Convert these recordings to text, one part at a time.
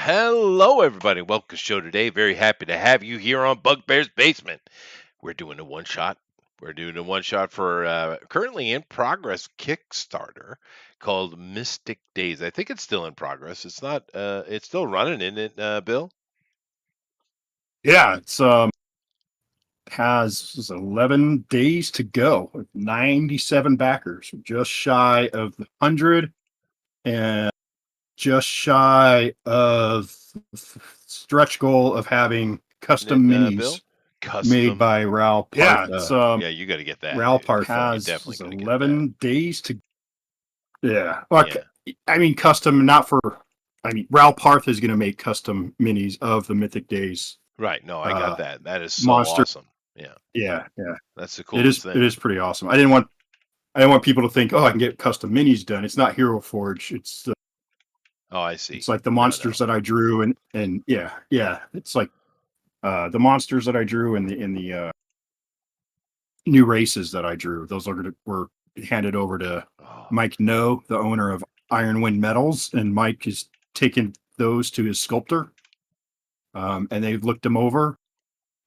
Hello, everybody. Welcome to the show today. Very happy to have you here on Bugbear's Basement. We're doing a one shot. We're doing a one shot for currently in progress Kickstarter called Mystic Days. I think it's still in progress. It's not. It's still running, isn't it, Bill? Yeah, has 11 days to go with 97 backers, just shy of the 100 and just shy of the stretch goal of having Isn't custom it, Bill? minis made Custom. by Raul Yeah, Partha. Yeah, you got to get that, Raul dude. Partha You definitely has got to get that. 11 days to. Yeah, well, Yeah. I mean custom, not for. I mean Raul Partha is going to make custom minis of the Mythic Days Right. No, I got that. That is so monster. awesome. Yeah. Yeah. That's the It coolest is. It thing. is pretty awesome. I didn't want people to think, oh, I can get custom minis done. It's not Hero Forge. Oh, I see. It's like the No, monsters that I drew, and yeah. It's like the monsters that I drew in the new races that I drew. Those were handed over to Oh, Mike No, the owner of Iron Wind Metals, and Mike has taken those to his sculptor, and they looked them over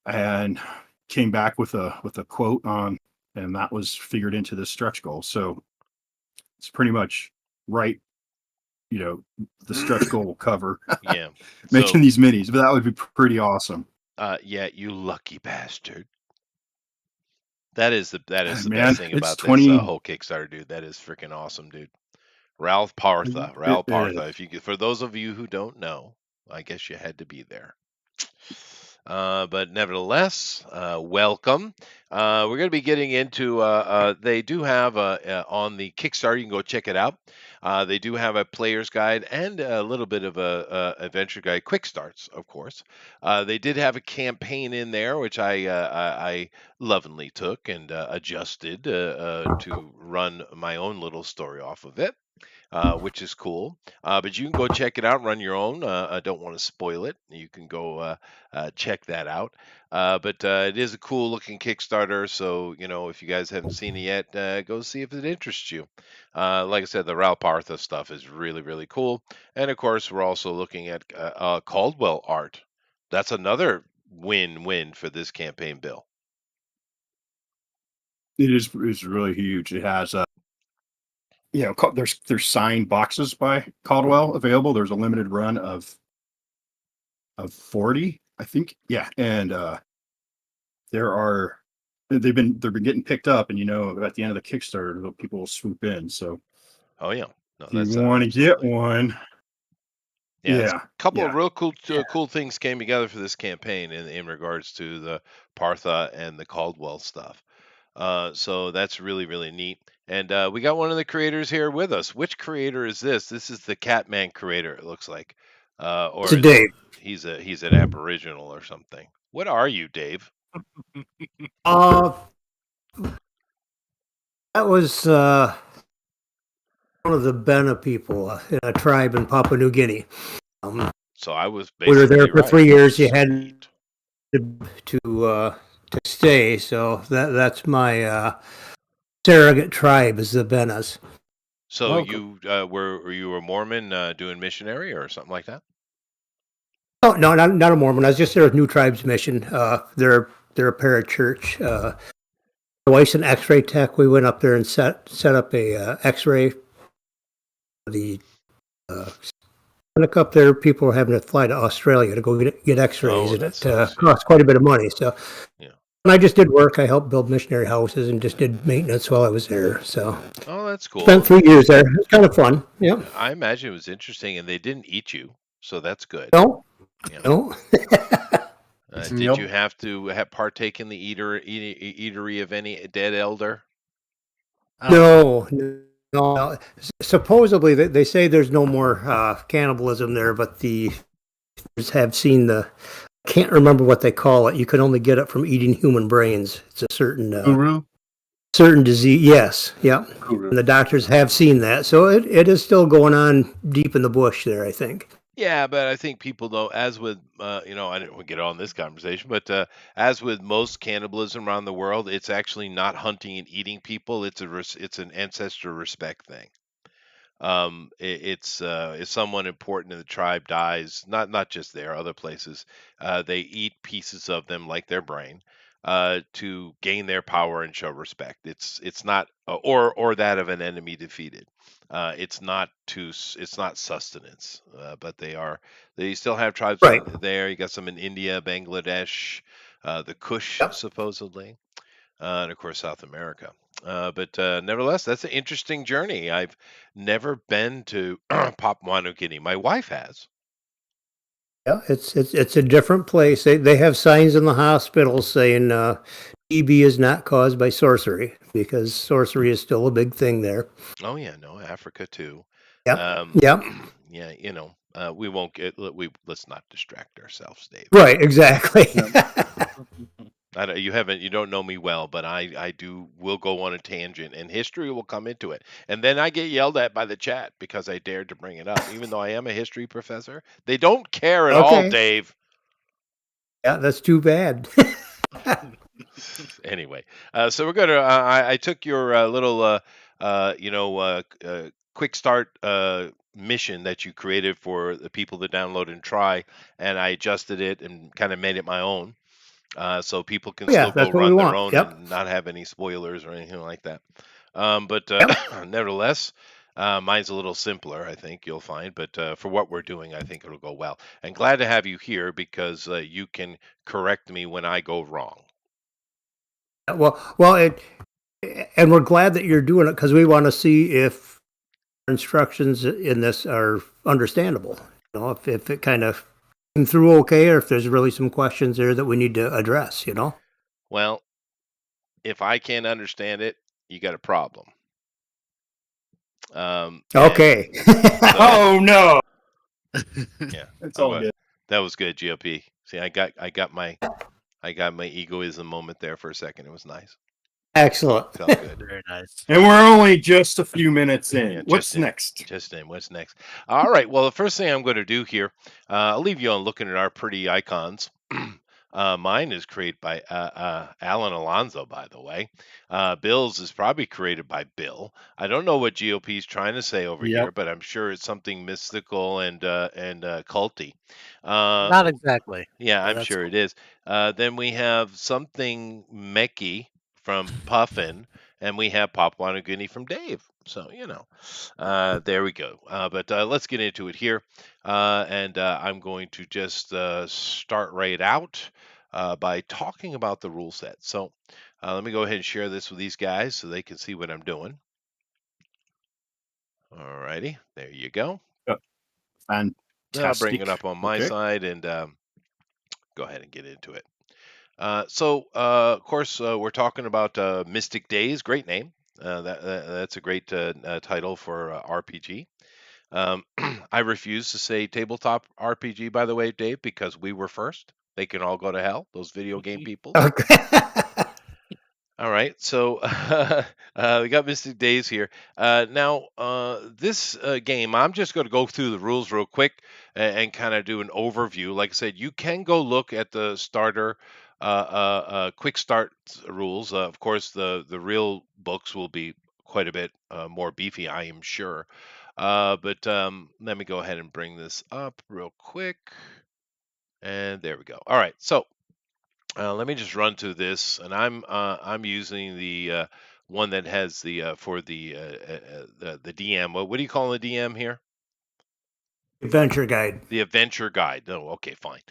and came back with a quote on, and that was figured into the stretch goal. So it's pretty much right, the stretch goal will cover yeah. making So, these minis, but that would be pretty awesome. yeah, you lucky bastard. That is the best Man, thing it's about this 20. whole Kickstarter, dude. That is freaking awesome, dude. Ralph Partha. It Ralph is. Partha. If you for those of you who don't know, I guess you had to be there. But nevertheless, welcome. We're going to be getting into. They do have on the Kickstarter. You can go check it out. They do have a player's guide and a little bit of a adventure guide, quick starts, of course. They did have a campaign in there, which I lovingly took and adjusted to run my own little story off of it, which is cool. But you can go check it out, run your own. I don't want to spoil it. You can go check that out. But it is a cool looking Kickstarter. So, if you guys haven't seen it yet, go see if it interests you. Like I said, the Raul Partha stuff is really, really cool. And of course, we're also looking at Caldwell art. That's another win-win for this campaign, Bill. It's really huge. It has there's signed boxes by Caldwell available. There's a limited run of 40, I think. Yeah, and there are they've been getting picked up, and at the end of the Kickstarter, people will swoop in. So Oh yeah, no, if you that's want to get absolutely. one, Yeah, it's a couple of yeah. real cool things came together for this campaign in regards to the Partha and the Caldwell stuff. So that's really, really neat. And we got one of the creators here with us. Which creator is this? This is the Catman creator, it looks like. It's Or a is it Dave. he's an aboriginal or something. What are you, Dave? Uh, that was one of the Bena people in a tribe in Papua New Guinea. So I was We were there basically for right. 3 years. You had Sweet. to stay, so that's my surrogate tribe is the Benas. So Welcome. you were you a Mormon doing missionary or something like that? Oh no, not a Mormon. I was just there with New Tribes Mission. They're a parachurch. My wife's an X-ray tech. We went up there and set up a X-ray. The clinic up there, people were having to fly to Australia to go get X-rays, Oh, and that it sucks. cost quite a bit of money. So, Yeah. and I just did work. I helped build missionary houses and just did maintenance while I was there. So, Oh, that's spent cool. 3 years there. It was kind of fun. Yeah. I imagine it was interesting, and they didn't eat you, so that's good. No, Yeah. no. Did you have to partake in the eatery of any dead elder? No, no. Supposedly, they say there's no more cannibalism there, but the have seen the. Can't remember what they call it. You can only get it from eating human brains. It's a certain disease. Yes, yeah. Guru. And the doctors have seen that, so it is still going on deep in the bush there, I think. Yeah, but I think people know, as with, I didn't want to get on this conversation, but as with most cannibalism around the world, it's actually not hunting and eating people. It's an ancestor respect thing. if someone important in the tribe dies, not just there, other places, they eat pieces of them like their brain to gain their power and show respect. It's not or that of an enemy defeated. It's not sustenance, but they still have Right. tribesmen there. You got some in India, Bangladesh, the Kush Yep. supposedly, and of course South America. But nevertheless, that's an interesting journey. I've never been to Papua New Guinea. My wife has. Yeah, it's a different place. They have signs in the hospital saying TB is not caused by sorcery because sorcery is still a big thing there. Oh yeah, no, Africa too. Yep. Um, Yep. yeah, we won't get. Let's not distract ourselves, Dave. Right. Exactly. Yeah. You don't know me well, but I do will go on a tangent, and history will come into it, and then I get yelled at by the chat because I dared to bring it up, even though I am a history professor. They don't care at all, Okay. Dave. Yeah, that's too bad. Anyway, so we're gonna. I took your little, quick start mission that you created for the people to download and try, and I adjusted it and kind of made it my own, so people can Yeah, still go that's what we run their want. own Yep. and not have any spoilers or anything like that. But Yep. nevertheless. Mine's a little simpler, I think you'll find, but for what we're doing, I think it'll go well. And glad to have you here because you can correct me when I go wrong. Well, and we're glad that you're doing it because we want to see if instructions in this are understandable. If it kind of came through okay, or if there's really some questions there that we need to address. Well, if I can't understand it, you got a problem. And Okay. so Oh no, yeah, it's I'm all going. good. That was good, GOP. See, I got my egoism moment there for a second. It was nice. Excellent. Felt good. Very nice. And we're only just a few minutes in. Yeah, What's next? just in. What's next? All right. Well, the first thing I'm going to do here, I'll leave you on looking at our pretty icons. Mine is created by Alan Alonso, by the way. Bill's is probably created by Bill. I don't know what GOP is trying to say over here, Yep. but I'm sure it's something mystical and culty. Uh, Not exactly, yeah, but I'm that's sure it cool. is. Then we have something Meki from Puffin, and we have Papua New Guinea from Dave. So, there we go. But let's get into it here. And I'm going to just start right out by talking about the rule set. So, let me go ahead and share this with these guys so they can see what I'm doing. All righty, there you go. Yep. I'll bring it Fantastic. up on my Okay. side and go ahead and get into it. Of course, we're talking about Mystic Days. Great name. That's a great title for RPG. I refuse to say tabletop RPG, by the way, Dave, because we were first. They can all go to hell. Those video game peoples. Okay. All right, so we got Mystic Days here. Now, this game, I'm just going to go through the rules real quick and kind of do an overview. Like I said, you can go look at the starter, quick start rules. Of course, the real books will be quite a bit more beefy, I am sure. But let me go ahead and bring this up real quick. And there we go. All right, so let me just run through this, and I'm using the one that has the for the DM. What do you call the DM here? Adventure guide. The adventure guide. Oh, okay, fine.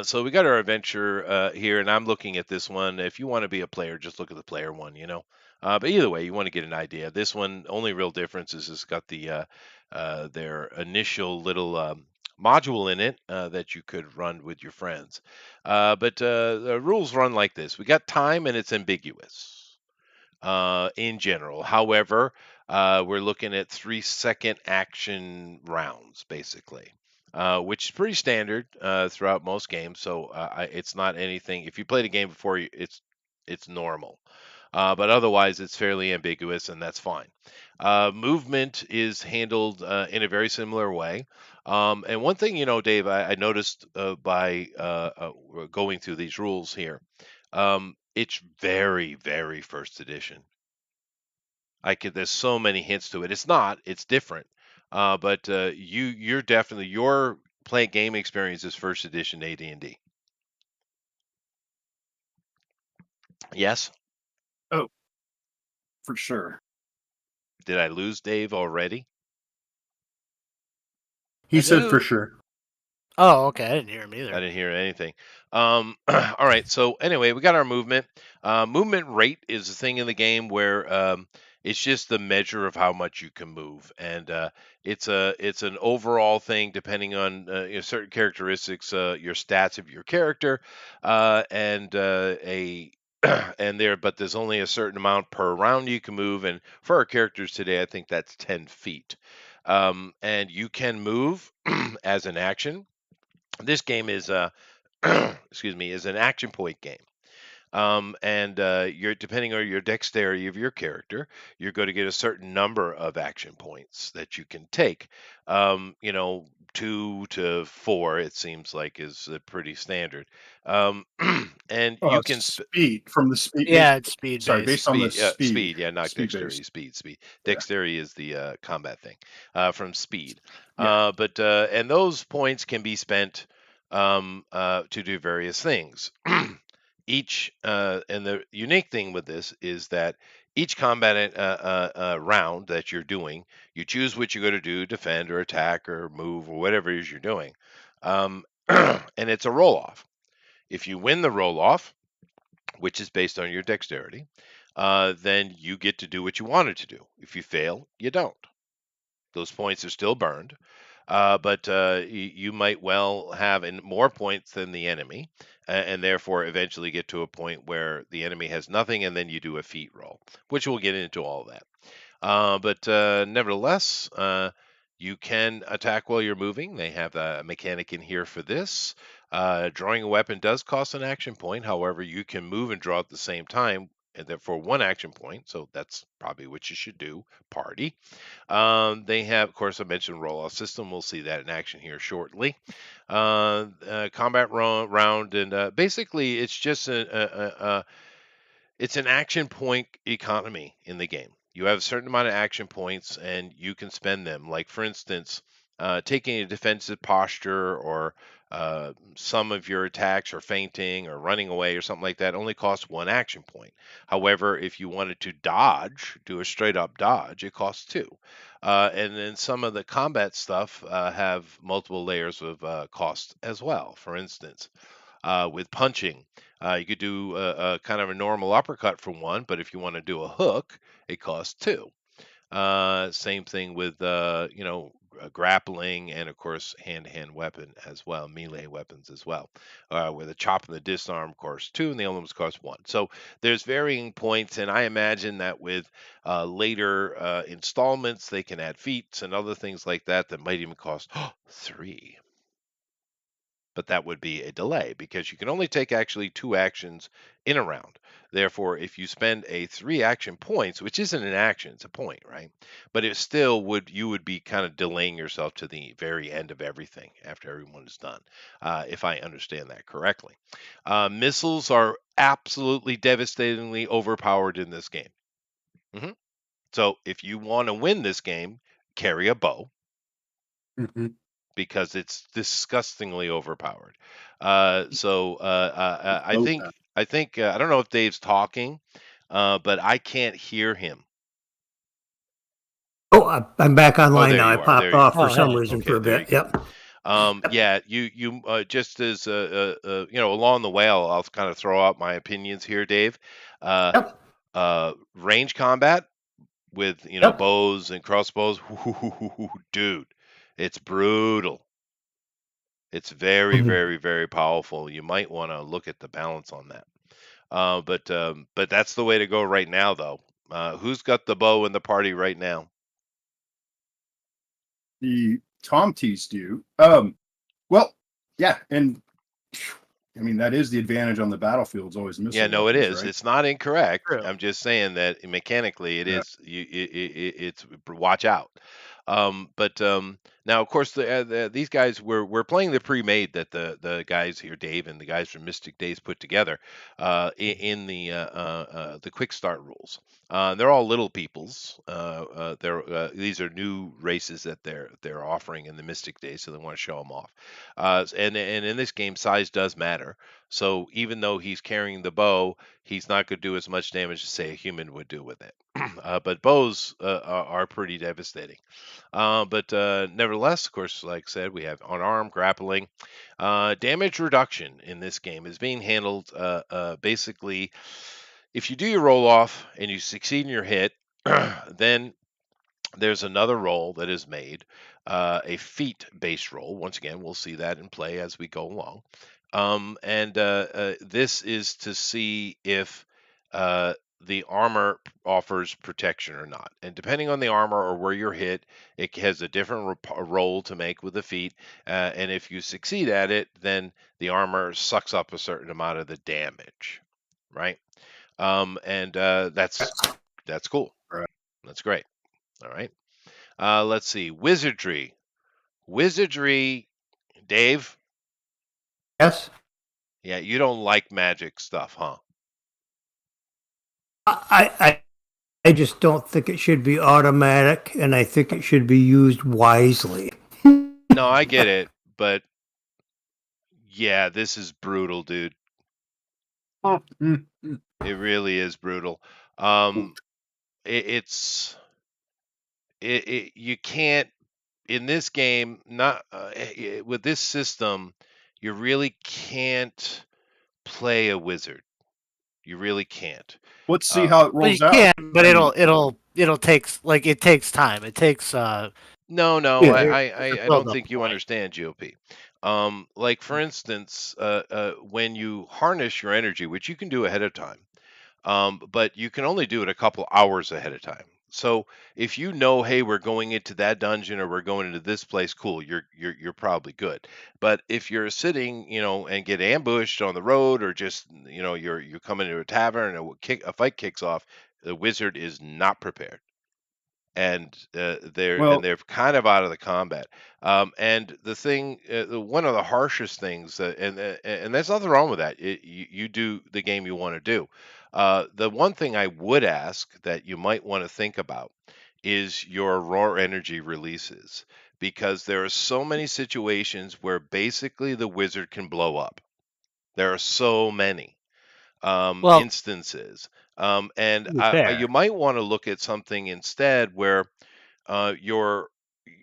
So we got our adventure here, and I'm looking at this one. If you want to be a player, just look at the player one. But either way, you want to get an idea. This one, only real difference is it's got their initial little module in it that you could run with your friends. But the rules run like this: we got time, and it's ambiguous in general. However, we're looking at 3-second action rounds, basically, which is pretty standard throughout most games. So it's not anything. If you played a game before, it's normal. But otherwise, it's fairly ambiguous, and that's fine. Movement is handled in a very similar way. And one thing, Dave, I noticed by going through these rules here, it's very, very first edition. There's so many hints to it. It's not. It's different. But you're definitely your play game experience is first edition AD&D. Yes. Oh, for sure. Did I lose Dave already? He said for Hello? sure. Oh, okay. I didn't hear him I either. didn't hear anything. All right. So anyway, we got our movement. Movement rate is a thing in the game where it's just the measure of how much you can move, and it's an overall thing depending on certain characteristics, your stats of your character, and a and there. But there's only a certain amount per round you can move, and for our characters today, I think that's 10 feet. And you can move as an action. This game is excuse me, is an action point game. And you're depending on your dexterity of your character, you're going to get a certain number of action points that you can take. 2 to 4, it seems like, is pretty standard. And you can Speed from the speed. Yeah, it's speed Sorry, based. based on the speed, yeah, not speed dexterity, based. speed. Yeah. Dexterity is the combat thing from speed. Yeah. But and those points can be spent to do various things. Each and the unique thing with this is that each combat round that you're doing, you choose what you're going to do: defend or attack or move or whatever it is you're doing. And it's a roll off. If you win the roll off, which is based on your dexterity, then you get to do what you wanted to do. If you fail, you don't. Those points are still burned, but you might well have more points than the enemy, and therefore eventually get to a point where the enemy has nothing, and then you do a feat roll, which we'll get into all that. But nevertheless, you can attack while you're moving. They have a mechanic in here for this. Drawing a weapon does cost an action point. However, you can move and draw at the same time, and therefore 1 action point. So that's probably what you should do, party. They have, of course, I mentioned roll-off system. We'll see that in action here shortly. Combat round, and basically it's just it's an action point economy in the game. You have a certain amount of action points, and you can spend them. Like, for instance, taking a defensive posture, or some of your attacks, or fainting, or running away, or something like that only costs 1 action point. However, if you wanted to dodge, do a straight up dodge, it costs 2. And then some of the combat stuff have multiple layers of cost as well. For instance, with punching, you could do a kind of a normal uppercut for 1, but if you want to do a hook, it costs 2. Same thing with grappling, and of course hand-to-hand weapon as well, melee weapons as well. With the chop and the disarm, of course, 2, and the elements cost 1. So there's varying points, and I imagine that with later installments, they can add feats and other things like that that might even cost 3. But that would be a delay, because you can only take actually 2 actions in a round. Therefore, if you spend a 3 action points, which isn't an action, it's a point, right? But it still you would be kind of delaying yourself to the very end of everything after everyone is done, if I understand that correctly. Missiles are absolutely devastatingly overpowered in this game. So if you want to win this game, carry a bow. Because it's disgustingly overpowered. I think I don't know if Dave's talking, but I can't hear him. Oh, I'm back online there now. you I are. popped There you off are. for some hey. reason Okay, for a there bit. you go. Yep. Yeah, you just as along the way, I'll kind of throw out my opinions here, Dave. Yep. Range combat with Yep. bows and crossbows, dude, it's brutal. It's very, Mhm. very, very powerful. You might want to look at the balance on that. But that's the way to go right now, though. Who's got the bow in the party right now? The Tomties do. Well, yeah, and I mean that is the advantage on the battlefield. It's always missile Yeah, no, it weapons, is. right? It's not incorrect. True. I'm just saying that mechanically it Yeah. is. It's watch out. But Now, of course, these guys we're playing the pre-made that the guys here, Dave and the guys from Mystic Days put together in the quick start rules. They're all little peoples. These are new races that they're offering in the Mystic Days, so they want to show them off. And in this game, size does matter. So even though he's carrying the bow, he's not going to do as much damage as say a human would do with it. But bows are pretty devastating. But nevertheless, of course, like I said, we have unarmed grappling. Damage reduction in this game is being handled basically if you do your roll off and you succeed in your hit, then there's another roll that is made, a feat based roll. Once again, we'll see that in play as we go along. And this is to see if the armor offers protection or not. And depending on the armor or where you're hit, it has a different roll to make with the feat. And if you succeed at it, then the armor sucks up a certain amount of the damage, right? And that's cool. Right. That's great. All right. Let's see. Wizardry. Wizardry, Dave. Yes. Yeah, you don't like magic stuff, huh? I just don't think it should be automatic, and I think it should be used wisely. No, I get it, but yeah, this is brutal, dude. It really is brutal. It's you can't in this game not with this system. You really can't play a wizard. You really can't. Let's see how it But you rolls out. can, but I mean, it'll take it takes time. It takes No, Yeah. I build don't up think you point. understand GOP. Like for instance, when you harness your energy, which you can do ahead of time, but you can only do it a couple hours ahead of time. So if you know, hey, we're going into that dungeon or we're going into this place, cool, you're probably good. But if you're sitting, and get ambushed on the road, or just you come into a tavern and a fight kicks off, the wizard is not prepared and well, they're kind of out of the combat. And the thing, one of the harshest things, and there's nothing wrong with that. You do the game you want to do. The one thing I would ask that you might want to think about is your raw energy releases, because there are so many situations where basically the wizard can blow up. There are so many Well, instances. And to be fair, you might want to look at something instead where you're,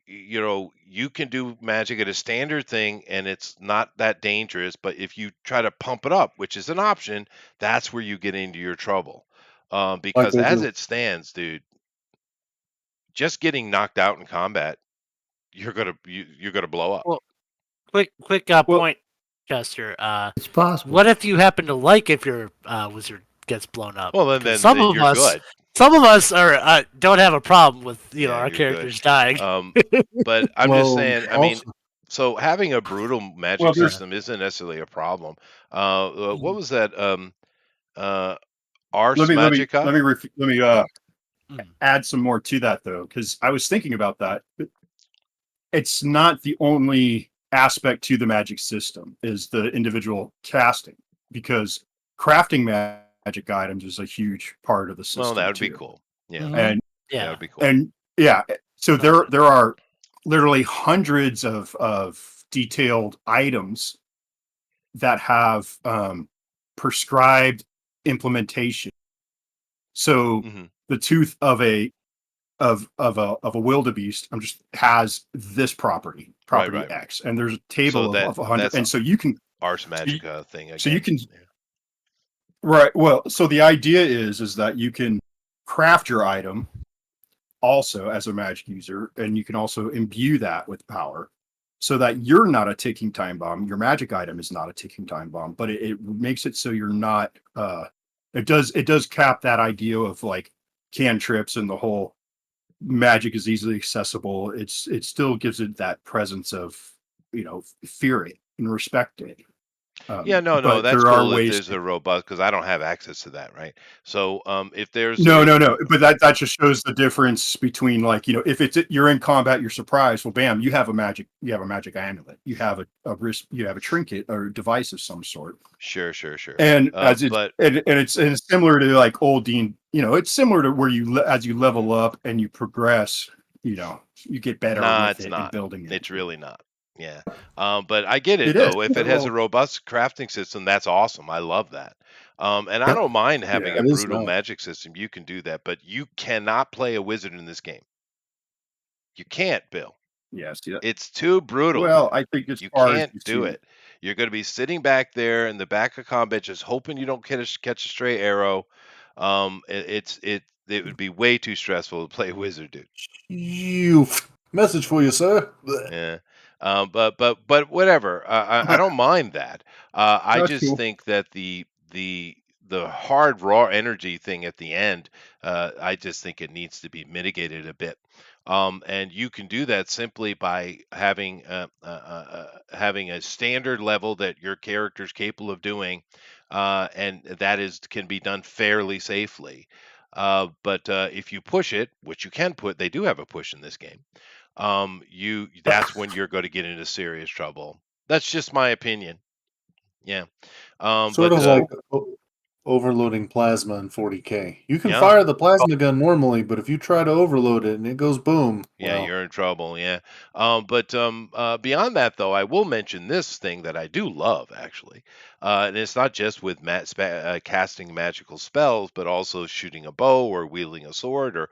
you can do magic at a standard thing and it's not that dangerous. But if you try to pump it up, which is an option, that's where you get into your trouble. like Because we'll as do. it stands, dude, just getting knocked out in combat, you're gonna blow up. well, quick Well, point, Chester. It's possible. What if you happen to like if your wizard gets blown up? Well, then Because then, then you're good. some of us are don't have a problem with Yeah, our you're good. characters dying. But I'm just well, saying, I mean, also, so having a brutal magic well, there's system isn't necessarily a problem. What was that? Ars Magica? let me Mm. add some more to that though, because I was thinking about that. It's not the only aspect to the magic system is the individual casting, because crafting magic items is a huge part of the system Well, that would be too. cool. Yeah, Mhm. And that Yeah. would be cool. and yeah, so there are literally hundreds of detailed items that have prescribed implementation. So Mhm. the tooth of a wildebeest has this property Right. X, and there's a So table of 100, that's and so you can Ars Magica thing so you again. can right. Well, so the idea is that you can craft your item also as a magic user, and you can also imbue that with power, so that you're not a ticking time bomb. Your magic item is not a ticking time bomb, but it makes it so you're not. It does cap that idea of like cantrips and the whole magic is easily accessible. It still gives it that presence of fear it and respect it. Yeah, no, But that's there are cool if ways there's to. a robust because I don't have access to that, right? So if there's No, if no, no. But that just shows the difference between, like, if it's you're in combat, you're surprised. Well, bam, you have a magic amulet. You have a wrist. You have a trinket or device of some sort. sure, And but it's similar to like old Dean. It's similar to where as you level up and you progress. You get better nah, with it's it and not. building it. It's really not. Yeah. But I get it It is. though. If Yeah, it has well, a robust crafting system, that's awesome. I love that. And I yep. don't mind having Yeah. a It is brutal nice. magic system. You can do that, but you cannot play a wizard in this game. You can't, Bill. Yes. Yeah. It's too brutal, Well, dude. I think as You far as can't you do see, it. You're going to be sitting back there in the back of combat, just hoping you don't catch a stray arrow. It would be way too stressful to play wizard, dude. You message for you, sir. Yeah. But whatever. I don't mind that. I that's just cool. think that the hard raw energy thing at the end, I just think it needs to be mitigated a bit. And you can do that simply by having a standard level that your character's capable of doing, and that can be done fairly safely. But if you push it, which you can they do have a push in this game. That's when you're going to get into serious trouble. That's just my opinion. Yeah. Sort But of like overloading plasma in 40K. You can yeah, fire the plasma gun normally, but if you try to overload it and it goes boom, yeah, well, you're in trouble. Yeah. Beyond that, though, I will mention this thing that I do love actually, and it's not just with casting magical spells, but also shooting a bow or wielding a sword or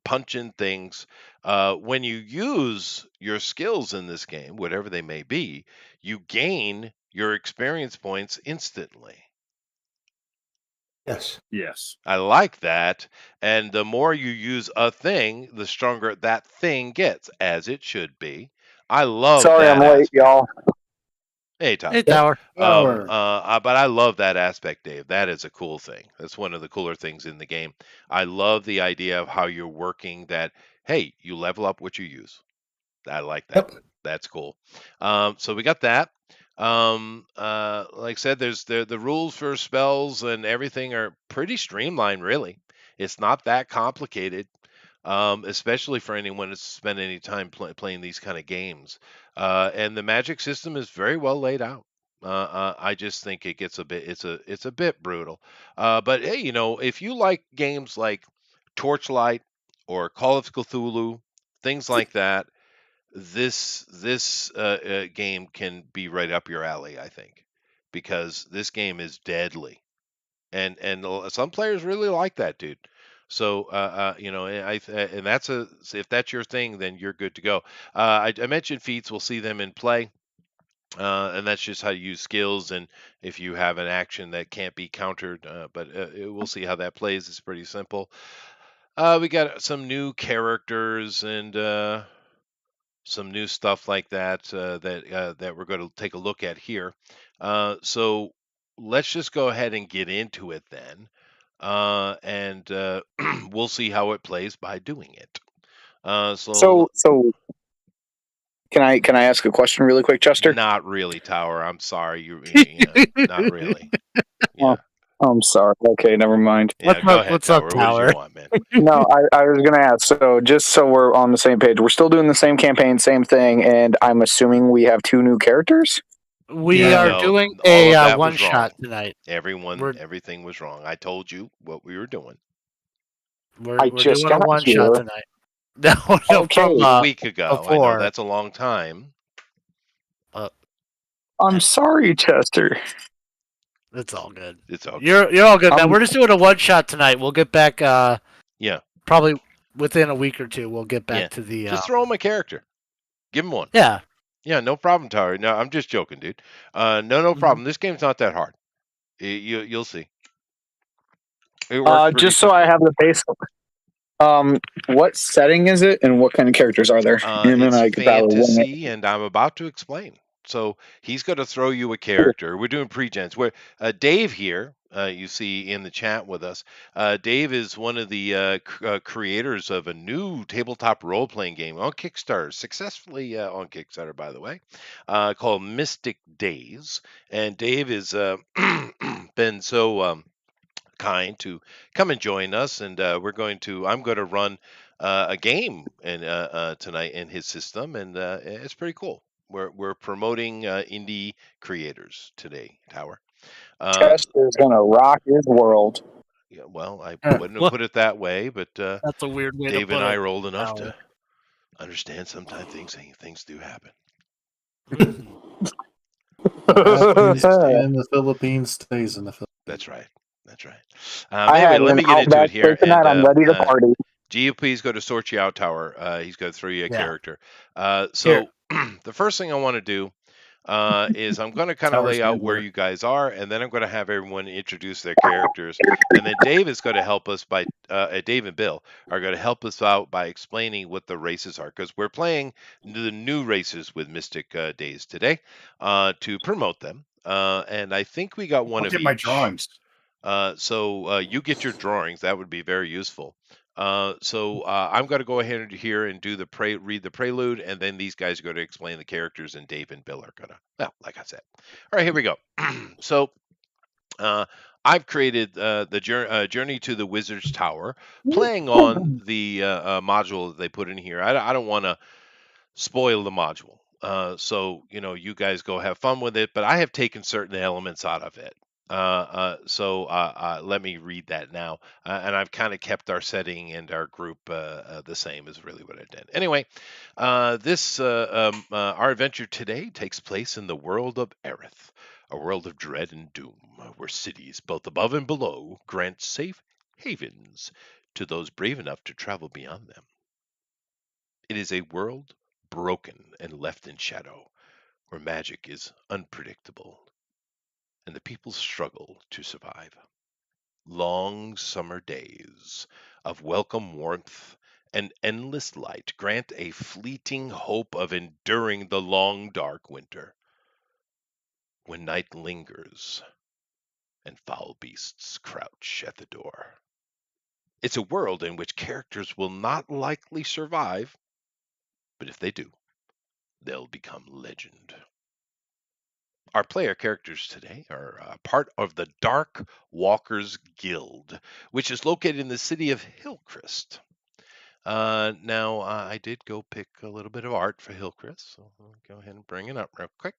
punching things. When you use your skills in this game, whatever they may be, you gain your experience points instantly. Yes. Yes. I like that. And the more you use a thing, the stronger that thing gets, as it should be. I love Sorry I'm that late, aspect. y'all. Hey, Tom. Hey, Tower. power. But I love that aspect, Dave. That is a cool thing. That's one of the cooler things in the game. I love the idea of how you're working that, hey, you level up what you use. I like that. Yep. That's cool. So we got that. Like I said, there's the rules for spells and everything are pretty streamlined, really. It's not that complicated, especially for anyone that's spent any time playing these kind of games. And the magic system is very well laid out. I just think it gets it's a bit brutal. But hey, if you like games like Torchlight or Call of Cthulhu, things like that, this game can be right up your alley, I think, because this game is deadly, and some players really like that, dude. So and if that's your thing, then you're good to go. I mentioned feats. We'll see them in play. And that's just how you use skills, and if you have an action that can't be countered. But we'll see how that plays. It's pretty simple. We got some new characters and some new stuff like that that we're going to take a look at here. So let's just go ahead and get into it then, and we'll see how it plays by doing it. So can I ask a question really quick, Chester? Not really, Tower. I'm sorry. Not really. Yeah. Oh, I'm sorry. Okay, never mind. Yeah. Go ahead, What's up, Tower. What did you Tower? want, man? No, I was gonna ask. So just so we're on the same page, we're still doing the same campaign, same thing, and I'm assuming we have 2 new characters. We Yeah. are No, doing all of a that one was wrong. shot tonight. Everything We're was wrong. I told you what we were doing I we're just doing a got one here. shot tonight. No, Okay. from a week ago. I know before. that's a long time. I'm sorry, Chester. It's all good. It's okay. You're all good, man. We're just doing a one shot tonight. We'll get back. Yeah. Probably within a week or two. We'll get back Yeah. to the. Just throw him a character. Give him one. Yeah. Yeah, no problem, Tower. No, I'm just joking, dude. No problem. This game's not that hard. You'll see. It works pretty Just so I have the base. What setting is it, and what kind of characters are there? And then I It's could probably wing it. fantasy, and I'm about to explain. So he's going to throw you a character. We're doing pre-gens. Where Dave here you see in the chat with us. Dave is one of the creators of a new tabletop role playing game on Kickstarter, successfully on Kickstarter, by the way, called Mystic Days. And Dave has been so kind to come and join us, and I'm going to run a game tonight in his system, and it's pretty cool. We're promoting indie creators today, Tower. Chester's gonna rock his world. Yeah, well, I Huh. wouldn't have What? put it that way, but That's a weird way Dave to and put I it. are old enough Tower. to understand sometimes things do happen. Mhm. What happens in the Philippines stays in the Philippines. That's right. That's right. I Anyway, had let an me get into Outback it here, steak and tonight. I'm ready to party. Gio, please go to sort you out, Tower. He's going to throw you a Yeah. character. Here. So the first thing I want to do is I'm going to kind of Tower's lay out where noodler. you guys are, and then I'm going to have everyone introduce their characters, and then Dave is going to help us by Dave and Bill are going to help us out by explaining what the races are, because we're playing the new races with Mystic Days today to promote them, and I think we got one I'll of get my each. drawings. So you get your drawings. That would be very useful. I'm going to go ahead here and do read the prelude, and then these guys are going to explain the characters, and Dave and Bill are going to, well, like I said. All right, here we go. So I've created the Journey to the Wizard's Tower, playing on the module that they put in here. I don't want to spoil the module. So you guys go have fun with it, but I have taken certain elements out of it. Let me read that now, and I've kind of kept our setting and our group the same. Is really what I did. Anyway, our adventure today takes place in the world of Aerith, a world of dread and doom, where cities both above and below grant safe havens to those brave enough to travel beyond them. It is a world broken and left in shadow, where magic is unpredictable and the people struggle to survive. Long summer days of welcome warmth and endless light grant a fleeting hope of enduring the long dark winter, when night lingers and foul beasts crouch at the door. It's a world in which characters will not likely survive, but if they do, they'll become legend. Our player characters today are part of the Dark Walkers Guild, which is located in the city of Hillcrest. Now, I did go pick a little bit of art for Hillcrest, so I'll go ahead and bring it up real quick.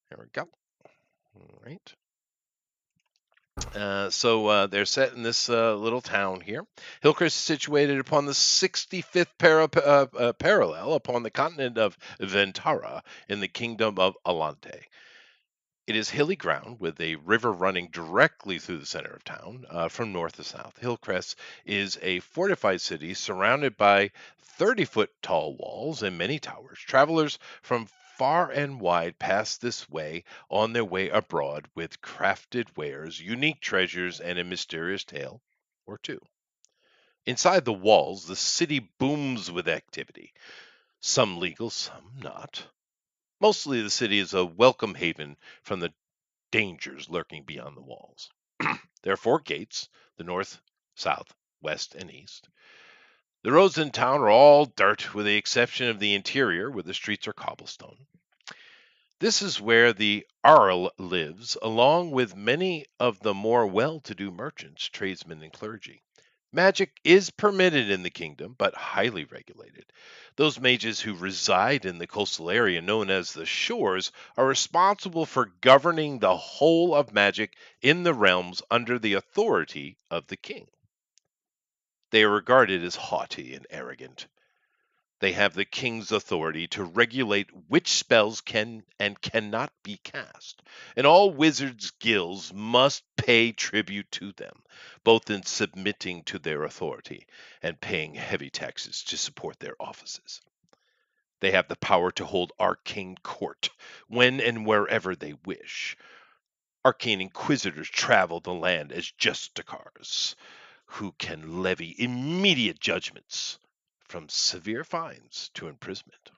There we go. All right. They're set in this little town here. Hillcrest is situated upon the 65th parallel upon the continent of Ventara in the kingdom of Alante. It is hilly ground with a river running directly through the center of town from north to south. Hillcrest is a fortified city surrounded by 30-foot tall walls and many towers. Travelers from far and wide pass this way on their way abroad with crafted wares, unique treasures, and a mysterious tale or two. Inside the walls, the city booms with activity, some legal, some not. Mostly the city is a welcome haven from the dangers lurking beyond the walls. There are 4 gates: the north, south, west, and east. The roads in town are all dirt, with the exception of the interior, where the streets are cobblestone. This is where the Arl lives, along with many of the more well to do merchants, tradesmen, and clergy. Magic is permitted in the kingdom, but highly regulated. Those mages who reside in the coastal area known as the Shores are responsible for governing the whole of magic in the realms under the authority of the king. They are regarded as haughty and arrogant. They have the king's authority to regulate which spells can and cannot be cast, and all wizards' guilds must pay tribute to them, both in submitting to their authority and paying heavy taxes to support their offices. They have the power to hold arcane court when and wherever they wish. Arcane inquisitors travel the land as justicars, who can levy immediate judgments, from severe fines to imprisonment.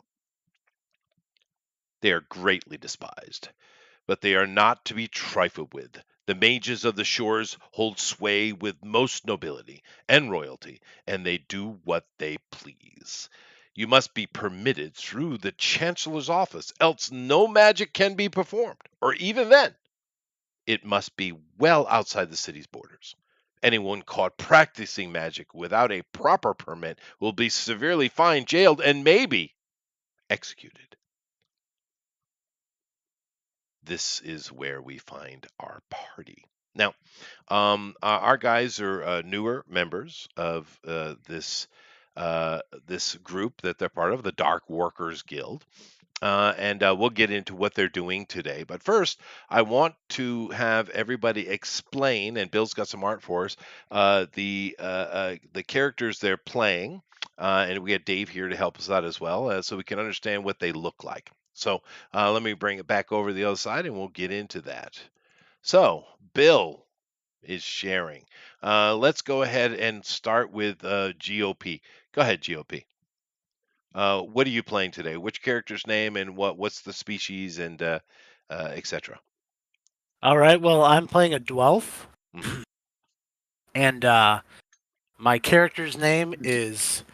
They are greatly despised, but they are not to be trifled with. The mages of the shores hold sway with most nobility and royalty, and they do what they please. You must be permitted through the chancellor's office, else no magic can be performed, or even then, it must be well outside the city's borders. Anyone caught practicing magic without a proper permit will be severely fined, jailed, and maybe executed. This is where we find our party. Now, our guys are newer members of this group that they're part of, the Dark Workers Guild. And we'll get into what they're doing today. But first, I want to have everybody explain, and Bill's got some art for us, the characters they're playing. And we got Dave here to help us out as well, so we can understand what they look like. So let me bring it back over to the other side, and we'll get into that. So Bill is sharing. Let's go ahead and start with GOP. Go ahead, GOP. What are you playing today? Which character's name and what's the species and etc. All right. Well, I'm playing a dwarf, Mhm. and my character's name is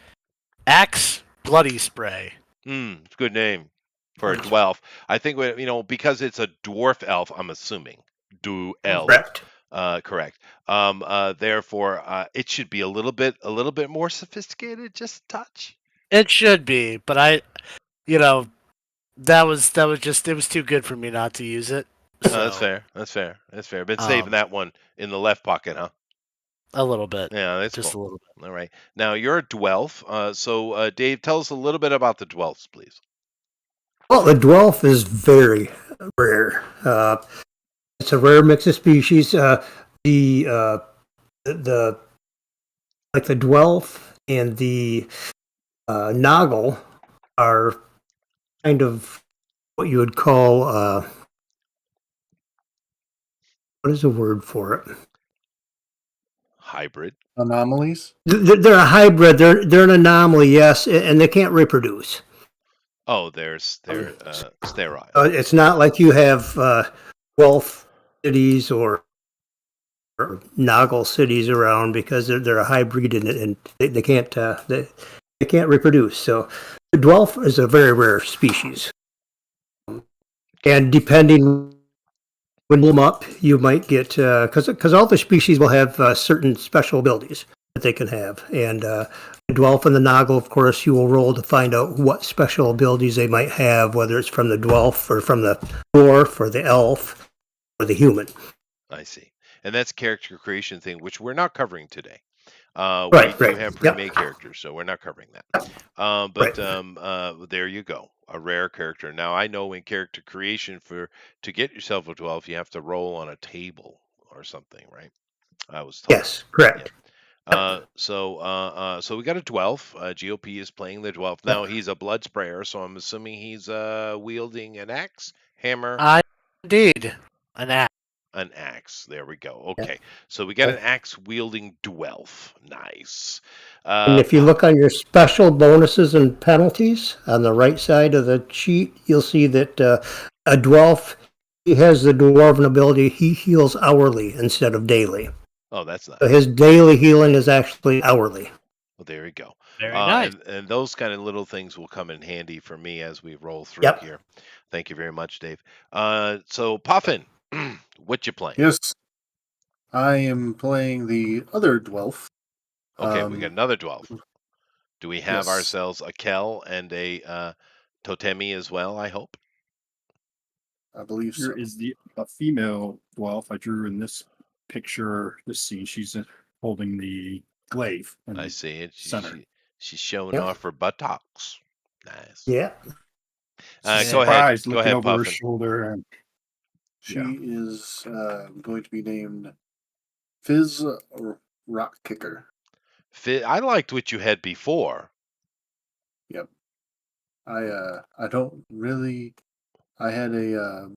Axe Bloody Spray. It's a good name for a dwarf. I think because it's a dwarf elf. I'm assuming elf. Correct. Correct. Therefore, it should be a little bit more sophisticated, just a touch. It should be, but that was just it was too good for me not to use it. So, That's fair. That's fair. Been saving that one in the left pocket, huh? A little bit. Yeah, that's Just cool. a little bit. All right. Now you're a dwelf. So Dave, tell us a little bit about the dwelfs, please. Well, the dwarf is very rare. It's a rare mix of species. The like the dwarf and the noggle are kind of what you would call what is the word for it? Hybrid. Anomalies. They're a hybrid. They're an anomaly, yes, and they can't reproduce. Oh, they're sterile. It's not like you have 12 cities or noggle cities around because they're a hybrid and they can't they can't reproduce. So the dwarf is a very rare species, and depending when you them up, you might get because all the species will have certain special abilities that they can have, and the dwarf and the noggle, of course, you will roll to find out what special abilities they might have, whether it's from the dwarf or from the dwarf or the elf or the human. I see. And that's character creation thing, which we're not covering today. Right, We do right. have Yep. pre-made characters, so we're not covering that. There you go, a rare character. Now I know in character creation to get yourself a 12, you have to roll on a table or something, right? I was told. Yes, correct. So we got a dwarf. GOP is playing the dwarf. Now he's a blood sprayer, so I'm assuming he's wielding an axe, hammer. Indeed, an axe. An axe. There we go. Okay. So we got an axe wielding dwarf. Nice. And if you look on your special bonuses and penalties on the right side of the sheet, you'll see that a dwarf, he has the dwarven ability, he heals hourly instead of daily. Oh, that's nice. So his daily healing is actually hourly. Well, there we go. Very nice. And those kind of little things will come in handy for me as we roll through here. Thank you very much, Dave. So Puffin, what you playing? Yes, I am playing the other dwarf. Okay, we got another dwarf. Do we have Yes. ourselves a Kel and a Totemi as well, I hope? I believe so. Here is a female dwarf I drew in this picture, this scene. She's holding the glaive. I see it. Center. She's showing off her buttocks. Nice. Yeah. Go ahead. Surprised, Go looking ahead, over her Puffin. shoulder. And She is going to be named Fizz Rock Kicker. I liked what you had before. Yep. I don't really. I had a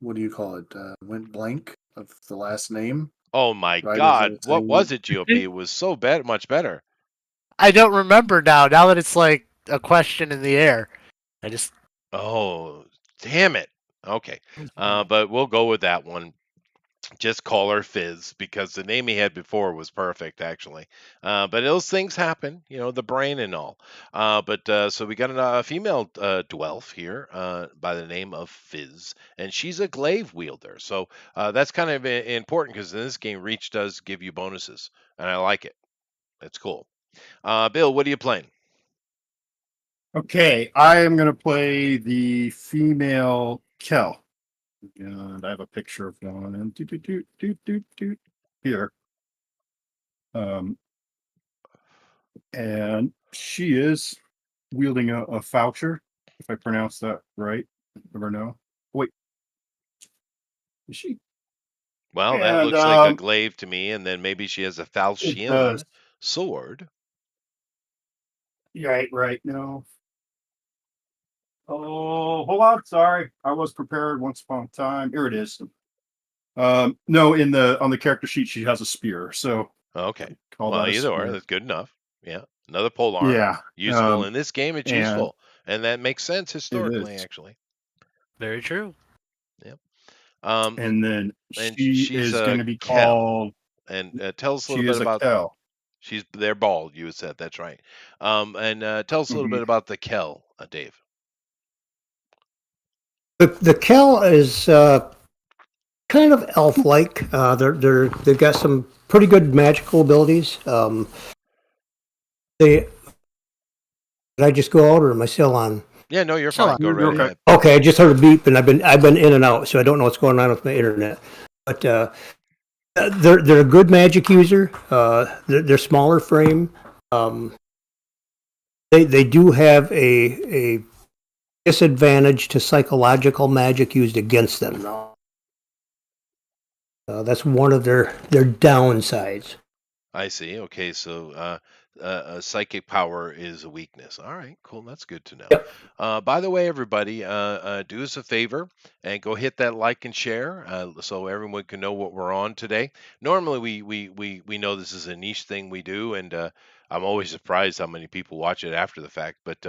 what do you call it? Went blank of the last name. Oh my Right, God! it's What a- was it, GOP? It was so bad, much better. I don't remember now. Now that it's like a question in the air, I just Oh, damn it. Okay. But we'll go with that one. Just call her Fizz because the name he had before was perfect, actually. But those things happen, the brain and all. So we got a female Dwelf here by the name of Fizz, and she's a glaive wielder. So that's kind of important because in this game, Reach does give you bonuses, and I like it. It's cool. Bill, what are you playing? Okay, I am going to play the female Kel. And I have a picture of one and here. And she is wielding a Foucher, if I pronounce that right. Never know. Wait, is she? Well, that And looks like a glaive to me, and then maybe she has a it does. falchion sword. Right. No. Oh, hold on. Sorry, I was prepared once upon a time. Here it is. No, on the character sheet, she has a spear. So Okay. call Well, that a either or, spear. that's good enough. Yeah. Another pole arm. Yeah. Usable in this game. It's and useful. And that makes sense historically, is. actually. Very true. Yep. And then and she she's is a going to be Kel. called. And tell us a She little bit is a about. Kel. They're bald. You said that's right. And tell us a little bit about the Kel, Dave. The Kel is kind of elf-like. They've got some pretty good magical abilities. Did I just go out, or am I still on? Yeah, no, you're Still fine. on. Go You're right okay. ahead. Okay, I just heard a beep, and I've been in and out, so I don't know what's going on with my internet. But they're a good magic user. They're smaller frame. They do have a disadvantage to psychological magic used against them. That's one of their downsides. I see. Okay, so psychic power is a weakness. All right, cool. That's good to know. Yep. By the way, everybody, do us a favor and go hit that like and share so everyone can know what we're on today. Normally, we know this is a niche thing we do, and I'm always surprised how many people watch it after the fact. But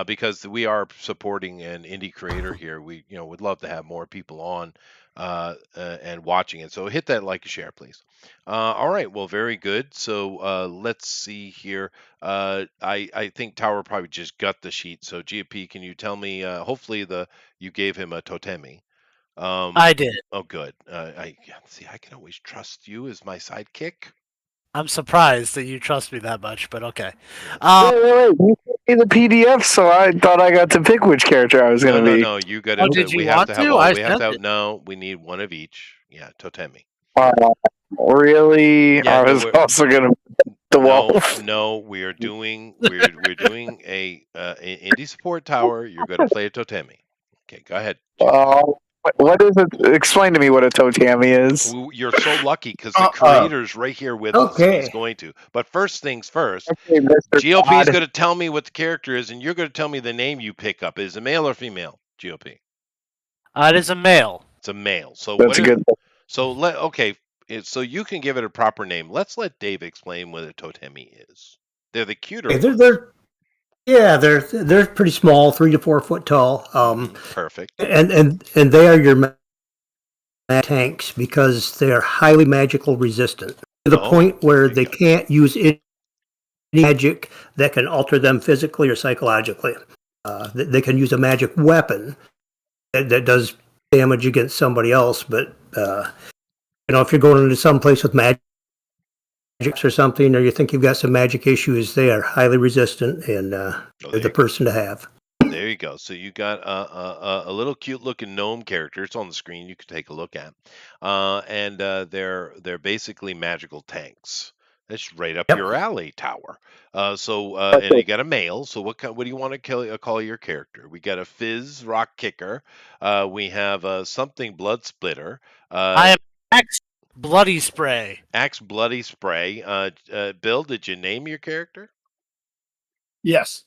because we are supporting an indie creator here, we would love to have more people on and watching it. So hit that like and share, please. All right. Well, very good. So let's see here. I think Tower probably just got the sheet. So GP, can you tell me? Hopefully you gave him a totemi. I did. Oh, good. I can always trust you as my sidekick. I'm surprised that you trust me that much, but okay. Wait. You gave me the PDF, so I thought I got to pick which character I was going to be. No. You got Oh, it. did you We have want to have to? all. I We have sent to have. it. No, we need one of each. Yeah, totemi. Really? Yeah, I no, was also going to the wolf. No, we're doing a indie support tower. You're going to play a totemi. Okay, go ahead. What is it? Explain to me what a totami is. You're so lucky because the creator's right here with us. So he's going to. But first things first. Okay, Mr. GOP is Todd. going to tell me what the character is, and you're going to tell me the name you pick up. Is it male or female? GOP. It is a male. It's a male. So That's a good. So so you can give it a proper name. Let's let Dave explain what a totemi is. They're the cuter ones. They're pretty small, 3 to 4 foot tall. Perfect. And they are your tanks because they are highly magical resistant to the point where they can't use any magic that can alter them physically or psychologically. They can use a magic weapon that does damage against somebody else, but if you're going into some place with magic or something, or you think you've got some magic issues, they are highly resistant, and they're the person to have. There you go. So you got a little cute looking gnome character. It's on the screen. You can take a look at, and they're basically magical tanks. That's right up your alley, Tower. And you got a male. So what do you want to call your character? We got a Fizz Rock Kicker. We have something Blood Splitter. I am Axe Bloody Spray. Axe Bloody Spray. Bill, did you name your character? Yes.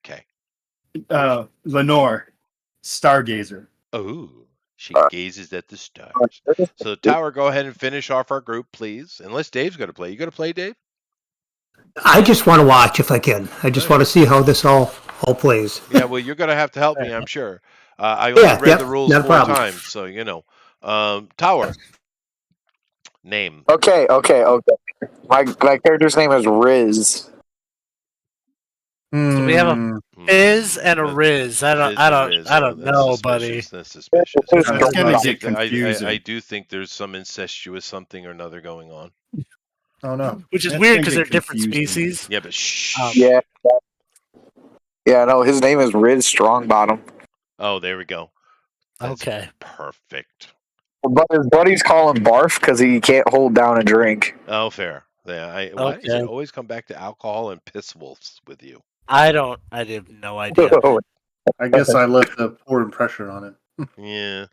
Okay. Lenore, Stargazer. Oh, she gazes at the stars. So, Tower, go ahead and finish off our group, please. Unless Dave's going to play. You going to play, Dave? I just want to watch if I can. I just want to see how this all plays. Yeah, well, you're going to have to help me, I'm sure. I only read the rules 4 times, so Tower name. Okay. My character's name is Riz. So we have a Hmm. Fizz and a Uh, Riz. I don't Fizz I and don't Riz. I Oh, don't that's know, buddy. suspicious. That's suspicious. It's That's strong gonna bottom. get confusing. I do think there's some incestuous something or another going on. Oh no. Which is That's weird gonna because get they're different confusing. species. Yeah, but shh. Yeah. Yeah, no, his name is Riz Strongbottom. Oh, there we go. That's Okay. perfect. But his buddies call him Barf because he can't hold down a drink. Oh, fair. Yeah. Why does it Okay. always come back to alcohol and piss wolves with you? I have no idea. I guess I left a poor impression on it. Yeah.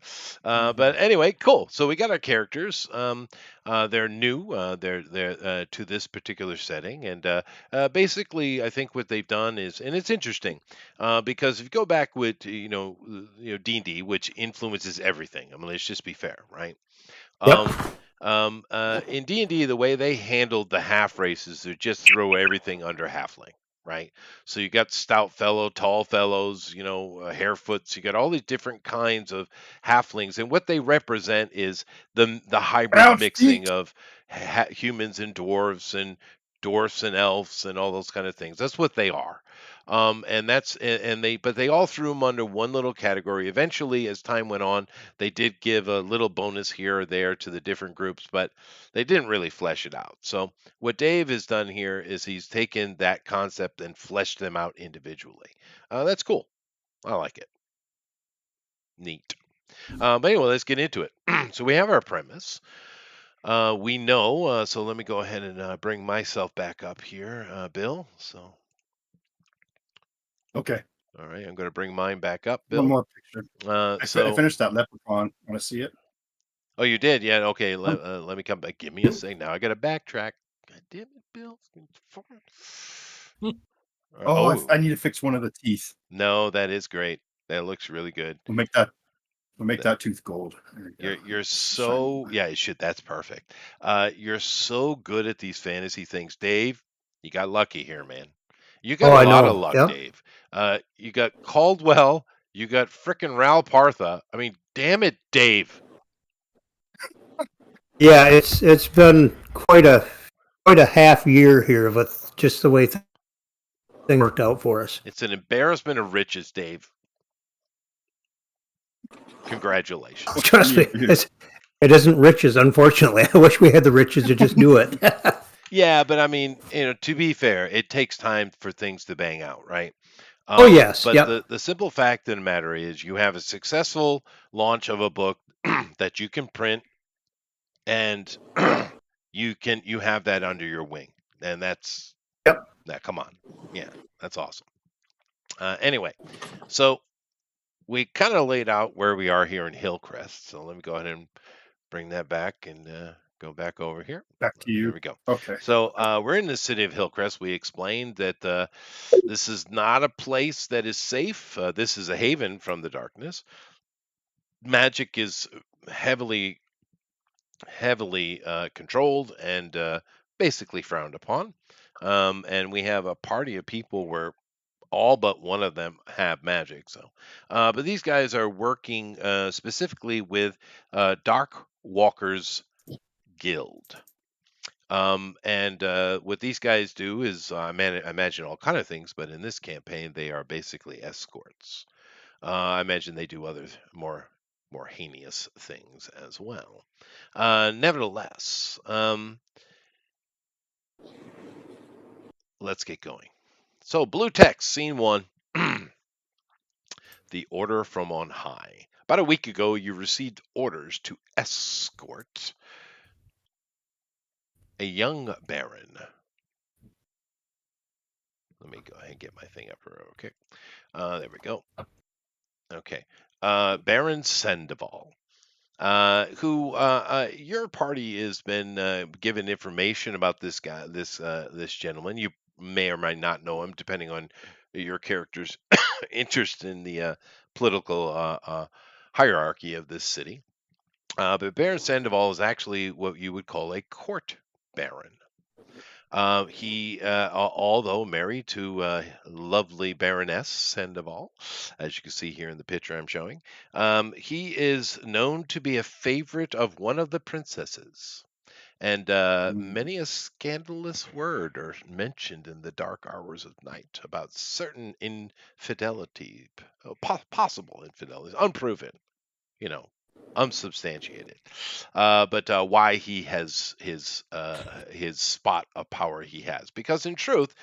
But anyway, cool. So we got our characters. They're new. They're to this particular setting, and basically, I think what they've done is, and it's interesting, because if you go back with D&D, which influences everything. I mean, let's just be fair, right? Um, Yep. in D&D, the way they handled the half races, they just throw everything under halfling, right? So you got stout fellow, tall fellows, harefoots. You got all these different kinds of halflings, and what they represent is the hybrid Ouch, mixing feet. of humans and dwarfs and elves and all those kind of things. That's what they are. And that's and they but they all threw them under one little category. Eventually, as time went on, they did give a little bonus here or there to the different groups, but they didn't really flesh it out. So what Dave has done here is he's taken that concept and fleshed them out individually. That's cool. I like it. Neat. But anyway, let's get into it. So we have our premise. We know. So let me go ahead and bring myself back up here, Bill. So Okay, all right, I'm going to bring mine back up, one Bill. more picture. I So finished that leprechaun. Want to see it? oh, you did? Yeah. Okay. Oh, Let me come back. Give me a second. Now I got to backtrack. God damn it, Bill. I Oh need to fix one of the teeth. no, that is great. That looks really good. We'll make Th- that tooth gold. There you go. You're Shiny so one. yeah. It should. That's perfect. You're so good at these fantasy things, Dave. You got lucky here, man. You got Oh, a I lot of know. luck, Yep. Dave. You got Caldwell. You got frickin' Ral Partha. I mean, damn it, Dave. Yeah, it's been quite a half year here with just the way things worked out for us. It's an embarrassment of riches, Dave. Congratulations. Trust me, Yeah. it isn't riches, unfortunately. I wish we had the riches to just do it. Yeah, but I mean, to be fair, it takes time for things to bang out, right? Oh yes, But yep. the simple fact of the matter is you have a successful launch of a book that you can print and you have that under your wing. And that's Yep. that come on. Yeah, that's awesome. Anyway, so we kind of laid out where we are here in Hillcrest. So let me go ahead and bring that back and go back over here. Back to There you. we go. Okay. So we're in the city of Hillcrest. We explained that this is not a place that is safe. This is a haven from the darkness. Magic is heavily controlled and basically frowned upon. And we have a party of people where all but one of them have magic. So, but these guys are working specifically with Dark Walkers Guild. And what these guys do is, I imagine all kind of things, but in this campaign, they are basically escorts. I imagine they do other more heinous things as well. Nevertheless, let's get going. So, blue text, scene one. The order from on high. About a week ago, you received orders to escort a young baron. Let me go ahead and get my thing up here. Okay. There we go. Okay. Baron Sandoval, who your party has been given information about this guy, this gentleman. You may or may not know him, depending on your character's interest in the political hierarchy of this city. But Baron Sandoval is actually what you would call a court baron. Although married to lovely Baroness Sandoval, as you can see here in the picture I'm showing, he is known to be a favorite of one of the princesses. And many a scandalous word are mentioned in the dark hours of night about certain infidelity, possible infidelity, unproven, you know, unsubstantiated. But why he has his spot of power he has, because in truth,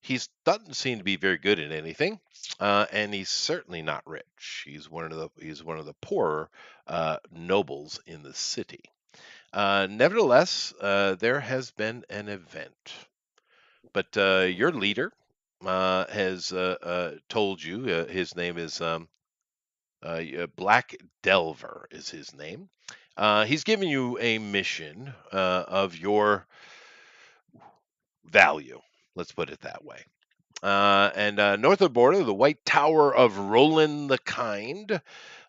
he doesn't seem to be very good at anything, and he's certainly not rich. He's one of the poorer nobles in the city. Nevertheless, there has been an event, but your leader has told you his name is Black Delver is his name. He's given you a mission of your value. Let's put it that way. And north of the border, the White Tower of Roland the Kind,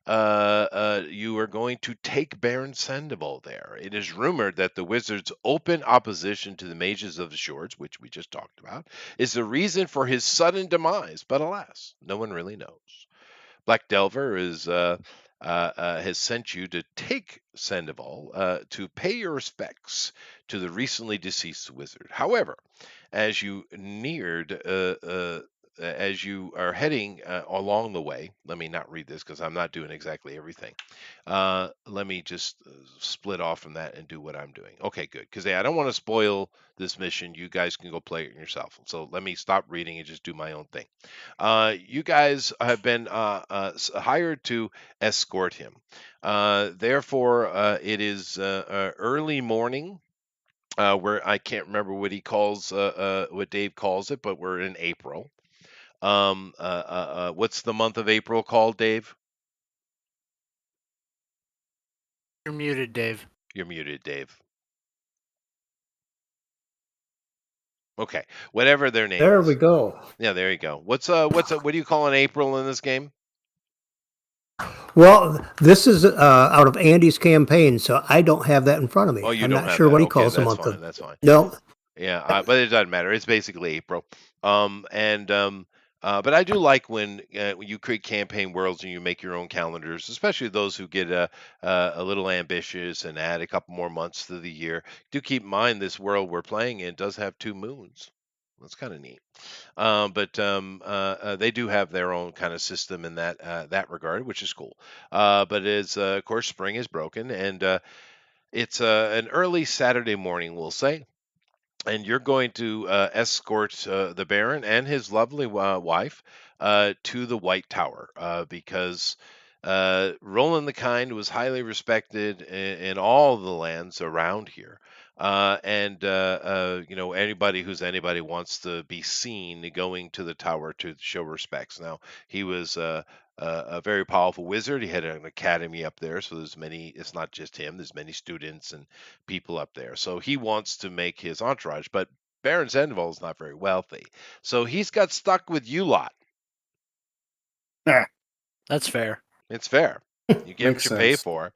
you are going to take Baron Sandoval there. It is rumored that the wizard's open opposition to the mages of the shores, which we just talked about, is the reason for his sudden demise. But alas, no one really knows. Black Delver has sent you to take Sandoval to pay your respects to the recently deceased wizard. However, as you neared, as you are heading along the way, let me not read this because I'm not doing exactly everything. Let me just split off from that and do what I'm doing. Okay, good. Because I don't want to spoil this mission. You guys can go play it yourself. So let me stop reading and just do my own thing. You guys have been hired to escort him. Therefore, it is early morning. Where I can't remember what he calls what Dave calls it, but we're in April. What's the month of April called, Dave? You're muted, Dave. You're muted, Dave. Okay, whatever their name There is. we go. Yeah, there you go. What do you call an April in this game? Well, this is out of Andy's campaign, so I don't have that in front of me. Oh, you I'm don't not have sure that. what he Okay, calls a that's month fine. of. That's fine. No, Yeah, but it doesn't matter. It's basically April. But I do like when you create campaign worlds and you make your own calendars, especially those who get a little ambitious and add a couple more months to the year. Do keep in mind this world we're playing in does have two moons. That's kind of neat. But they do have their own kind of system in that regard, which is cool. But it's of course spring is broken, and it's an early Saturday morning, we'll say, and you're going to escort the Baron and his lovely wife to the White Tower because Roland the Kind was highly respected in all the lands around here. Anybody who's anybody wants to be seen going to the tower to show respects. Now, he was a very powerful wizard. He had an academy up there, so there's many. It's not just him. There's many students and people up there. So he wants to make his entourage, but Baron Sandoval is not very wealthy. So he's got stuck with you lot. That's fair. It's fair. You get what Makes you pay sense. for.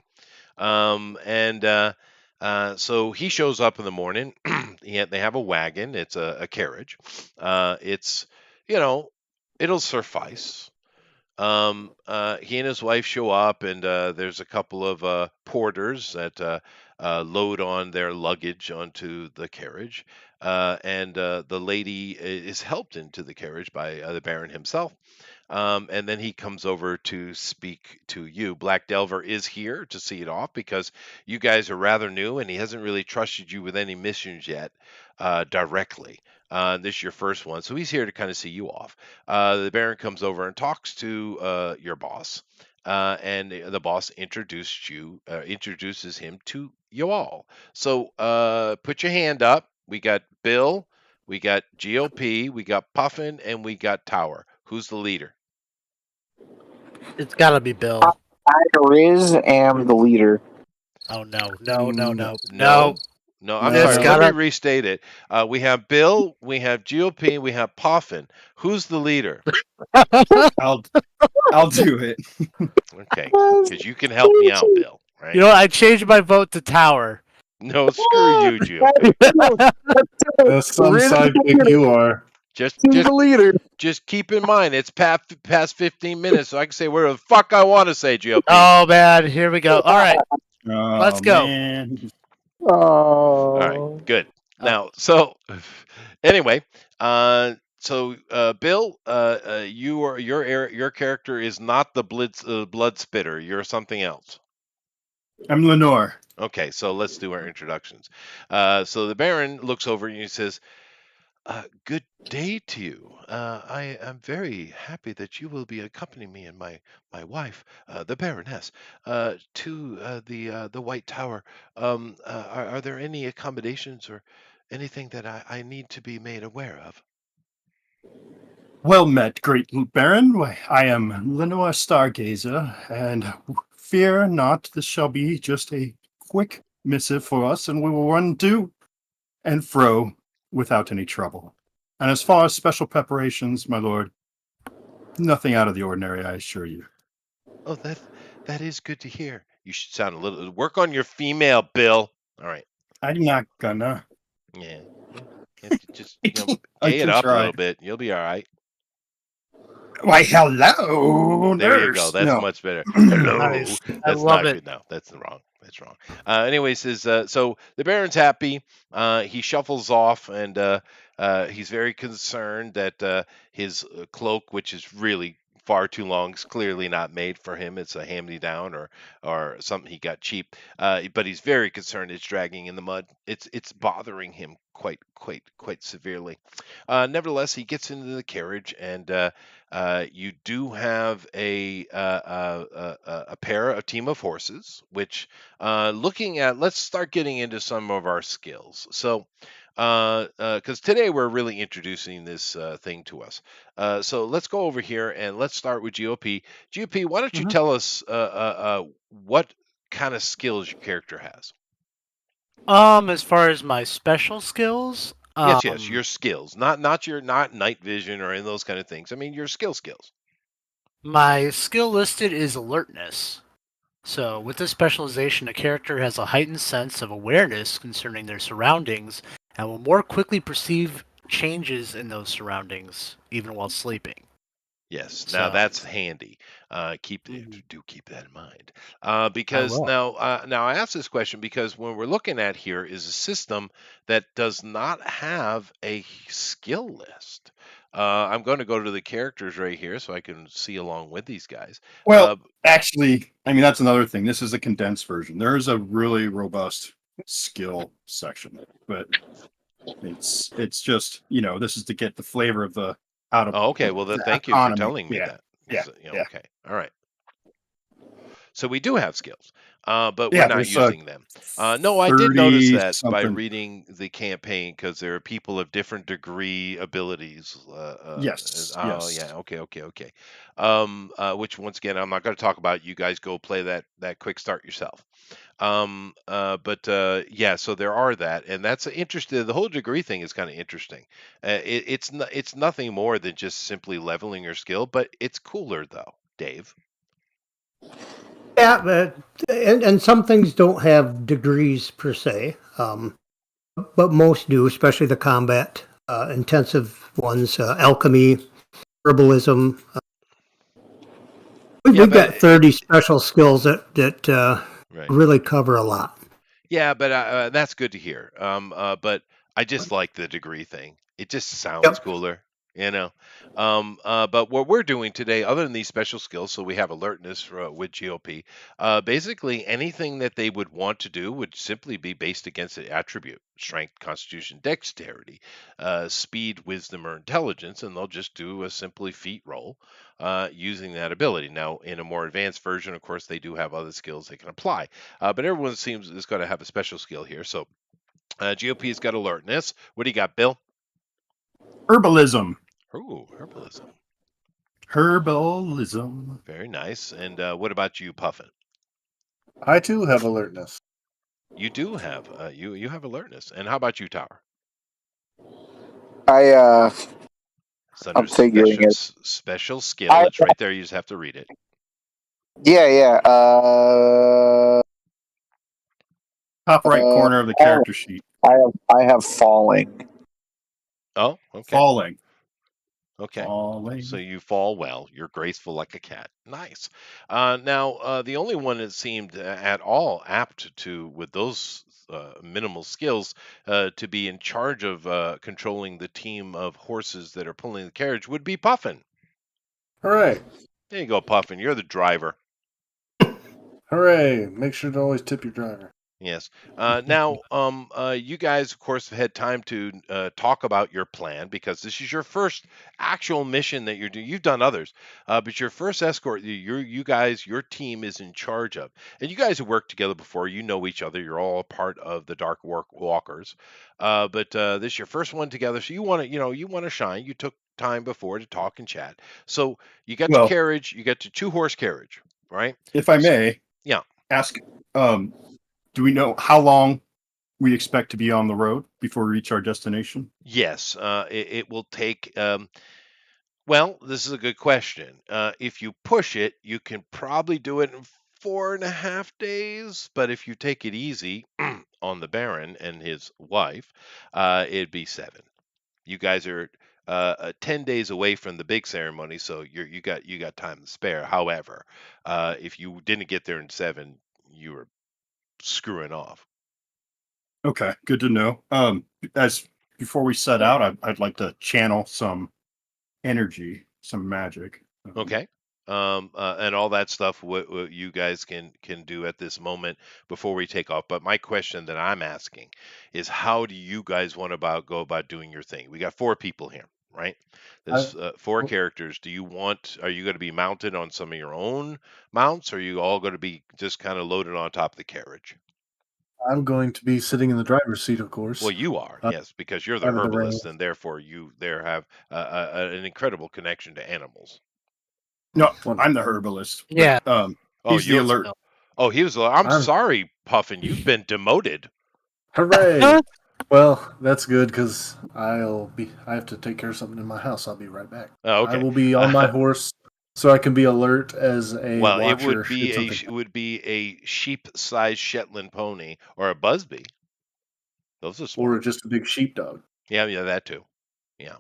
So he shows up in the morning. They have a wagon. It's a carriage. It's, it'll suffice. He and his wife show up, and there's a couple of porters that load on their luggage onto the carriage. And the lady is helped into the carriage by the Baron himself. And then he comes over to speak to you. Black Delver is here to see it off because you guys are rather new, and he hasn't really trusted you with any missions yet directly. This is your first one, so he's here to kind of see you off. The Baron comes over and talks to your boss, and the boss introduces him to you all. So put your hand up. We got Bill, we got GOP, we got Puffin, and we got Tower. Who's the leader? It's gotta be Bill. I, Riz, am the leader. Oh no. No, I'm It's sorry. Let gotta- me restate it. We have Bill, we have GOP, we have Puffin. Who's the leader? I'll do it. Okay, because you can help me out, Bill. Right? I changed my vote to Tower. No, screw you, GOP. The some sidekick you are. Just He's just the leader. just keep in mind it's past 15 minutes, so I can say whatever the fuck I want to say, GOP. Oh man, here we go. All right, Oh, Let's go. Man. All right, Oh. good. Oh. Now, so anyway, Bill, your character is not the blood spitter. You're something else. I'm Lenore. Okay, so let's do our introductions. So the Baron looks over and he says, "Good day to you. I am very happy that you will be accompanying me and my wife, the Baroness, to the White Tower. Are there any accommodations or anything that I need to be made aware of?" Well met, great Baron. Why, I am Lenore Stargazer, and fear not, this shall be just a quick missive for us, and we will run to and fro without any trouble. And as far as special preparations, my lord, nothing out of the ordinary, I assure you. Oh, that is good to hear. You should sound a little work on your female, Bill. All right. I'm not gonna. Yeah. Yeah, just I gay it can up a try. little bit. You'll be all right. Why, hello, There you nurse. go. That's No. much better. Hello. Nice. I That's love not it. good. No, that's wrong. That's wrong. Anyways, so the Baron's happy. He shuffles off, and he's very concerned that his cloak, which is really far too long, is clearly not made for him. It's a hand-me-down or something he got cheap. But he's very concerned it's dragging in the mud. It's bothering him quite severely. Nevertheless, he gets into the carriage, and you do have a pair, a team of horses. Which, looking at, let's start getting into some of our skills. So, because today we're really introducing this thing to us. So let's go over here and let's start with GOP. GOP, why don't you Mhm. tell us what kind of skills your character has? As far as my special skills, Yes, your skills, not night vision or any of those kind of things. I mean your skills. my skill listed is alertness. So, with this specialization, a character has a heightened sense of awareness concerning their surroundings and will more quickly perceive changes in those surroundings, even while sleeping. Yes, now So, that's handy. Mhm. Do keep that in mind, I because will. now I ask this question because when we're looking at here is a system that does not have a skill list. I'm going to go to the characters right here so I can see along with these guys. Well, actually, I mean, that's another thing. This is a condensed version. There is a really robust skill section, but it's just, this is to get the flavor of the out of Oh, okay. Well, then the thank you for economy. telling me Yeah, that. yeah, yeah, Okay. All right. So we do have skills, but we're yeah. not There's using them. No, I did notice 30 that by something. reading the campaign because there are people of different degree abilities. Yes, Oh, yes. yeah. Okay. Which once again, I'm not going to talk about. You guys go play that quick start yourself. Yeah, so there are that, and that's interesting. The whole degree thing is kind of interesting. It's nothing more than just simply leveling your skill, but it's cooler though, Dave. Yeah, and some things don't have degrees per se, but most do, especially the combat intensive ones, alchemy, herbalism. Yeah, We've but got 30 special skills that right. really cover a lot. Yeah, but that's good to hear. But I just like the degree thing. It just sounds Yep. cooler, you know. But what we're doing today, other than these special skills, so we have alertness with GOP. Basically, anything that they would want to do would simply be based against an attribute: strength, constitution, dexterity, speed, wisdom, or intelligence, and they'll just do a simply feat roll using that ability. Now, in a more advanced version, of course, they do have other skills they can apply. But everyone seems is going to have a special skill here. So GOP's got alertness. What do you got, Bill? Herbalism. Ooh, herbalism. Herbalism. Very nice. And what about you, Puffin? I too have alertness. You do have you have alertness. And how about you, Tower? It's under I'm figuring it. special skill. It's right there. You just have to read it. Yeah. Top right corner of the character sheet. I have falling. Oh, okay. Falling. Okay. Falling. So you fall well. You're graceful like a cat. Nice. Now, the only one that seemed at all apt to, with those minimal skills, to be in charge of controlling the team of horses that are pulling the carriage would be Puffin. Hooray! There you go, Puffin. You're the driver. Hooray! Make sure to always tip your driver. Yes. Now, you guys, of course, have had time to talk about your plan because this is your first actual mission that you're doing. You've done others, but your first escort, you guys, your team is in charge of, and you guys have worked together before. You know each other. You're all a part of the Dark Walkers, but this is your first one together. So you want to, you want to shine. You took time before to talk and chat. So you got your Well, carriage. You got your 2-horse carriage, right? if I may, Yeah. ask, do we know how long we expect to be on the road before we reach our destination? Yes, it will take. Well, this is a good question. If you push it, you can probably do it in 4.5 days. But if you take it easy on the Baron and his wife, it'd be 7. You guys are 10 days away from the big ceremony, so you got time to spare. However, if you didn't get there in 7, you were screwing off. Okay, good to know. As before we set out, I'd like to channel some energy, some magic. Okay. And all that stuff what you guys can do at this moment before we take off. But my question that I'm asking is, how do you guys want to go about doing your thing? We got 4 people here, right? I, There's 4 characters. Are you going to be mounted on some of your own mounts, or are you all going to be just kind of loaded on top of the carriage? I'm going to be sitting in the driver's seat, of course. Well, you are, yes, because you're the Having the reins. herbalist, and therefore you there have an incredible connection to animals. No, Wonderful. I'm the herbalist. But, Yeah. Oh, he's the you're alert. Oh, he was. I'm I'm- sorry, Puffin. You've been demoted. Hooray! Well, that's good because I have to take care of something in my house. I'll be right back. Oh, I okay. will be on my horse so I can be alert as a Well, it watcher. would be should something it would be a sheep-sized Shetland pony or a Busby. Those are smart. or just a big sheepdog. Yeah, that too. Yeah.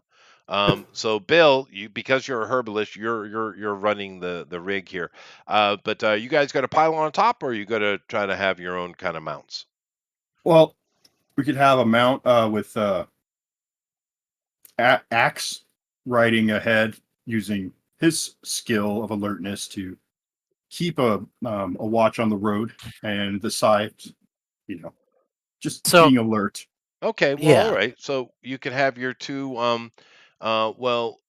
So Bill, because you're a herbalist, you're running the rig here. But you guys got a pile on top, or you got to try to have your own kind of mounts? Well, we could have a mount with Axe riding ahead using his skill of alertness to keep a watch on the road, and the sides, just So- being alert. Okay, well, Yeah. all right. So you could have your 2 well,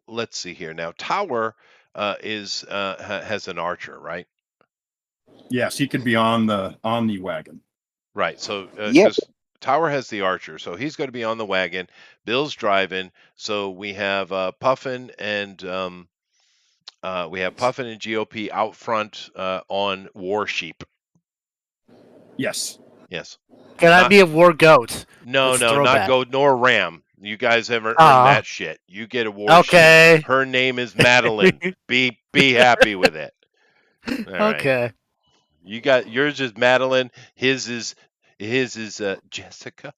let's see here. Now Tower has an archer, right? Yes, he could be on the wagon. Right. So Yeah. because Tower has the archer, so he's going to be on the wagon. Bill's driving, so we have Puffin and GOP out front on War Sheep. Yes. Yes. Can I Not- be a war goat? No, That's no, not throwback. goat nor ram. You guys haven't earned Aw. that shit. You get a war Okay. sheep. Her name is Madeline. Be happy with it. All right. Okay. You got yours is Madeline. His is Jessica.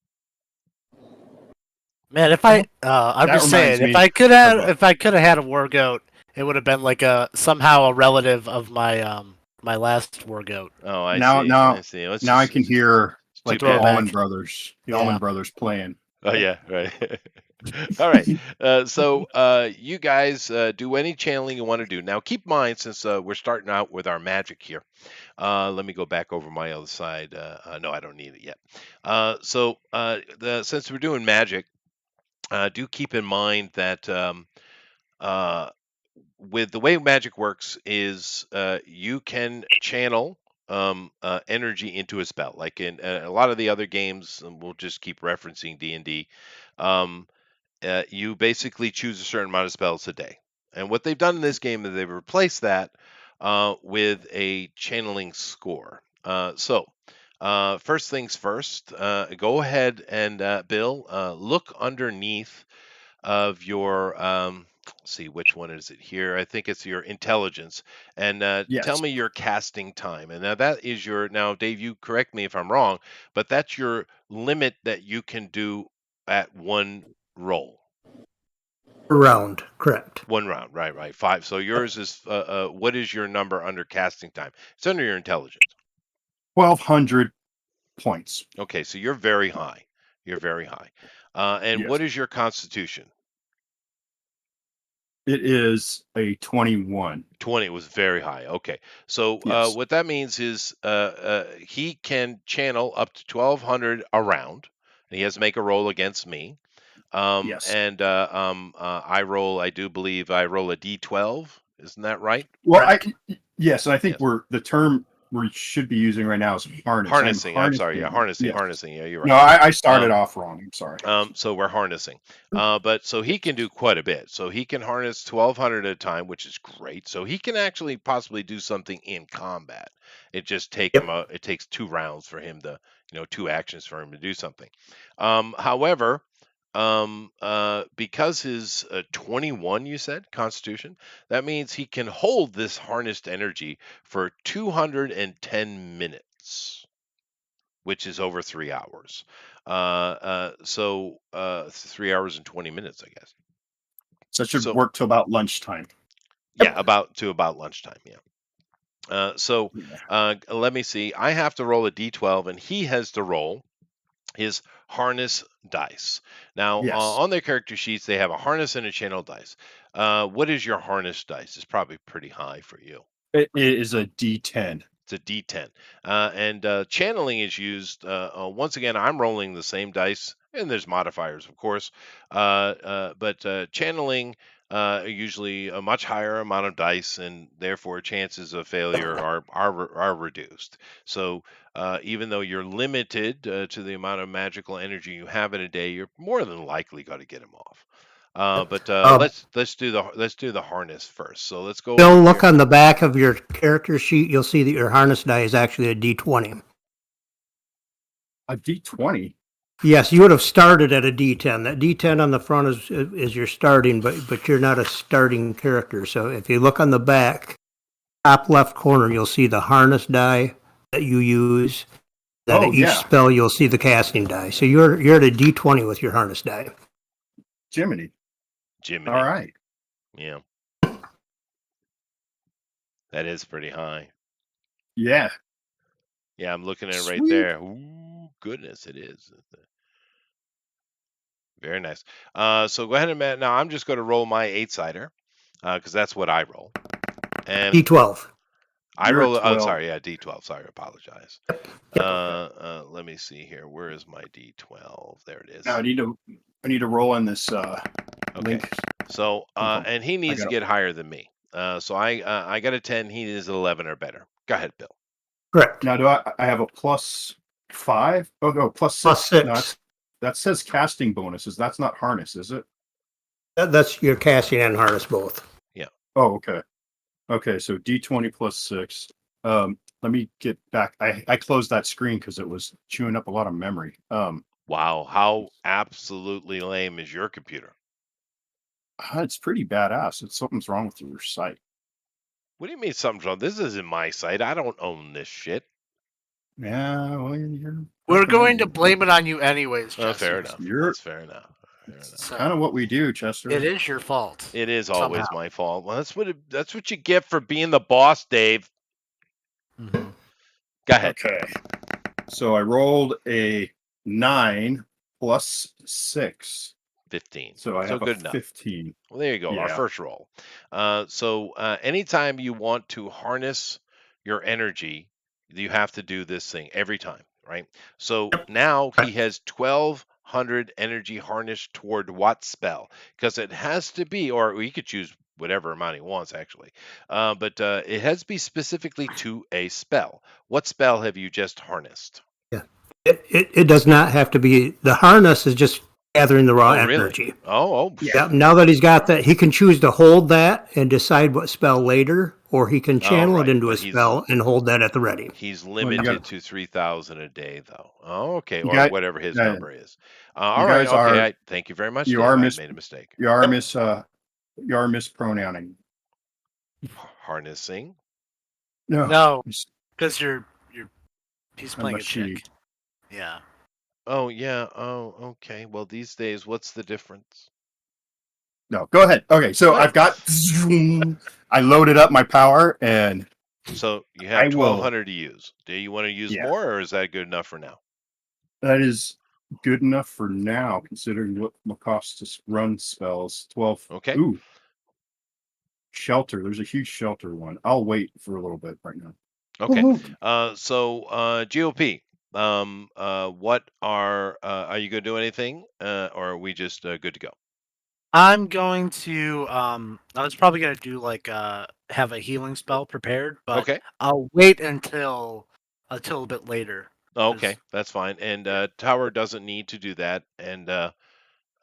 Man, if I'm That just saying, reminds me if I could have, of a- if I could have had a war goat, it would have been like somehow a relative of my my last war goat. Oh, I Now- see. now- I see. Let's Now I just- can hear like the throwback. Allman Brothers, Yeah. playing. Oh yeah, right. All right. So you guys do any channeling you want to do. Now keep in mind, since we're starting out with our magic here. Let me go back over my other side. No, I don't need it yet. Since we're doing magic, do keep in mind that with the way magic works is you can channel energy into a spell. Like in a lot of the other games, and we'll just keep referencing D&D. You basically choose a certain amount of spells a day. And what they've done in this game is they've replaced that with a channeling score. First things first, go ahead and Bill, look underneath of your see which one is it here. I think it's your intelligence. And tell Yes. me your casting time. And now that is your, now, Dave, you correct me if I'm wrong, but that's your limit that you can do at one roll. Round, correct. One round, right. 5. So yours is, what is your number under casting time? It's under your intelligence. 1,200 points. Okay, so you're very high. You're very high. And Yes. what is your constitution? It is a 21. 20 was very high. Okay. So Yes. what that means is he can channel up to 1,200 around. And he has to make a roll against me. Yes. And I do believe I roll a D12. Isn't that right? Well, Correct. yes, and I think Yes. the term we should be using right now is harness. Harnessing. I'm sorry. Yeah, Yes. harnessing. Yeah, you're right. No, I started off wrong. I'm sorry. So we're harnessing. But so he can do quite a bit. So he can harness 1,200 at a time, which is great. So he can actually possibly do something in combat. It just it takes 2 rounds for him to, 2 actions for him to do something. However, because his 21, you said, Constitution, that means he can hold this harnessed energy for 210 minutes, which is over 3 hours. So 3 hours and 20 minutes, I guess. So it should so- work till about lunchtime. Yeah, about lunchtime. Yeah. So let me see. I have to roll a d12, and he has to roll his harness dice. Now, Yes. on their character sheets, they have a harness and a channel dice. What is your harness dice? It's probably pretty high for you. It is a D10. It's a D10. And channeling is used. Once again, I'm rolling the same dice, and there's modifiers, of course. But channeling usually a much higher amount of dice, and therefore chances of failure are reduced. So even though you're limited to the amount of magical energy you have in a day, you're more than likely going to get them off. But let's do the harness first. So let's go. Bill, over look here. on the back of your character sheet. You'll see that your harness die is actually a D20. A D20. Yes, you would have started at a D10. That D10 on the front is your starting, but you're not a starting character. So if you look on the back, top left corner, you'll see the harness die that you use. Then at each spell, you'll see the casting die. So you're at a D20 with your harness die. Jiminy. All right. Yeah. That is pretty high. Yeah. Yeah, I'm looking at it right Sweet. there. Ooh, goodness, it is. Very nice. So go ahead and now I'm just going to roll my 8-sider because that's what I roll. And D12. I You're roll. at Oh, 12. sorry. Yeah, D12. Sorry, I apologize. Let me see here. Where is my D12? There it is. Now I need to roll on this Okay. link. So and he needs to got get higher than me. So I got a 10. He is 11 or better. Go ahead, Bill. Correct. Now do I have a +5? Oh no, +6. +6. No, that says casting bonuses. That's not harness, is it? That's your casting and harness both. Oh, okay. Okay, so D20 +6. Let me get back. I closed that screen because it was chewing up a lot of memory. Wow, how absolutely lame is your computer? It's pretty badass. Something's wrong with your site. What do you mean something's wrong? This isn't my site. I don't own this shit. Yeah, well, We're going to blame it on you anyways, Chester. Fair enough. That's fair enough. So, kind of what we do, Chester. it is your fault. It is always Somehow. my fault. Well, that's what you get for being the boss, Dave. Mm-hmm. Go ahead. Okay. So I rolled a 9 plus 6. 15. So I have good a enough. 15. Well, there you go. Our Yeah. first roll. So anytime you want to harness your energy, you have to do this thing every time, right? So now he has 1,200 energy harnessed toward what spell? Because it has to be, or he could choose whatever amount he wants, actually. But it has to be specifically to a spell. What spell have you just harnessed? Yeah. It does not have to be. The harness is just gathering the raw Really? energy. Oh. Yeah. Now that he's got that, he can choose to hold that and decide what spell later, or he can channel right, it into but a spell and hold that at the ready. He's you limited gotta- to 3,000 a day, though. Oh, okay, You or got- whatever his yeah. number is. All right, guys okay. are- Thank you very much. you Dave. are I mis- made a mistake. You are You are mispronouncing. Harnessing. No, No, it's- because he's I'm playing a a she. chick. Yeah. Oh yeah. Oh, okay. Well, these days, what's the difference? No, go ahead. Okay, so What? I've got. I loaded up my power, and So you I have will. 1,200 to use. Do you want to use Yeah, more, or is that good enough for now? that is good enough for now, considering what my cost to run spells. 12. Okay. Ooh, shelter. There's a huge shelter one. I'll wait for a little bit right now. Okay. Woohoo. So GOP. What are you gonna do anything, or are we just good to go? I'm going to I was probably gonna do like have a healing spell prepared, but Okay. I'll wait until a bit later. Okay, 'Cause- that's fine. And yeah. Tower doesn't need to do that, and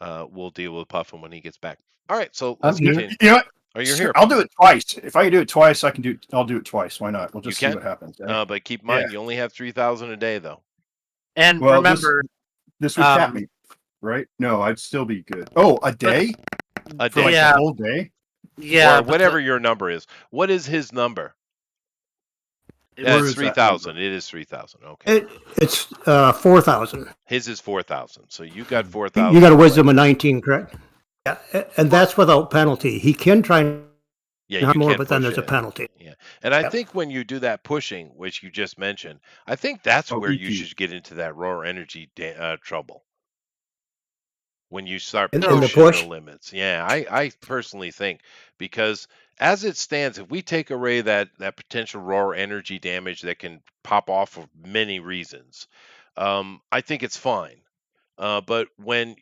we'll deal with Puffin when he gets back. All right. So I'm let's here. continue. You know what? Oh, you're Screw- here, I'll do Puffin. it twice. If I can do it twice, I'll do it twice. Why not? We'll You just see can. what happens. Eh? But keep in Yeah. mind, you only have 3,000 a day, though. And Well, remember, this would cap me, right? No, I'd still be good. Oh, a day A for like day, yeah, the whole day. yeah, or but whatever your number is. What is his number? it Yeah, Where it's was is that number? 3,000. It is 3,000. Okay. It's 4,000. His is 4,000. So you got You 4,000 got a to wisdom play. of 19, correct? Yeah, and that's without penalty. He can try and Yeah, have you more, can't but then push there's a it. penalty. Yeah. And I Yep. think when you do that pushing, which you just mentioned, I think that's Oh, where you EP. should get into that raw energy trouble. When you start In the pushing the push, limits. Yeah, I personally think, because as it stands, if we take away that potential raw energy damage that can pop off for many reasons, I think it's fine. But when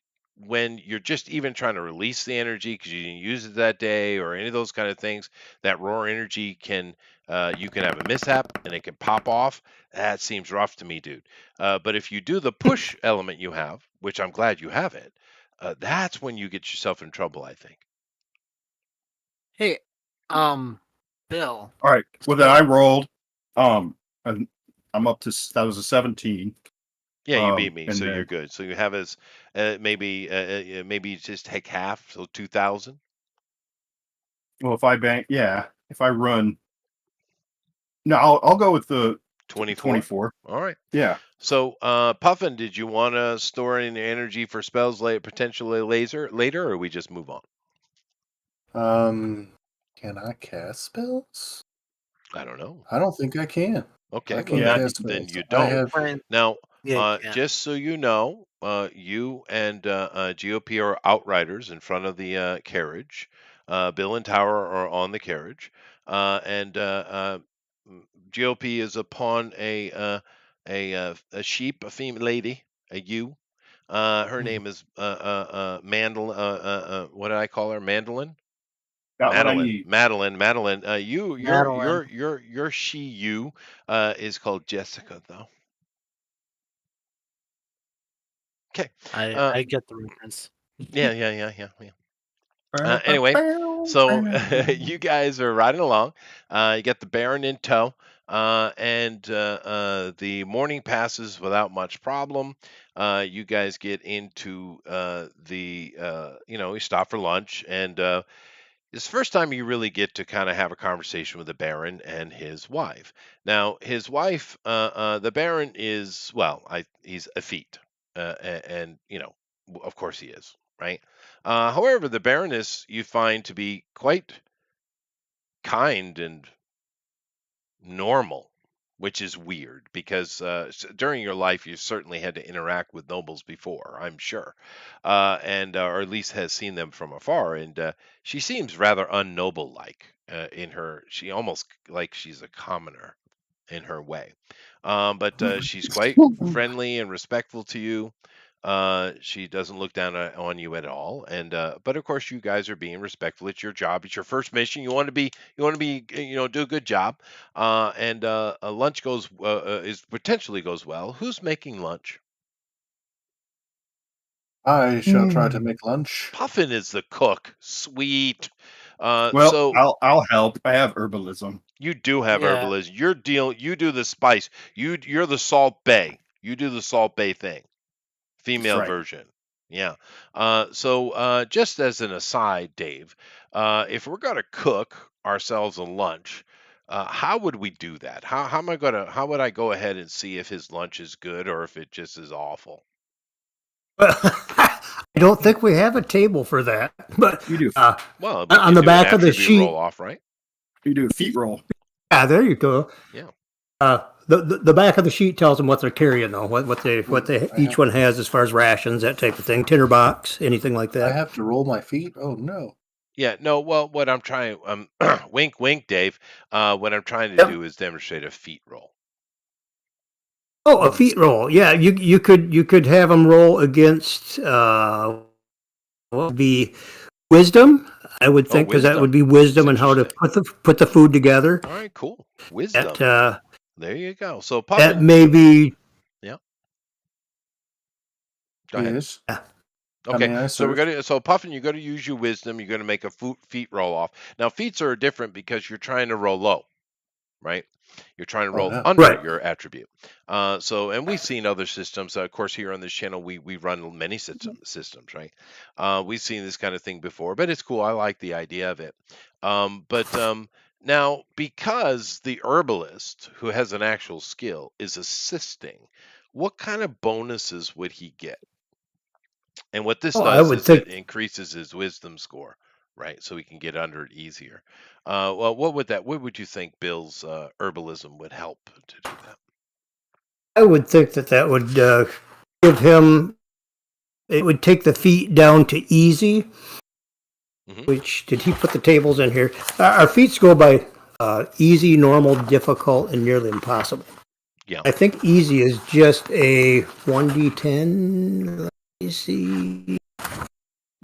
you're just even trying to release the energy because you didn't use it that day or any of those kind of things, that raw energy can you can have a mishap and it can pop off. That seems rough to me, dude. But if you do the push element you have, which I'm glad you have it, that's when you get yourself in trouble, I think. hey, Bill. All right. Well, then So I rolled. Um, and I'm up to that was a 17. Yeah, you beat me, And so you're then good. So you have as maybe you just take half, so 2,000. well, if I bank, yeah, if I run, no, I'll go with the 24. 24. All right. Yeah. So, Puffin, did you want to store any energy for spells potentially later, or we just move on? Can I cast spells? I don't know. I don't think I can. Okay, I well can't Yeah. cast then spells. you I don't. have. Now, yeah, you can. just so you know, you and GOP are outriders in front of the carriage. Bill and Tower are on the carriage, and GOP is upon a sheep, a female lady, a ewe. Her name is Mandel. What did I call her? Mandolin. Got what I need. Madeline. Madeline. Your you is called Jessica, though. Okay. Uh, I get the reference. yeah. Anyway, so you guys are riding along. You got the Baron in tow, and the morning passes without much problem. You guys get into you stop for lunch, and it's the first time you really get to kind of have a conversation with the Baron and his wife. Now, his wife, the Baron is, well, he's effete, and of course he is, right? However, the Baroness you find to be quite kind and normal, which is weird because during your life you certainly had to interact with nobles before, I'm sure, and or at least has seen them from afar. And she seems rather unnoble like in her. She almost like she's a commoner in her way. But she's quite friendly and respectful to you. She doesn't look down on you at all, and but of course you guys are being respectful. It's your job. It's your first mission. You want to be do a good job. And lunch is potentially goes well. Who's making lunch? I shall try to make lunch. Puffin is the cook. Sweet. Well, So I'll help. I have herbalism. you do have Yeah. herbalism. You do the spice. You're the Salt Bay. You do the Salt Bay thing. That's Female right. version. Yeah. So just as an aside, Dave, if we're going to cook ourselves a lunch, how would we do that? How would I go ahead and see if his lunch is good or if it just is awful? I don't think we have a table for that, but You do. Well, we on can the do an back of the attribute roll sheet, off, right? You do a feet roll. yeah, there you go. Yeah. The back of the sheet tells them what they're carrying, though, what they I each have- one has as far as rations, that type of thing, tinder box, anything like I that. have to roll my feet. Oh no! Yeah, no, well, what I'm trying, wink, wink, Dave. What I'm trying to Yep. do is demonstrate a feet roll. Oh, a feet roll. Yeah, you could have them roll against what would be wisdom. I would Oh, think because that would wisdom. be That's wisdom and how to interesting. put the food together. All right, cool. That Wisdom. There you go. So, that Puffin, may be. yeah, go ahead. Yes. Yeah. How Okay, may I so serve? Puffin, you're gonna use your wisdom. You're gonna make a feet roll off. Now, feats are different because you're trying to roll low, right? You're trying to Oh roll no! under Right. your attribute. And we've seen other systems. Of course, here on this channel, we run many systems, right? We've seen this kind of thing before, but it's cool. I like the idea of it. But now, because the herbalist who has an actual skill is assisting, what kind of bonuses would he get? And what this Oh, I does would is it think increases his wisdom score, right? So he can get under it easier. Well, what would you think Bill's herbalism would help to do that? that would give him. It would take the feet down to easy. Hmm. Which did he put the tables in here? Our feats go by easy, normal, difficult, and nearly impossible. Yeah. I think easy is just a 1d10. Let me see.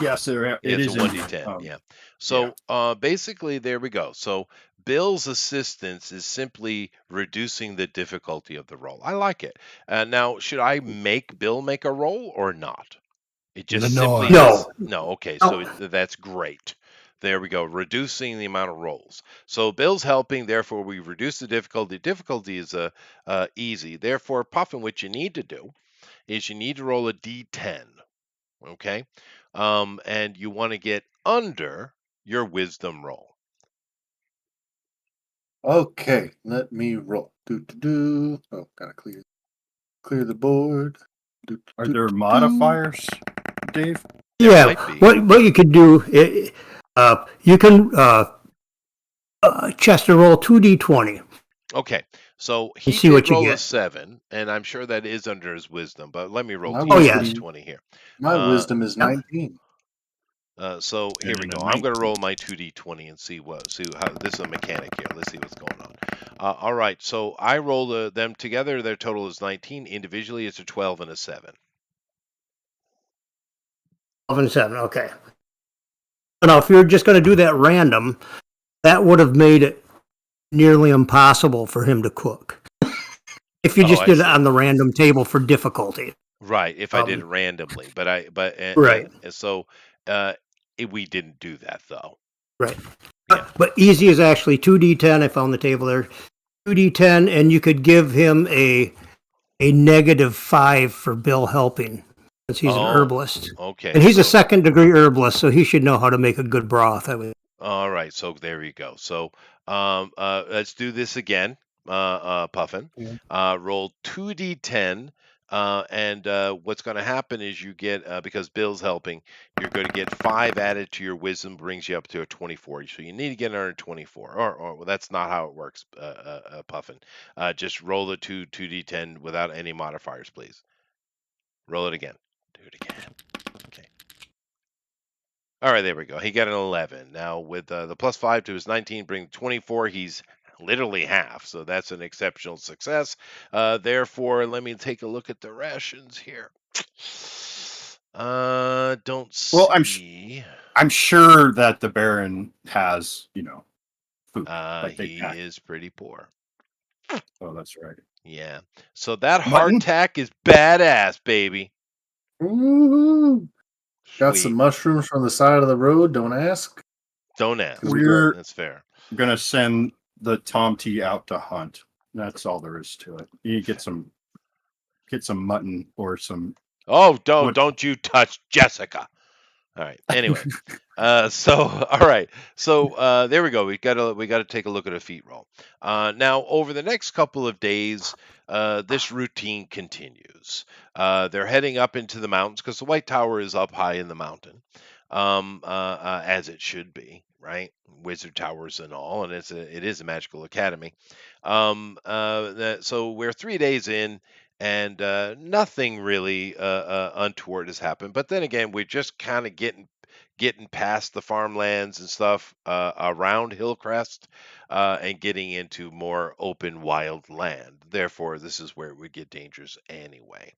Yes, it It's is a 1d10. in, Yeah. So basically, there we go. So Bill's assistance is simply reducing the difficulty of the roll. I like it. Now, should I make Bill make a roll or not? It just simply does. No. No, okay, so No. that's great. There we go, reducing the amount of rolls. So Bill's helping, therefore we reduce the difficulty. Difficulty is easy. Therefore, Puffin, what you need to do is you need to roll a d10, okay? And you want to get under your wisdom roll. Okay, let me roll. Do. Oh, gotta clear the board. Are there modifiers, Dave? There Yeah. might be. What you could do, you can Chester roll 2d20 Okay, so and he see did what you roll a get. 7, and I'm sure that is under his wisdom, but let me roll My Oh yes. wisdom, 2d20 here. my wisdom is Yep. 19. So here And we then go. a I'm going to 19. roll my 2d20 and see how this is a mechanic here. Let's see what's going on. All right, so I roll them together. Their total is 19. Individually, it's a 12 and a 7. 12 and 7. Okay. Now, if you're just going to do that random, that would have made it nearly impossible for him to cook. If you Oh, just I did it see. on the random table for difficulty. Right, if I did it randomly, Right. so we didn't do that though. Right. Yeah. But easy is actually 2d10. I found the table there. 2d10, and you could give him a -5 for Bill helping, since he's an Oh, herbalist. okay. And he's a So, second degree herbalist, so he should know how to make a good broth. I mean, all right, so there you go. So let's do this again, Puffin. Roll 2d10, and what's going to happen is you get, because Bill's helping, you're going to get 5 added to your wisdom, brings you up to a 24. So you need to get under 24, or well, that's not how it works, Puffin. Just roll the 2d10 without any modifiers, please. Roll it again. Do it again. Okay. All right, there we go. He got an 11. Now with the +5 to his 19, bring 24. He's literally half, so that's an exceptional success. Therefore, let me take a look at the rations here. Don't Well, see. I'm sure that the Baron has, food. Like they He pack. is pretty poor. Oh, that's right. Yeah. So that Mutton? hardtack is badass, baby. Ooh, got some Sweet. mushrooms from the side of the road. Don't ask. Don't ask. We're That's fair. gonna send the Tom T out to hunt. That's all there is to it. You get some mutton or some Oh, What? don't you touch Jessica. All right. Anyway, so all right. So there we go. We gotta take a look at a feat roll. Now over the next couple of days, this routine continues. They're heading up into the mountains because the White Tower is up high in the mountain, as it should be, right? Wizard towers and all, and it is a magical academy. So we're 3 days in, and nothing really untoward has happened. But then again, we're just kind of getting past the farmlands and stuff around Hillcrest, and getting into more open wild land. Therefore, this is where it would get dangerous anyway.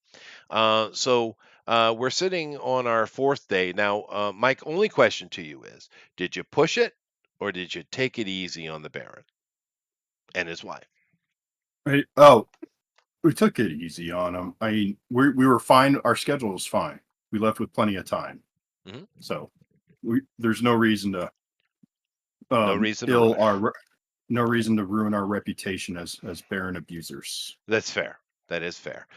So we're sitting on our fourth day now. Mike, only question to you is: did you push it, or did you take it easy on the Baron and his wife? Right. Oh, we took it easy on them. I mean, we were fine. Our schedule was fine. We left with plenty of time, Mhm. so there's no reason to No reason to ill rush. our no reason to ruin our reputation as Baron abusers. That's fair. That is fair.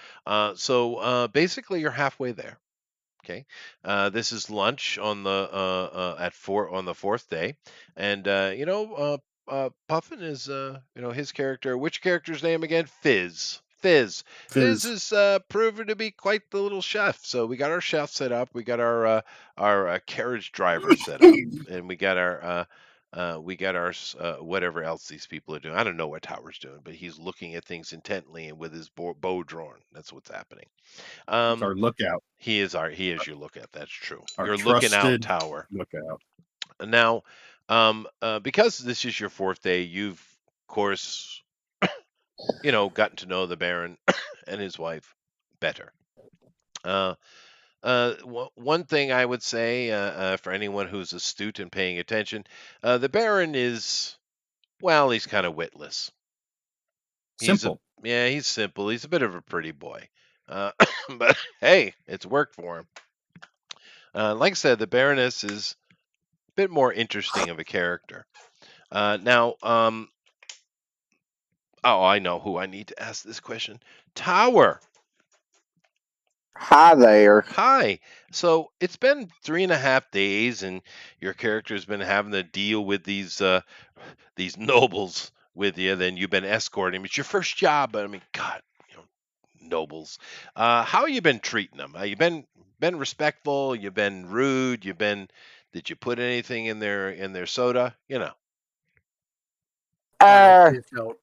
So basically, you're halfway there. Okay. This is lunch on the fourth day, and Puffin is his character. Which character's name again? Fizz. Fizz Fizz. is proven to be quite the little chef. So we got our chef set up. We got our carriage driver set up, and we got our whatever else these people are doing. I don't know what Tower's doing, but he's looking at things intently and with his bow drawn. That's what's happening. It's Um, our lookout, he is your lookout. That's true. our You're looking out trusted tower. lookout. Now, because this is your fourth day, you've of course, gotten to know the Baron and his wife better. Uh, One thing I would say, for anyone who's astute and paying attention, the Baron is, well, he's kind of witless. Simple. He's simple. He's a bit of a pretty boy. Uh, but hey, it's worked for him. Like I said, the Baroness is a bit more interesting of a character. Now, oh, I know who I need to ask this question. Tower, Hi there. hi. So it's been 3.5 days, and your character's been having to deal with these nobles with you. Then you've been escorting. It's your first job, but I mean, God, nobles. How you been treating them? You been respectful? You've been rude? Did you put anything in their soda? Uh, Please don't.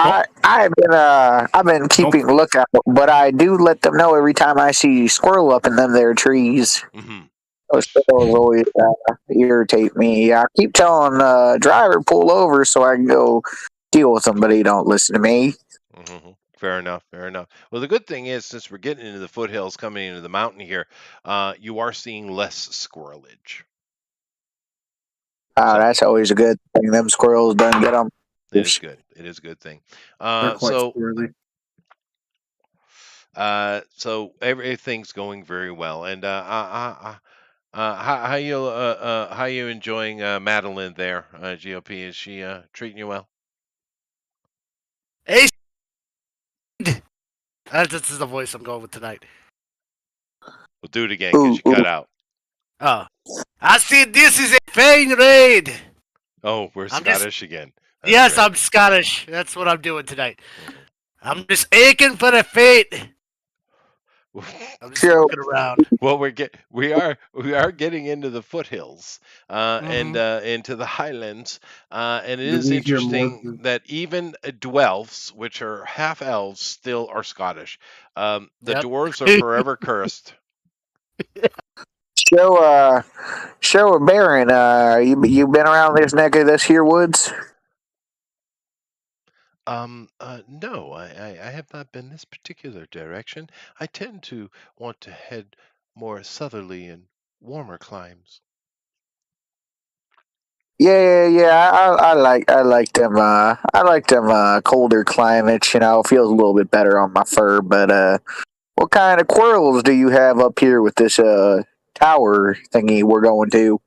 I've been Don't keeping lookout, but I do let them know every time I see squirrel up in them there trees. Hmm. Those squirrels always irritate me. I keep telling driver pull over so I can go deal with them, but he don't listen to me. Hmm. Fair enough. Fair enough. Well, the good thing is, since we're getting into the foothills, coming into the mountain here, you are seeing less squirrelage. Ah, So that's always a good thing. Them squirrels done get them. it is good. It is a good thing. They're quite So squirrely. so everything's going very well. And how you enjoying Madeline there? GOP, is she treating you well? Hey, this is the voice I'm going with tonight. We'll do it again because you cut out. Oh, I see this is a fine raid. Oh, we're I'm just- Scottish again. That's Yes, great. I'm Scottish. That's what I'm doing tonight. Mhm. I'm just aching for a fate. I'm just So, looking around. Well, we are getting into the foothills, and Mhm. into the highlands, and it Do is we hear more? interesting that even dwelfs, which are half elves, still are Scottish. The Yep. dwarves are forever cursed. show a Baron. You been around this neck of this here woods? No, I have not been this particular direction. I tend to want to head more southerly and warmer climes. Yeah. I like them colder climates. You know, it feels a little bit better on my fur. But what kind of quirrels do you have up here with this tower thingy we're going to?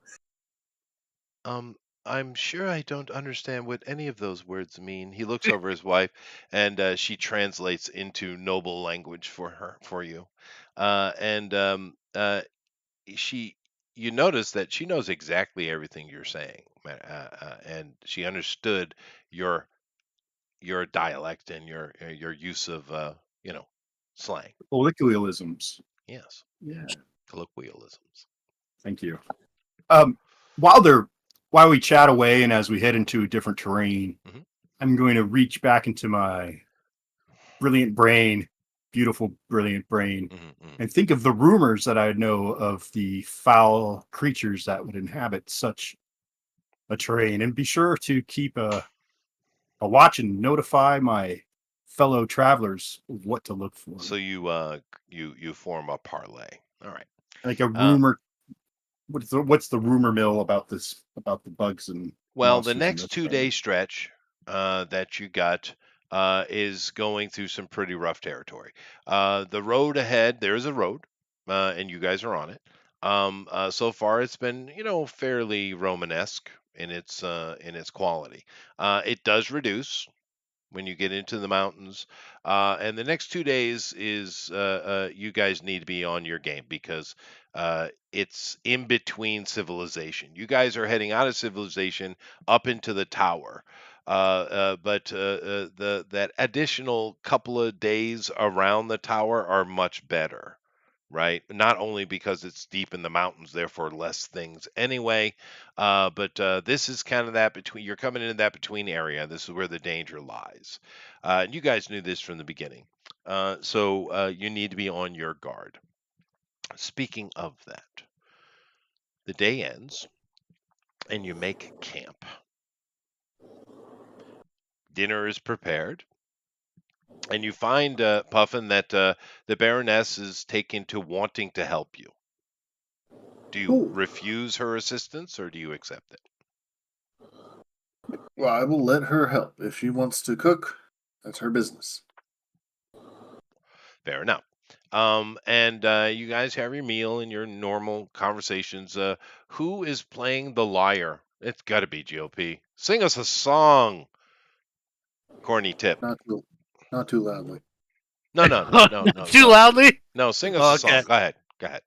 I'm sure I don't understand what any of those words mean. He looks over his wife, and she translates into noble language for you. And she, you notice that she knows exactly everything you're saying, and she understood your your dialect and your use of you know slang. Colloquialisms. Yes, Yeah. colloquialisms. Thank you. Um, while they're while we chat away and as we head into a different terrain, Mhm. I'm going to reach back into my brilliant brain, beautiful, brilliant brain, Hmm. and think of the rumors that I know of the foul creatures that would inhabit such a terrain, and be sure to keep a watch and notify my fellow travelers what to look So for. you form a parlay. All right. Like a Uh, rumor. What's the rumor mill about this about the bugs and well, the monsters in next this 2 day terrain? stretch that you got is going through some pretty rough territory. The road ahead, there is a road, and you guys are on it. So far, it's been fairly Romanesque in its quality. It does reduce when you get into the mountains. And the next 2 days is you guys need to be on your game because it's in between civilization. You guys are heading out of civilization up into the tower. But the that additional couple of days around the tower are much better, right? Not only because it's deep in the mountains, therefore less things anyway, but this is kind of that between. You're coming into that between area. This is where the danger lies, and you guys knew this from the beginning. So you need to be on your guard. Speaking of that, the day ends and you make camp. Dinner is prepared, and you find Puffin that the Baroness is taken to wanting to help you. Do you Cool. refuse her assistance or do you accept it? Well, I will let her help. If she wants to cook, that's her business. Fair enough. And you guys have your meal and your normal conversations. Who is playing the lyre? It's got to be GOP. Sing us a song. Corny tip. Not too, not too loudly. No, no, no, no, Not no, too no. loudly. No, sing us Oh, a okay. song. Go ahead. Go ahead.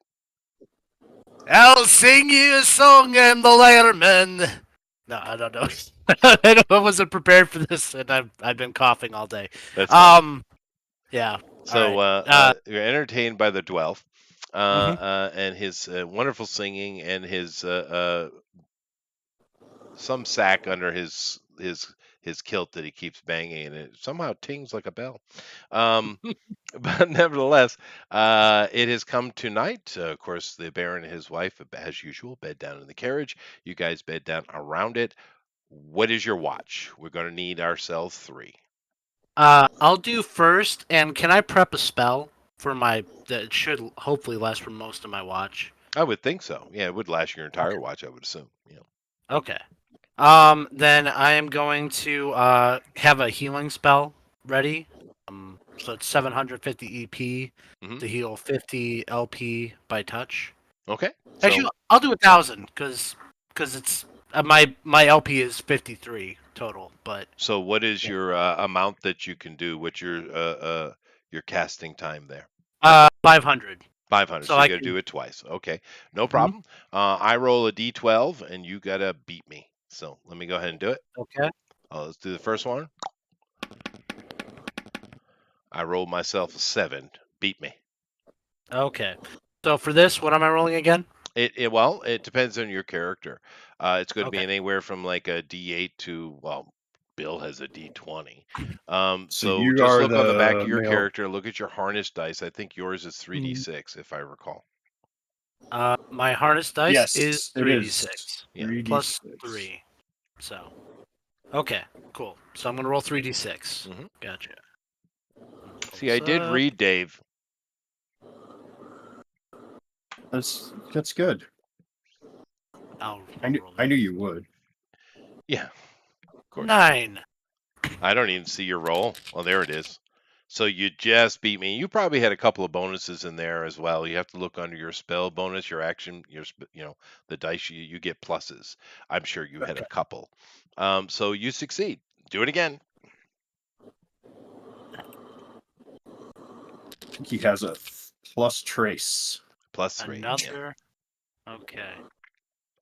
I'll sing you a song, I'm the Letterman. No, I don't know. I wasn't prepared for this, and I've been coughing all day. That's fine. Yeah. All So right. you're entertained by the Dwelf Mhm. and his wonderful singing and his some sack under his kilt that he keeps banging, and it somehow tings like a bell. Um, but nevertheless, it has come to night. Of course, the Baron and his wife, as usual, bed down in the carriage. You guys bed down around it. What is your watch? We're going to need ourselves three. I'll do first, and can I prep a spell for my that should hopefully last for most of my watch? I would think so. Yeah, it would last your entire Okay. watch, I would assume. Yeah. Okay. Then I am going to have a healing spell ready. So it's 750 EP Hmm. to heal 50 LP by touch. Okay. So Actually, I'll do 1,000 because it's my LP is 53 total. But so what is yeah. your amount that you can do? What's your casting time there? 500. 500. So So you I got to can. do it twice. Okay. No Mhm. problem. I roll a d12 and you got to beat me. So let me go ahead and do it. Okay. Let's do the first one. I rolled myself a 7. Beat me. Okay. So for this, what am I rolling again? Well, it depends on your character. It's going to be Okay. anywhere from like a D8 to, well, Bill has a D20. So So you just are look on the back of the your male. character. Look at your harness dice. I think yours is 3d6, if I recall. My harness dice is Yes, it is 3d6 Yeah. 3d6. plus 3. So okay, cool. So I'm gonna roll 3d6. Hmm. Gotcha. Pull See, I this did up. read Dave. That's good. I'll I knew roll I that. knew you would. Yeah, of course. 9. I don't even see your roll. Well, there it is. So you just beat me. You probably had a couple of bonuses in there as well. You have to look under your spell bonus, your action, the dice you get pluses. I'm sure you had a couple. So you succeed. Do it again. I think he has a plus trace. +3. Yeah. Another. Okay.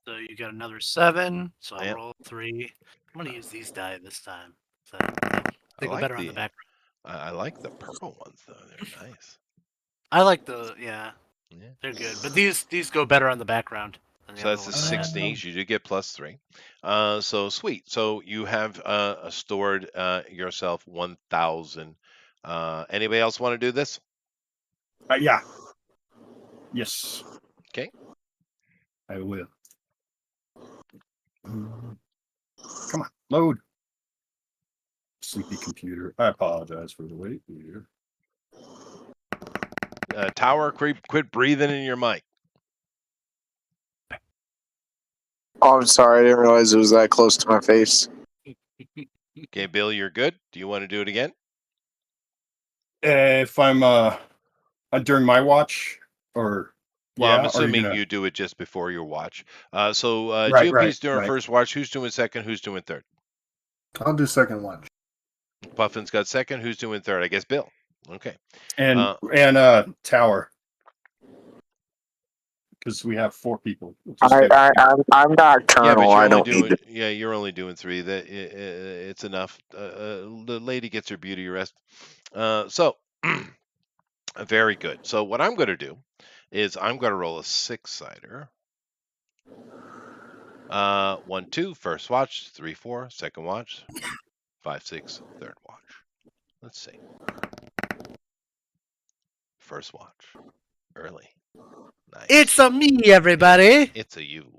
So you got another 7. So I'll Yep. roll 3. I'm gonna use these die this time. So I they go like better on the background. I like the purple ones though. They're nice. I like the Yeah. they're good, but these go better on the background than the So other that's a ones I had. 16. You do get +3. So sweet. So you have stored yourself 1,000. Anybody else want to do this? Yeah. Yes. Okay. I will. Come on, load. Sleepy computer. I apologize for the wait here. Tower, quit breathing in your mic. Oh, I'm sorry. I didn't realize it was that close to my face. Okay, Bill, you're good. Do you want to do it again? If I'm during my watch, or Yeah, I'm are you assuming gonna... you do it just before your watch. Right, GOP's doing right. first watch. Who's doing second? Who's doing third? I'll do second watch. Puffin's got second. Who's doing third? I guess Bill. Okay. And tower, because we have 4 people. I'm Yeah, nocturnal. but I don't need to. yeah, you're only doing 3. It's enough. The lady gets her beauty rest. So very good. So what I'm going to do is I'm going to roll a 6-sider. 1, 2, first watch. 3, 4, second watch. 5, 6, third watch. Let's see. First watch. Early. Nice. It's a me, everybody. It's a you.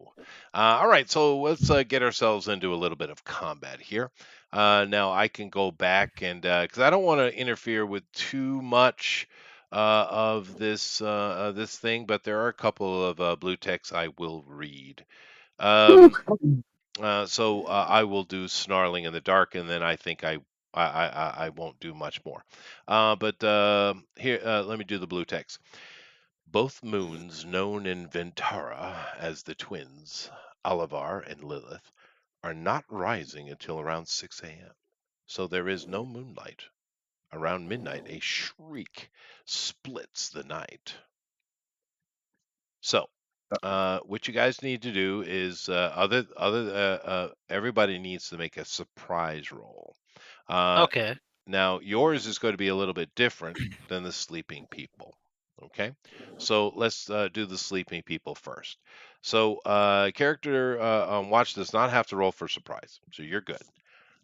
All right, so let's get ourselves into a little bit of combat here. Now I can go back and because I don't want to interfere with too much of this thing, but there are a couple of blue texts I will read. So I will do snarling in the dark, and then I think I won't do much more. But here, let me do the blue text. Both moons, known in Ventara as the twins, Alavar and Lilith, are not rising until around 6 a.m. So there is no moonlight. Around midnight, a shriek splits the night. So, what you guys need to do is everybody needs to make a surprise roll. Okay. Now, yours is going to be a little bit different than the sleeping people. Okay, so let's do the sleeping people first. So, character on watch does not have to roll for surprise, so you're good.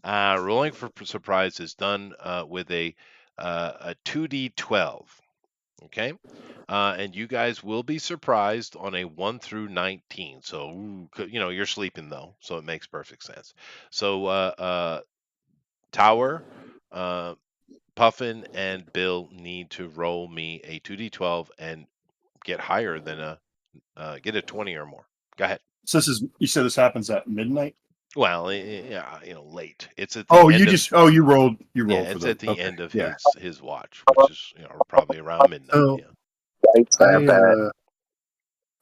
Rolling for surprise is done with a 2d12. Okay, and you guys will be surprised on a 1 through 19. So, you're sleeping though, so it makes perfect sense. So, Tower, uh, Puffin and Bill need to roll me a 2d12 and get higher than get a 20 or more. Go ahead. So you said this happens at midnight? Well, yeah, late. It's at the end you rolled yeah, for it's the... at the end of yeah. his watch, which is probably around midnight. So Yeah.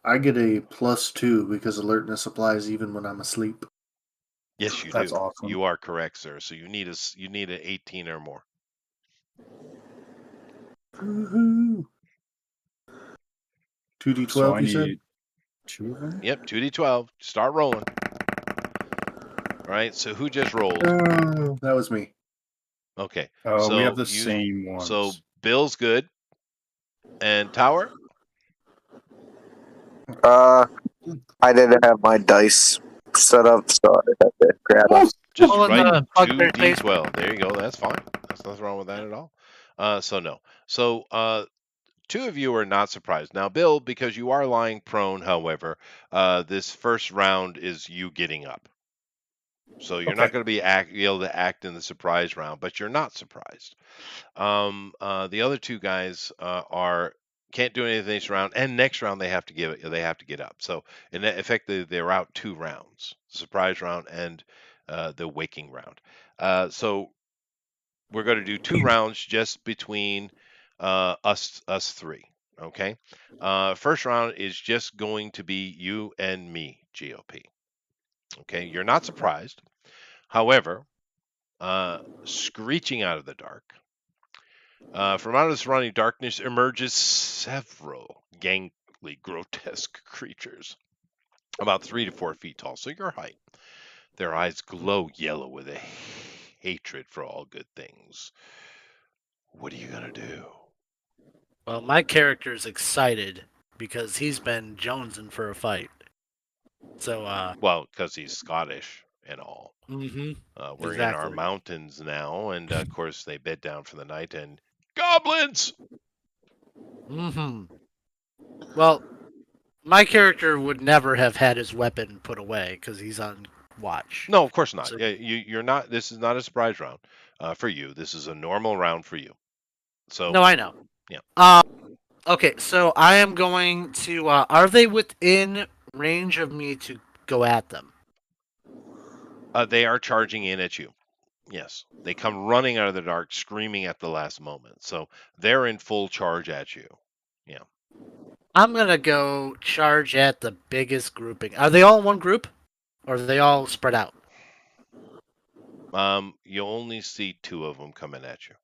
I get a +2 because alertness applies even when I'm asleep. Yes, you That's do. awesome. You are correct, sir. So you need an 18 or more. Woohoo! 2d12, So I you said? need 2 of them. Yep, 2d12. Start rolling. All right. So who just rolled? That was me. Okay. We have the same ones. So Bill's good. And Tower? I didn't have my dice set up, so I had to grab them. Just Well, write the Bugbear face. 2d12. There you go. That's fine. There's nothing wrong with that at all. So no. So 2 of you are not surprised. Now, Bill, because you are lying prone, however, this first round is you getting up. So you're not going to be able to act in the surprise round, but you're not surprised. The other 2 guys can't do anything this round, and next round they have to get up. So effectively they're out 2 rounds: the surprise round and the waking round. So we're going to do 2 rounds just between us three. Okay. First round is just going to be you and me, GOP. Okay. You're not surprised. However, screeching out of the dark, from out of the surrounding darkness emerges several gangly, grotesque creatures, about 3 to 4 feet tall, so your height. Their eyes glow yellow with a hatred for all good things. What are you gonna do? Well, my character's excited because he's been jonesing for a fight. So, Well, because he's Scottish and all. mm-hmm, We're in our exactly. mountains now, and of course they bed down for the night. And goblins! Mm-hmm. Well, my character would never have had his weapon put away because he's on watch. No, of course not. So, You're not. This is not a surprise round for you. This is a normal round for you. So no, I know. yeah. Okay, so I am going to. Are they within range of me to go at them? They are charging in at you. Yes, they come running out of the dark, screaming at the last moment. So they're in full charge at you. Yeah. I'm gonna go charge at the biggest grouping. Are they all in one group, or are they all spread out? You only see 2 of them coming at you.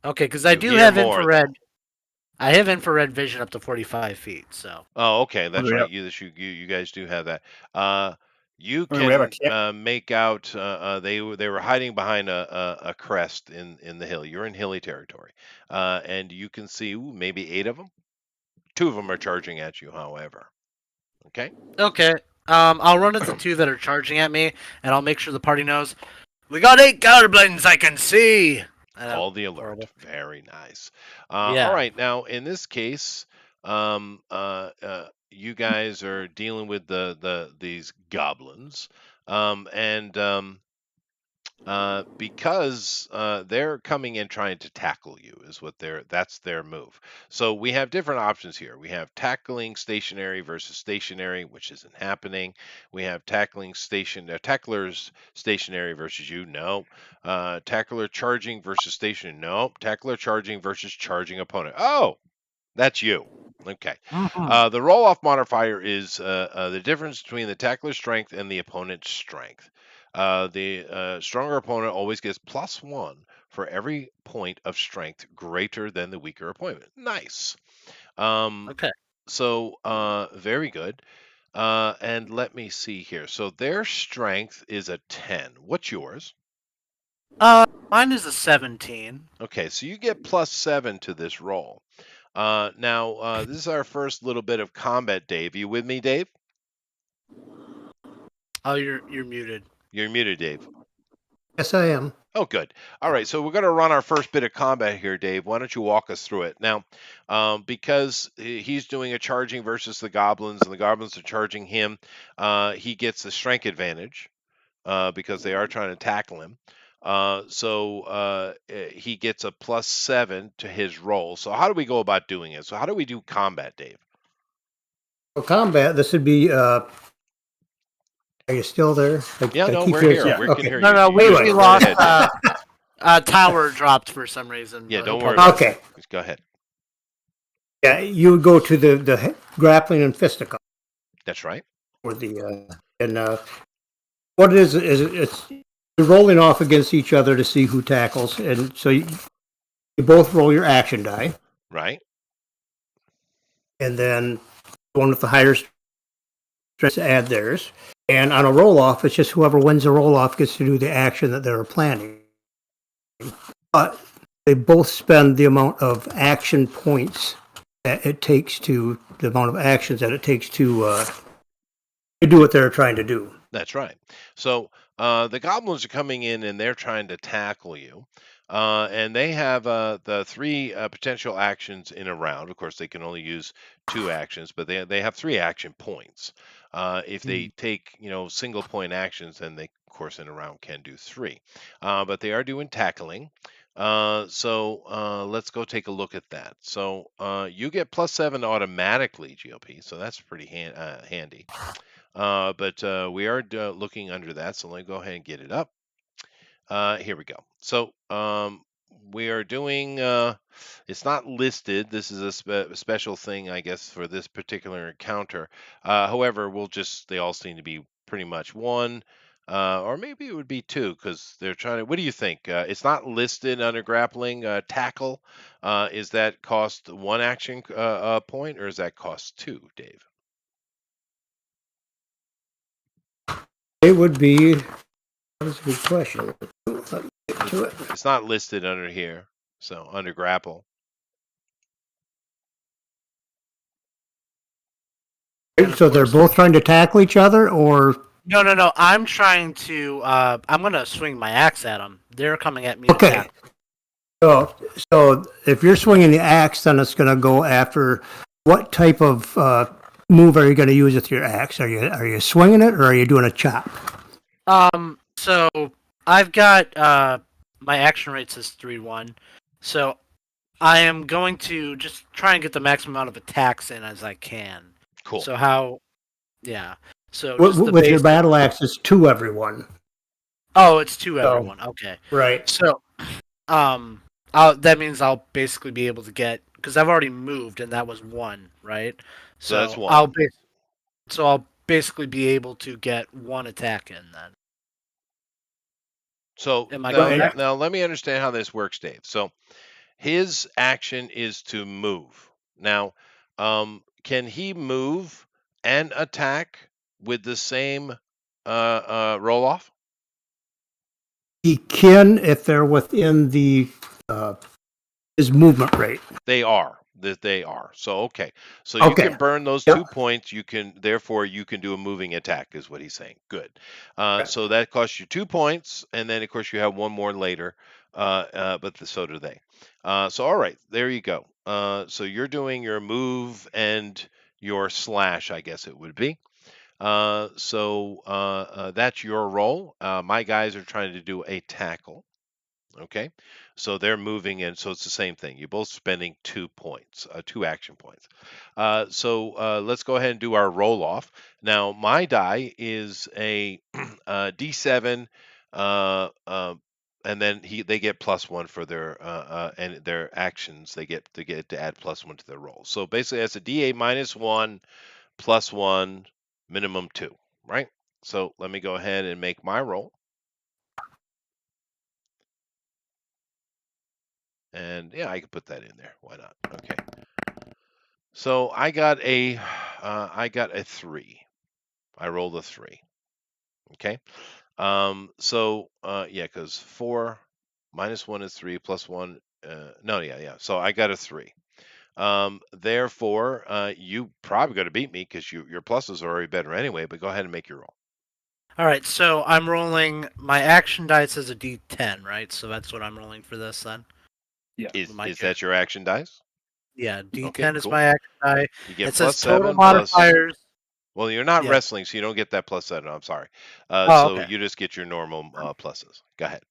Okay, because I You do hear have more, infrared. though. I have infrared vision up to 45 feet. So. Oh, okay, that's we right. have- You guys do have that. You I mean, we have a can make out they were hiding behind a crest in the hill. You're in hilly territory, and you can see maybe 8 of them. 2 of them are charging at you, however. Okay. Okay. I'll run at the 2 that are charging at me, and I'll make sure the party knows we got 8 goblins I can see. Call the alert. Horrible. Very nice. Yeah. All right. Now, in this case, you guys are dealing with these goblins, and because they're coming in trying to tackle you is what that's their move. So we have different options here. We have tackling stationary versus stationary, which isn't happening. We have tacklers stationary versus you. No. Tackler charging versus stationary. No. Tackler charging versus charging opponent. Oh, that's you. Okay. Mhm. The roll off modifier is the difference between the tackler's strength and the opponent's strength. The stronger opponent always gets +1 for every point of strength greater than the weaker opponent. Nice. Okay. So very good. And let me see here. So their strength is a 10. What's yours? Mine is a 17. Okay, so you get +7 to this roll. Now, this is our first little bit of combat, Dave. You with me, Dave? Oh, you're muted. You're muted, Dave. Yes, I am. Oh, good. All right, so we're going to run our first bit of combat here, Dave. Why don't you walk us through it? Now, because he's doing a charging versus the goblins, and the goblins are charging him, he gets the strength advantage because they are trying to tackle him. So he gets a +7 to his roll. So how do we go about doing it? So how do we do combat, Dave? For combat, this would be. Are you still there? Yeah, I no, keep we're hearing- here. Yeah. We Okay. can hear No, you. no, You we, just we go lost. right ahead, Dave. Tower dropped for some reason. Yeah, but don't he'll worry probably- about it. Okay. Just go ahead. Yeah, you would go to the grappling and fisticuff That's right. for the and what it is it's you're rolling off against each other to see who tackles, and so you both roll your action die, Right. and then the one with the higher strength to add theirs. And on a roll off, it's just whoever wins the roll off gets to do the action that they were planning. But they both spend the amount of action points that it takes to the amount of actions that it takes to do what they're trying to do. That's right. So the goblins are coming in and they're trying to tackle you. And they have the 3 potential actions in a round. Of course, they can only use 2 actions, but they have 3 action points. If they take single point actions, then they, of course, in a round can do 3. But they are doing tackling. So let's go take a look at that. So you get +7 automatically, GOP. So that's pretty handy. But we are looking under that, so let me go ahead and get it up. Here we go. So we are doing. It's not listed. This is a special thing, I guess, for this particular encounter. However, they all seem to be pretty much one, or maybe it would be two because they're trying to. What do you think? It's not listed under grappling tackle. Is that cost one action point, or is that cost two, Dave? It would be. That's a good question. Let me get to it. It's not listed under here, so under grapple. So they're both trying to tackle each other, or No. I'm trying to. I'm gonna swing my axe at them. They're coming at me. To okay. tackle. So if you're swinging the axe, then it's going to go after. What type of move are you going to use with your axe? Are you swinging it, or are you doing a chop? So I've got my action rate says 3-1. So I am going to just try and get the maximum amount of attacks in as I can. Cool. So how? Yeah. So With, just the with your basic- battle axe, it's to everyone. Oh, it's to So- everyone. Okay. Right. So, that means I'll basically be able to get because I've already moved and that was 1, right? So that's one. I'll basically be able to get 1 attack in then. So Am I now, correct? now let me understand how this works, Dave. So his action is to move. Now, can he move and attack with the same roll off? He can if they're within the his movement rate. They are. They are. So okay. So you Okay. can burn those Yep. 2 points. Therefore you can do a moving attack, is what he's saying. Good. So that costs you 2 points, and then of course you have one more later. So do they. So all right, there you go. So you're doing your move and your slash, I guess it would be. That's your roll. My guys are trying to do a tackle. Okay, so they're moving in, so it's the same thing. You're both spending 2 points, 2 action points. Let's go ahead and do our roll off. Now, my die is a D7, and then they get +1 for their actions. They get to add +1 to their roll. So basically, that's a D8 -1 +1 minimum 2, right? So let me go ahead and make my roll. And yeah, I could put that in there. Why not? Okay. So I got a 3. I rolled a 3. Okay. Yeah, because 4 -1 is 3 +1. No, yeah. So I got a 3. Therefore, you probably going to beat me because your pluses are already better anyway. But go ahead and make your roll. All right. So I'm rolling my action dice as a D10, right? So that's what I'm rolling for this then. Is My that your action dice? Yeah, D10 Okay, is cool. my action die. You get It says +7 total modifiers. Well, you're not Yeah. wrestling, so you don't get that +7. I'm sorry. Oh, So okay. you just get your normal pluses. Go ahead.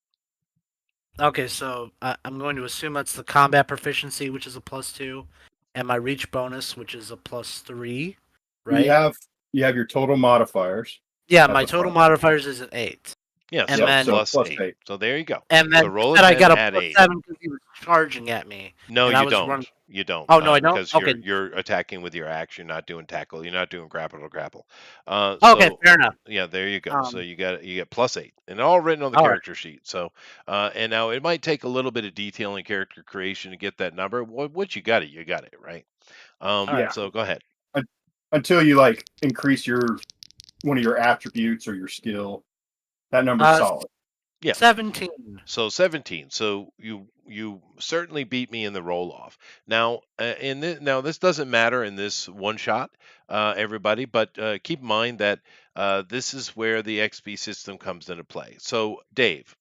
Okay, so I'm going to assume that's the combat proficiency, which is a +2, and my reach bonus, which is a +3, right? You have your total modifiers. Yeah, at my the total front. modifiers is an 8. Yeah, And so then- plus plus 8. 8. So there you go. And then So roll said a I 10, got a add 8. +7 because he was charging at me. No, and I you was don't. running- You don't. Oh, no, I don't? Because Okay. you're attacking with your axe. You're not doing tackle. You're not doing grapple to grapple. Okay, fair enough. Yeah, there you go. So Um, you get +8, and all written on the all right. character sheet. So, and now it might take a little bit of detail in character creation to get that number. What you got it, right? Yeah. So go ahead. Until you like increase one of your attributes or your skill, that number's solid. Yeah. 17. So 17. So you certainly beat me in the roll off. Now this doesn't matter in this one shot, everybody, but keep in mind that this is where the XP system comes into play. So Dave,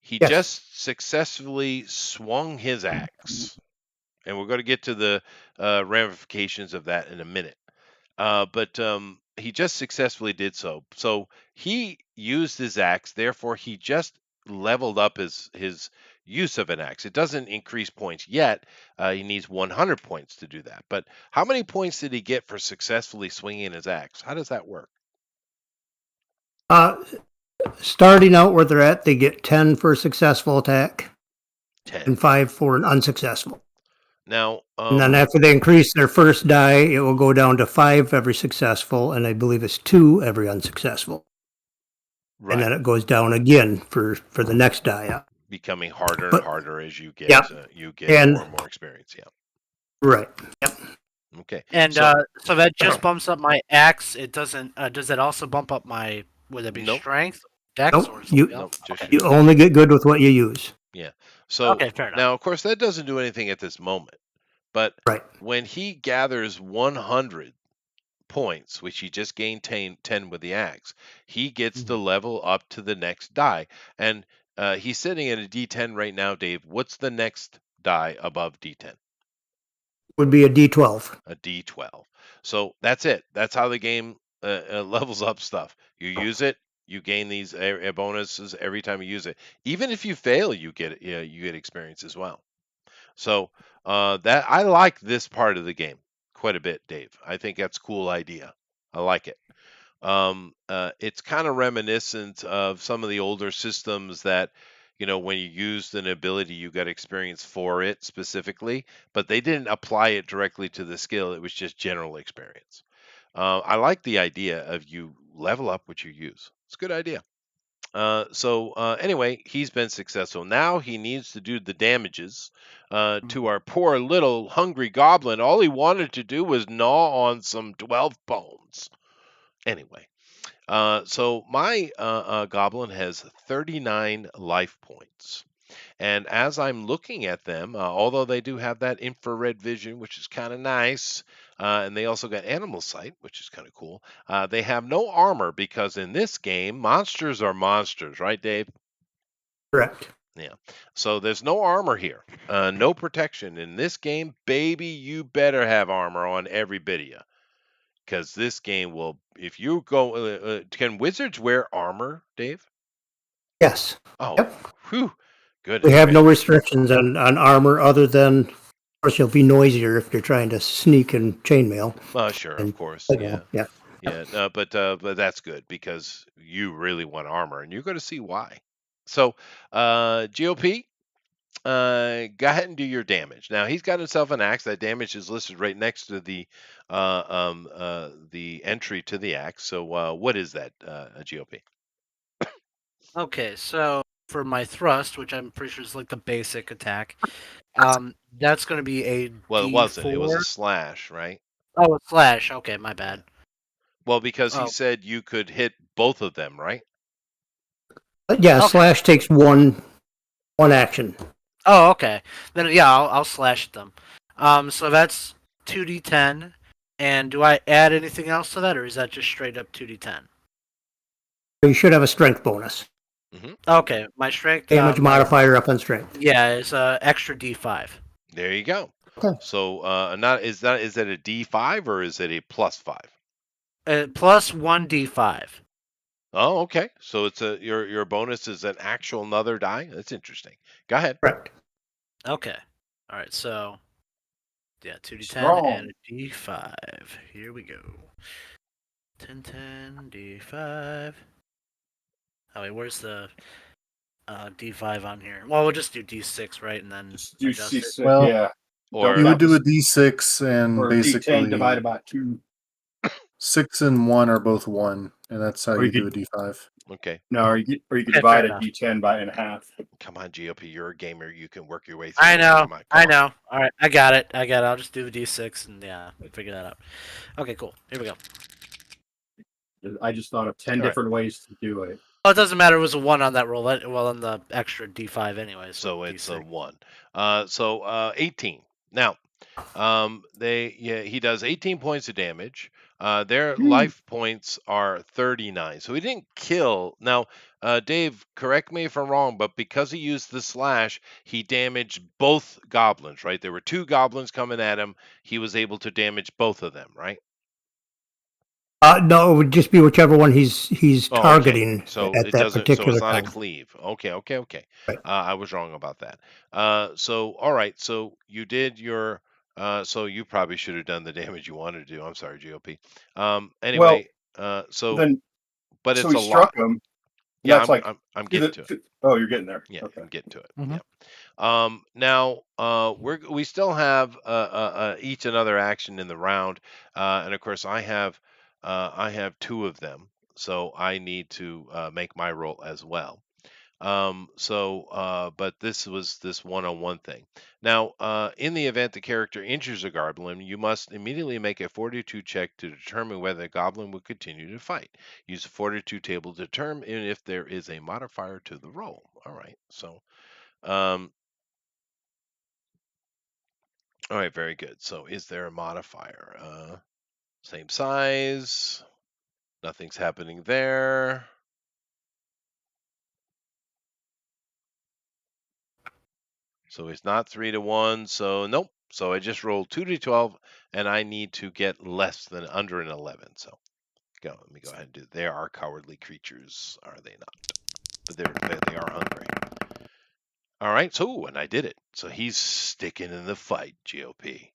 he Yes. just successfully swung his axe, and we're going to get to the ramifications of that in a minute. But he just successfully did so. So he used his axe, therefore he just leveled up his use of an axe. It doesn't increase points yet. He needs 100 points to do that. But how many points did he get for successfully swinging his axe? How does that work? Starting out where they're at, they get 10 for a successful attack. 10. and 5 for an unsuccessful. Now, And then after they increase their first die, it will go down to 5 every successful, and I believe it's 2 every unsuccessful. right, And then it goes down again for the next die up. becoming harder and But- harder as you get Yeah. And- more and more experience. Yeah. Right. Yep. Okay. And so, so that just bumps up my axe. It doesn't. Does that also bump up my? Would that be Nope. strength, dex, Nope, or you- something else? just You only get good with what you use. so Okay, fair enough. now, of course, that doesn't do anything at this moment. But Right. when he gathers 100 points, which he just gained 10 with the axe, he gets to level up to the next die. And he's sitting at a D10 right now, Dave. What's the next die above D10? Would be a D12. A D12. So that's it. That's how the game levels up stuff. You use it, you gain these bonuses every time you use it. Even if you fail, you get experience as well. So that I like this part of the game quite a bit, Dave. I think that's a cool idea. I like it. It's kind of reminiscent of some of the older systems that, when you used an ability, you got experience for it specifically, but they didn't apply it directly to the skill. It was just general experience. I like the idea of you level up what you use. It's a good idea. Anyway, he's been successful. Now he needs to do the damages to our poor little hungry goblin. All he wanted to do was gnaw on some 12 bones. Anyway, so my goblin has 39 life points. And as I'm looking at them, although they do have that infrared vision, which is kind of nice, and they also got animal sight, which is kind of cool, they have no armor because in this game, monsters are monsters, right, Dave? Correct. Yeah. So there's no armor here, no protection. In this game, baby, you better have armor on every bit of you. Because this game will, if you go, can wizards wear armor, Dave? Yes. Oh, Yep. whew. Good. We have no restrictions on armor other than, of course, you'll be noisier if you're trying to sneak and chainmail. Sure, And- of course. Yeah. Yeah. But that's good because you really want armor, and you're going to see why. So, GOP, go ahead and do your damage. Now he's got himself an axe. That damage is listed right next to the entry to the axe. So, what is that, GOP? Okay, so for my thrust, which I'm pretty sure is like the basic attack, that's going to be a Well, it D4. wasn't. It was a slash, right? Oh, a slash. Okay, my bad. Well, because he Oh. said you could hit both of them, right? Yeah, Okay. slash takes one action. Oh, okay. Then yeah, I'll slash at them. So that's 2d10. And do I add anything else to that, or is that just straight up 2d10? You should have a strength bonus. Okay, my strength Damage modifier up on strength. Yeah, is extra d5. There you go. Okay. So, is that a D5 or is it a +5? Plus 1d5. Oh, okay. So it's your bonus is an actual another die. That's interesting. Go ahead. Correct. Okay. All right. So yeah, 2d10 Strong. and a d5. Here we go. 10, 10, d5. Oh wait, where's the d5 on here? Well, we'll just do d6, right, and then Just do adjust it. C6, Well, yeah. Or You would do a D6 and Or basically D10 divided by 2. 6 and 1 are both 1, and that's how Or you you do a D5. okay. No, or you could Okay, divide fair a enough. D10 by in half. Come on, GOP. You're a gamer. You can work your way through. I it. know. Come on, I come on. know. All right, I got it. I'll just do the d6 and yeah, figure that out. Okay, cool. Here we go. I just thought of 10 All right. different ways to do it. Well, it doesn't matter. It was a 1 on that roll. Well, on the extra d5 anyway. So it's a d6. 1. So 18. Now, he does 18 points of damage. Their life points are 39. So he didn't kill. Now, Dave, correct me if I'm wrong, but because he used the slash, he damaged both goblins, right? There were 2 goblins coming at him. He was able to damage both of them, right? No, it would just be whichever one he's Oh, okay. targeting So at it that doesn't. So particular it's not time. a cleave. Okay. Right. I was wrong about that. All right. So you did your. So you probably should have done the damage you wanted to do. I'm sorry, GOP. Anyway. Then, But so it's he a lot. struck him. Yeah, That's like I'm getting to it. Oh, you're getting there. Yeah, Okay. I'm getting to it. Mhm. Yeah. Now, we still have each another action in the round, and of course I have two of them, so I need to make my roll as well. But this was this one-on-one thing. Now, in the event the character injures a goblin, you must immediately make a fortitude check to determine whether the goblin will continue to fight. Use the fortitude table to determine if there is a modifier to the roll. All right, so. All right, very good. So is there a modifier? Same size. Nothing's happening there. So it's not 3 to 1. So nope. So I just rolled 2d12, and I need to get less than under an 11. So let me go ahead and do. They are cowardly creatures, are they not? But they are hungry. All right. So and I did it. So he's sticking in the fight. GOP.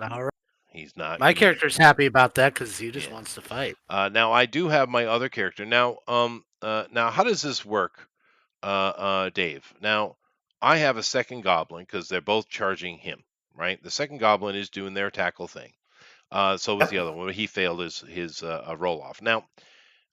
All right. He's not. My character's happy about that because he just Yeah. wants to fight. Now I do have my other character. Now, how does this work, Dave? Now, I have a second goblin because they're both charging him, right? The second goblin is doing their tackle thing. So was the other one, but he failed his roll off. Now,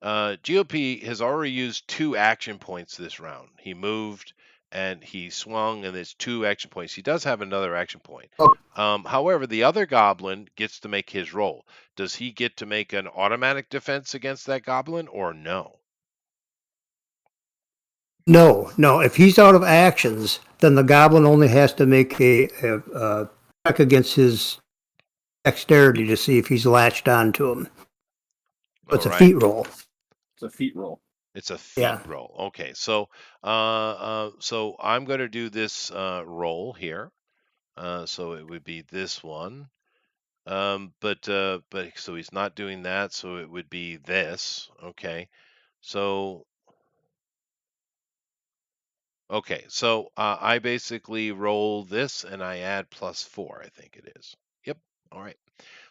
GOP has already used 2 action points this round. He moved and he swung, and there's 2 action points. He does have another action point. Oh. However, the other goblin gets to make his roll. Does he get to make an automatic defense against that goblin or no? No, no. If he's out of actions, then the goblin only has to make a check against his dexterity to see if he's latched onto him. It's All a right. feat roll. It's a feat roll. It's a feat roll. Okay, so I'm going to do this roll here. So it would be this one. But so he's not doing that, so it would be this. Okay. So I basically roll this and I add +4, I think it is. Yep. All right.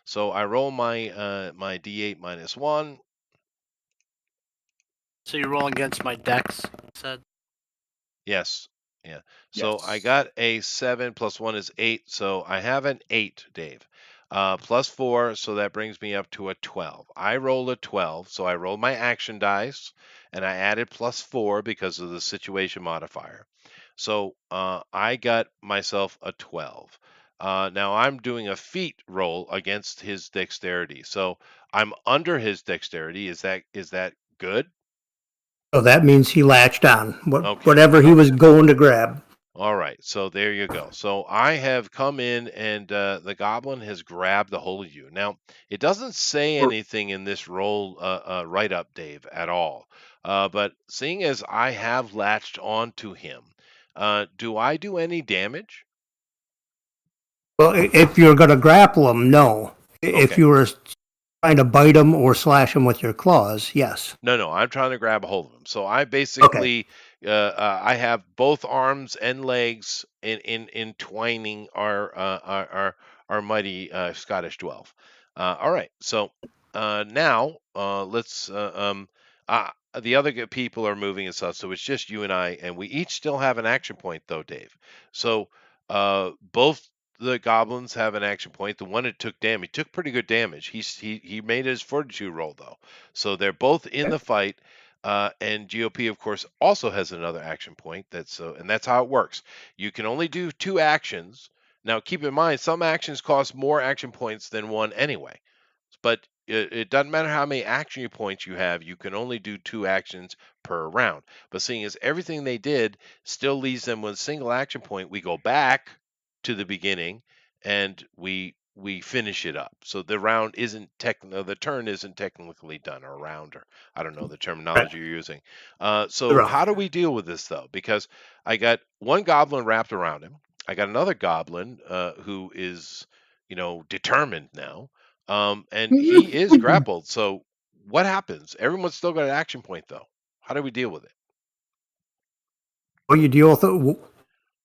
So I roll my D8 -1. So you're rolling against my dex, said? Yes. Yeah. So I Yes. got a 7 +1 is 8. So I have an 8, Dave. +4, so that brings me up to a 12. I rolled a 12, so I rolled my action dice, and I added +4 because of the situation modifier. So I got myself a 12. Now I'm doing a feat roll against his dexterity, so I'm under his dexterity. Is that good? So that means he latched on Okay. whatever he was going to grab. All right, so there you go. So I have come in, and the goblin has grabbed a hold of you. Now, it doesn't say anything in this roll write up, Dave, at all. But seeing as I have latched onto him, do I do any damage? Well, if you're going to grapple him, no. If Okay. you were trying to bite him or slash him with your claws, yes. No, I'm trying to grab a hold of him. So I basically, I have both arms and legs in entwining our mighty Scottish 12. All right, so now let's. The other people are moving and stuff, so it's just you and I, and we each still have an action point, though, Dave. So both the goblins have an action point. The one that took damage took pretty good damage. He made his fortitude roll though. So they're both in the fight, and GOP, of course, also has another action point. And that's how it works. You can only do 2 actions. Now, keep in mind, some actions cost more action points than one anyway. But it doesn't matter how many action points you have. You can only do 2 actions per round. But seeing as everything they did still leaves them with a single action point, we go back to the beginning and we finish it up. So the round isn't the turn isn't technically done, or round, or I don't know the terminology you're using. So how do we deal with this though? Because I got one goblin wrapped around him. I got another goblin who is, determined now, and he is grappled. So what happens? Everyone's still got an action point though. How do we deal with it? Well, you deal with it.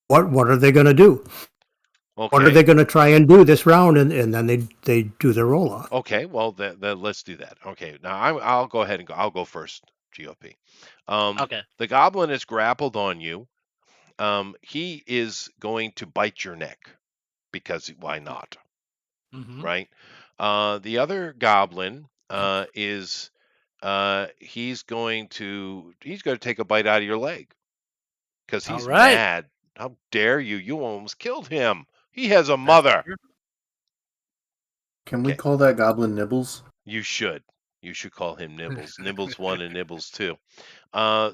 What are they going to do? Okay. What are they going to try and do this round? And then they do their roll off. Okay, well, let's do that. Okay, now I'll go ahead and go. I'll go first, GOP. Okay. The goblin is grappled on you. He is going to bite your neck because why not, Mm-hmm. right? The other goblin is he's going to take a bite out of your leg because All he's right. mad. How dare you? You almost killed him. He has a That's mother. true. Can we Okay, call that Goblin Nibbles? you should. You should call him Nibbles. Nibbles 1 and Nibbles 2.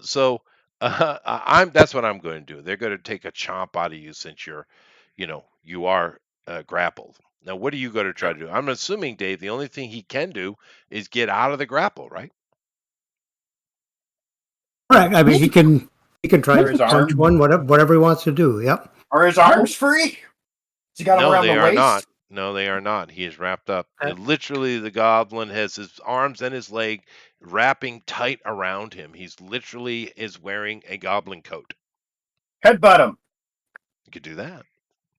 So I'm that's what I'm going to do. They're going to take a chomp out of you since you are grappled. Now, what are you going to try to do? I'm assuming, Dave, the only thing he can do is get out of the grapple, right? Correct. I mean, he can try Or to his punch arm. one, whatever he wants to do. Yep. Are his arms free? Has he got them No, around they the are waist? not. No, they are not. He is wrapped up. Okay. Literally, the goblin has his arms and his leg wrapping tight around him. He's literally is wearing a goblin coat. Headbutt him. You could do that.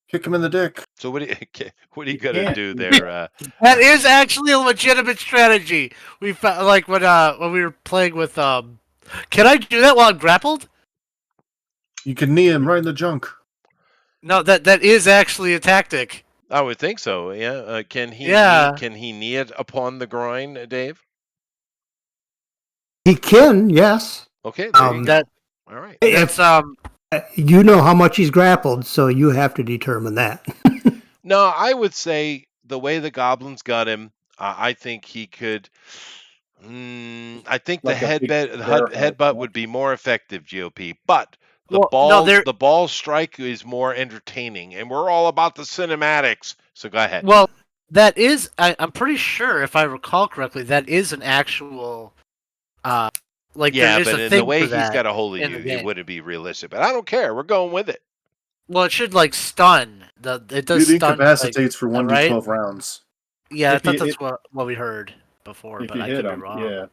Kick him in the dick. So what are you You gonna can't. do there? That is actually a legitimate strategy. We found like when we were playing with Can I do that while I'm grappled? You can knee him right in the junk. No, that is actually a tactic. I would think so. Yeah. Can he Yeah. knee it upon the groin, Dave? He can, yes. Okay, there you go. That All right. If that's you know how much he's grappled, so you have to determine that. No, I would say the way the goblins got him, I think he could. I think Like a big the bear hug, headbutt yeah. would be more effective, GOP. But well no there the ball strike is more entertaining, and we're all about the cinematics. So go ahead. well that is I'm pretty sure if I recall correctly that is an actual like Yeah, there is but a in the thing way for he's that got a hold of in you, the it game. wouldn't be realistic. But I don't care. We're going with it. Well, it should like stun. It does It stun incapacitates for like, right? 1d12 rounds. Yeah, I If thought you that's what we heard before, if but you I hit could be him, wrong. yeah.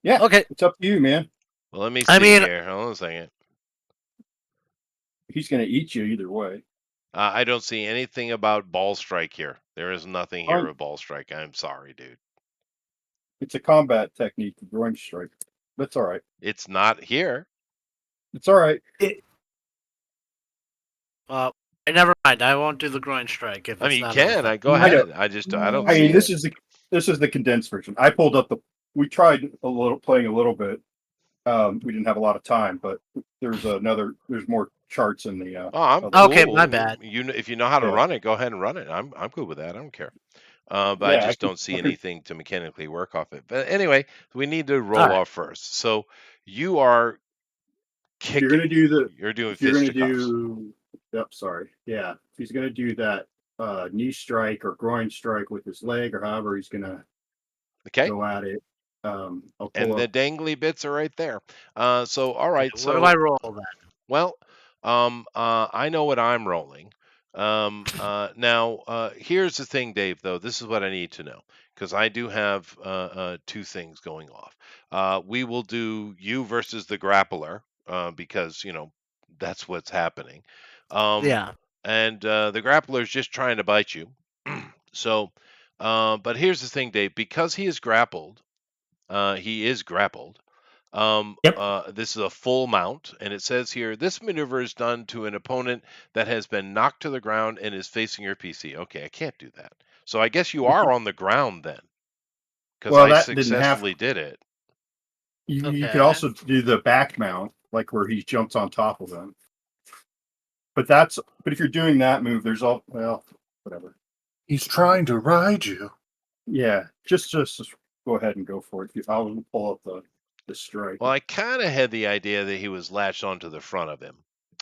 Yeah. Okay. It's up to you, man. Well, let me I see mean, here. Hold on a second. He's gonna eat you either way. I don't see anything about ball strike here. There is nothing here with ball strike. I'm sorry, dude. It's a combat technique, the groin strike. That's all right. It's not here. It's all right. never mind. I won't do the groin strike if I it's mean, you not. can. I go I know. ahead. I don't I see mean, it. this is the condensed version. I pulled up we tried playing a little bit. We didn't have a lot of time, but there's more charts in the Oh, I'm other- Okay, cool. my bad. If you know how to Yeah. run it, go ahead and run it. I'm good with that. I don't care. But I Yeah, just don't see I could- anything to mechanically work off it. But anyway, we need to roll All right. off first. So you are if you're gonna kicking. do You're doing if you're gonna fisticuffs. do yep, sorry. Yeah. If he's gonna do that knee strike or groin strike with his leg or however he's gonna Okay. go at it. I'll pull And the up. dangly bits are right there. So all right. What do I roll then? Well, I know what I'm rolling. Now, here's the thing, Dave, though. This is what I need to know because I do have two things going off. We will do you versus the grappler because, that's what's happening. Yeah. And the grappler is just trying to bite you. So, but here's the thing, Dave, because he is grappled, Yep. this is a full mount, and it says here this maneuver is done to an opponent that has been knocked to the ground and is facing your PC. Okay, I can't do that. So I guess you are on the ground then, because Well, I that didn't have. successfully did it. You could Okay. also do the back mount, like where he jumps on top of them. But if you're doing that move, there's whatever. He's trying to ride you. Yeah, just go ahead and go for it. I'll pull up the strike. Well, I kind of had the idea that he was latched onto the front of him,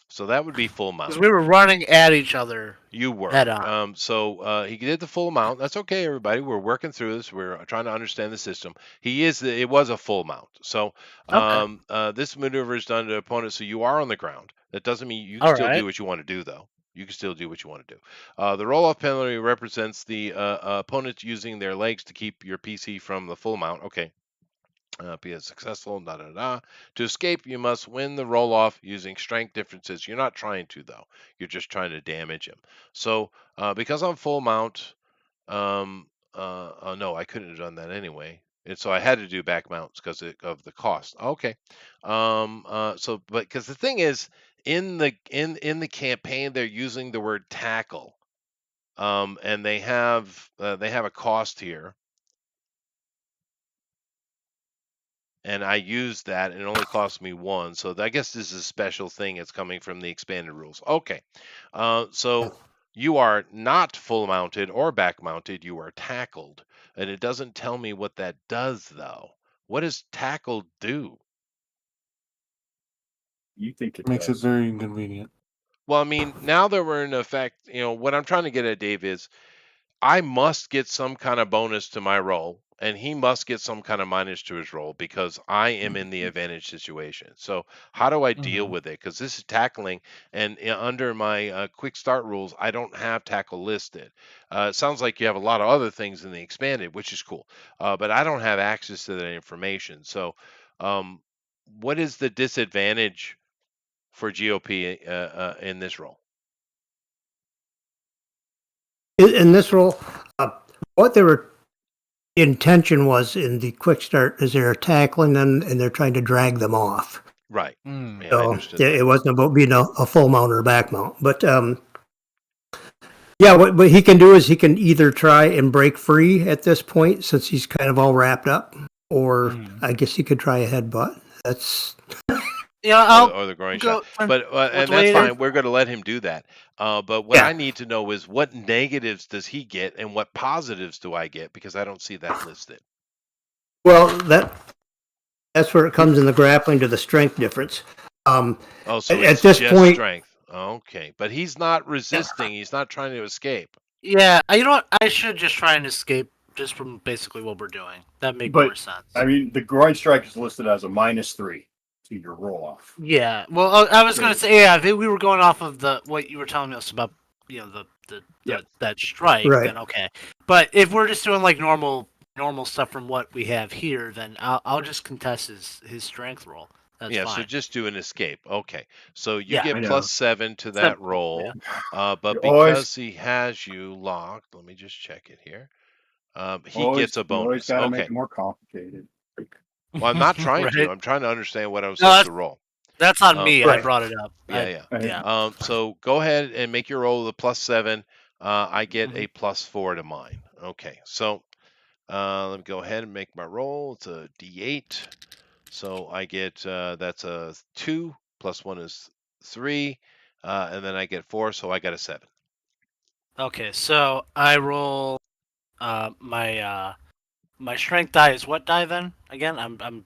so that would be full mount. Because we were running at each other. You were. Head on. So he did the full mount. That's okay, everybody. We're working through this. We're trying to understand the system. It was a full mount. So this maneuver is done to opponent. So you are on the ground. That doesn't mean you can All still right. do what you want to do, though. You can still do what you want to do. The roll-off penalty represents the opponent using their legs to keep your PC from the full mount. Okay. Be as successful, To escape, you must win the roll off using strength differences. You're not trying to, though. You're just trying to damage him. So, because I'm full mount, no, I couldn't have done that anyway. And so I had to do back mounts because of the cost. Okay. So, but because the thing is, in the campaign, they're using the word tackle, and they have a cost here, and I used that, and it only cost me 1. So I guess this is a special thing. It's coming from the expanded rules. Okay. So you are not full mounted or back mounted. You are tackled, and it doesn't tell me what that does though. What does tackle do? You think it Makes it does? very inconvenient. Well, I mean, now that we're in effect, what I'm trying to get at, Dave, is I must get some kind of bonus to my roll, and he must get some kind of minus to his roll because I am in the advantage situation. So how do I deal Mhm. with it? Because this is tackling, and under my quick start rules, I don't have tackle listed. It sounds like you have a lot of other things in the expanded, which is cool, but I don't have access to that information. So, um, what is the disadvantage for GOP in this role? In this role, what their intention was in the quick start is they're tackling them and they're trying to drag them off. Right. Mm. Yeah, I So understood it that. wasn't about being a full mount or a back mount. But yeah, what he can do is he can either try and break free at this point since he's kind of all wrapped up, or Mhm. I guess he could try a headbutt. That's Yeah, Or, I'll or the groin shot, go from but with and the that's way it is. fine. We're going to let him do that. But what I yeah. need to know is what negatives does he get, and what positives do I get? Because I don't see that listed. Well, that's where it comes in the grappling to the strength difference. Oh, so At it's this just point, strength. Okay, but he's not yeah, resisting. He's not trying to escape. Yeah, you know what? I should just try and escape just from basically what we're doing. That make But more sense. I mean, the groin strike is listed as a -3 to your roll off. Yeah. Well, I was gonna So, say, yeah, if we were going off of what you were telling us about, Yep. that strike, right. then okay. But if we're just doing like normal stuff from what we have here, then I'll just contest his strength roll. That's Yeah, so fine. just do an escape. Okay, so you Yeah. I get know. +7 to that Simple. Yeah. roll, but You always, because he has you locked, let me just check it here. He always, gets a you always bonus. got to make Okay. it more complicated. Well, I'm not trying to. Right. I'm trying to understand what I'm No, supposed to roll. that's on Um, me. I Right. brought it up. yeah, yeah. And Yeah. So go ahead and make your roll with a +7. I get Mhm. a +4 to mine. Okay, so let me go ahead and make my roll. It's a D8. So I get that's a 2 plus 1 is 3, and then I get 4. So I got a 7. Okay, so I roll my strength die is what die then? Again, I'm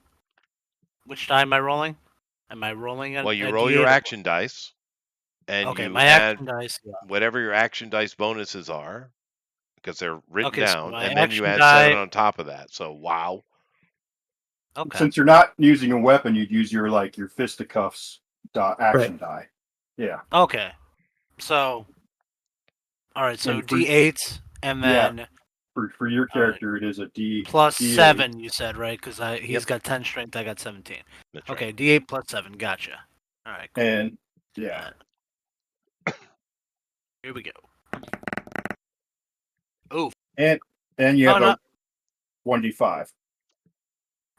which die am I rolling? Am I rolling Well, you a roll your D8? action dice, and Okay, you my add action dice. Yeah. whatever your action dice bonuses are, because they're written Okay, so down, my and then you action add 7 die. on top of that. So wow. Okay. since you're not using a weapon, you'd use your fisticuffs Right. action die. Yeah. Okay. So all right. So And for D8 and yeah, then for your all right character, it is a plus D8. 7. You said right because Yep, he's got 10 strength. I got 17. that's right. Okay, D8 plus 7. Gotcha. All right, cool. And Do yeah, that. Here we go. Oh. and you Oh have no. a 1d5.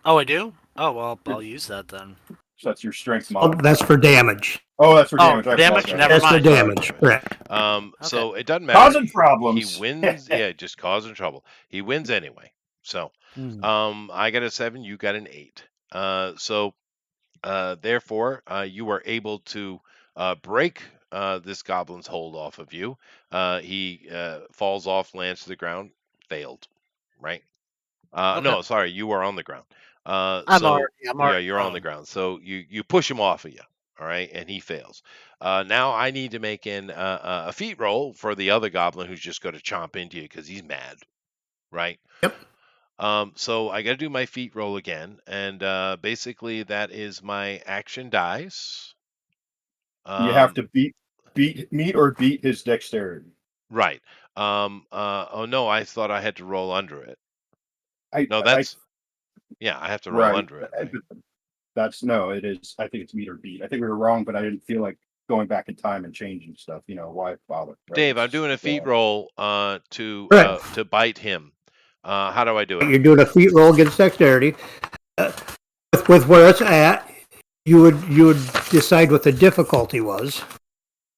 Oh, I do. Oh well, I'll use that then. So that's your strength Oh, that's modifier. for damage. Oh, that's for Oh, damage. for I damage? apologize. Never That's for mind. Sorry, damage. damage. Correct. Okay. So it doesn't matter. Causing He problems. wins. Yeah, just causing trouble. He wins anyway. So, Hmm. I got a 7. You got an 8. So therefore, you are able to break this goblin's hold off of you. He falls off, lands to the ground, failed. Right? Okay. No, sorry, you are on the ground. I'm Yeah, already you're on the prone. ground. So you push him off of you. All right, and he fails. Now I need to make in a feat roll for the other goblin who's just going to chomp into you because he's mad. Right? Yep. So I got to do my feat roll again, and basically that is my action dice. You have Um, to meet or beat his dexterity. right. Oh no, I thought I had to roll under it. I, No, I, yeah, I have to roll right. under it, right? That's no, it is. I think it's meet or beat. I think we were wrong, but I didn't feel like going back in time and changing stuff. Why bother? Right? Dave, Let's I'm just doing a feat go roll Right. to bite him. How do I do it? You're doing a feat roll against dexterity. With where it's at, you would decide what the difficulty was.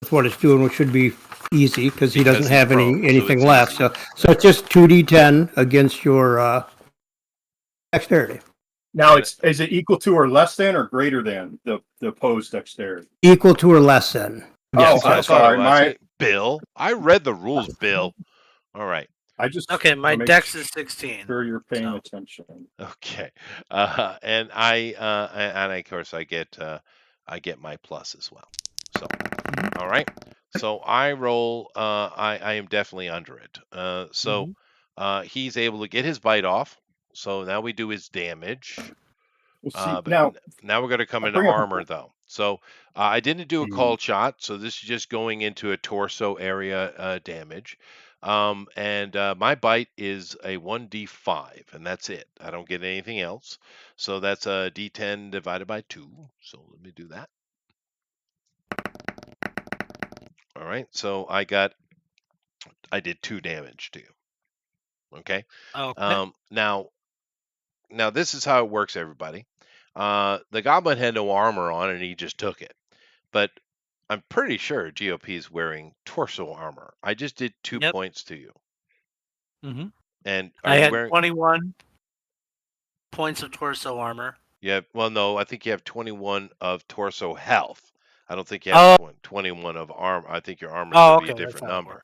With what it's doing, which should be easy because he doesn't Because he's have prone, so anything it's left. easy. So it's just 2d10 against your dexterity. Now, is it equal to or less than or greater than the opposed dexterity? Equal to or less than. Oh, That's what I I'm thought it sorry. was. My Hey, Bill, I read the rules, Bill. All right. I just Okay, my wanna make dex is 16. sure you're paying So. attention. Okay. And of course I get my plus as well. So all right. So I roll. I am definitely under it. So he's able to get his bite off. So now we do his damage. Well, see, But now we're going to come I'll into bring up armor though. So I didn't do a the cold shot. So this is just going into a torso area damage. And my bite is a 1d5, and that's it. I don't get anything else. So that's a d10 divided by 2. So let me do that. All right. So I did 2 damage to you. Okay. Okay. Now this is how it works, everybody. The goblin had no armor on, and he just took it. But I'm pretty sure GOP is wearing torso armor. I just did 2 Yep. points to you. Mhm. And I are you had wearing? 21 points of torso armor. Yeah. Well, no, I think you have 21 of torso health. I don't think you Oh. have 21 of arm. I think your armor is Oh, going to be a okay. That's different how it number.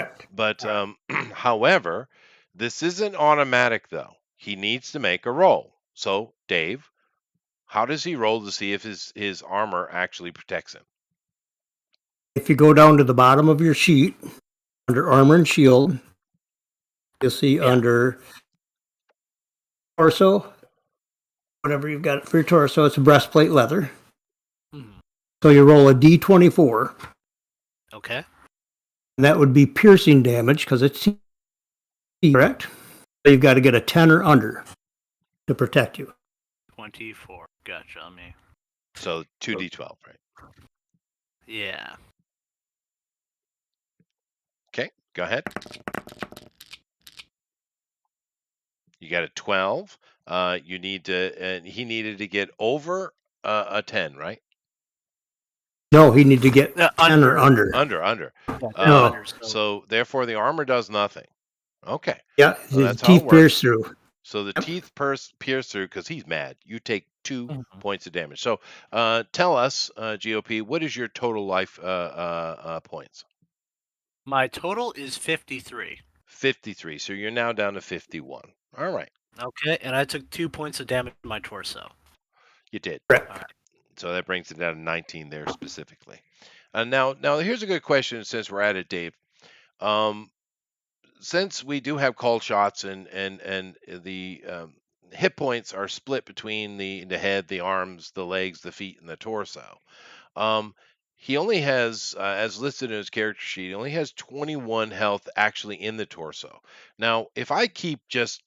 works. But however, this isn't automatic though. He needs to make a roll. So, Dave, how does he roll to see if his armor actually protects him? If you go down to the bottom of your sheet, under armor and shield, you'll see under torso, whatever you've got for your torso, it's a breastplate leather. Mhm. So you roll a d24, Okay. and that would be piercing damage because it's correct. So you've got to get a 10 or under to protect you. 24. Gotcha. On me. So 2d12, right? Yeah. Okay, go ahead. You got a 12. You need to, and he needed to get over a 10, right? No, he need to get 10 or under. Under. Yeah, No. under. So therefore, the armor does nothing. Okay. Yeah, So his that's how it teeth pierce works. through. So the teeth pierce through because he's mad. You take 2 Mhm. points of damage. So tell us, GOP, what is your total life points? My total is 53. 53. So you're now down to 51. All right. Okay, and I took 2 points of damage to my torso. You did. Correct. All right. So that brings it down to 19 there specifically. Now here's a good question since we're at it, Dave. Since we do have called shots and the hit points are split between the head, the arms, the legs, the feet, and the torso. Um, he only has, as listed in his character sheet, he only has 21 health actually in the torso. Now, if I keep just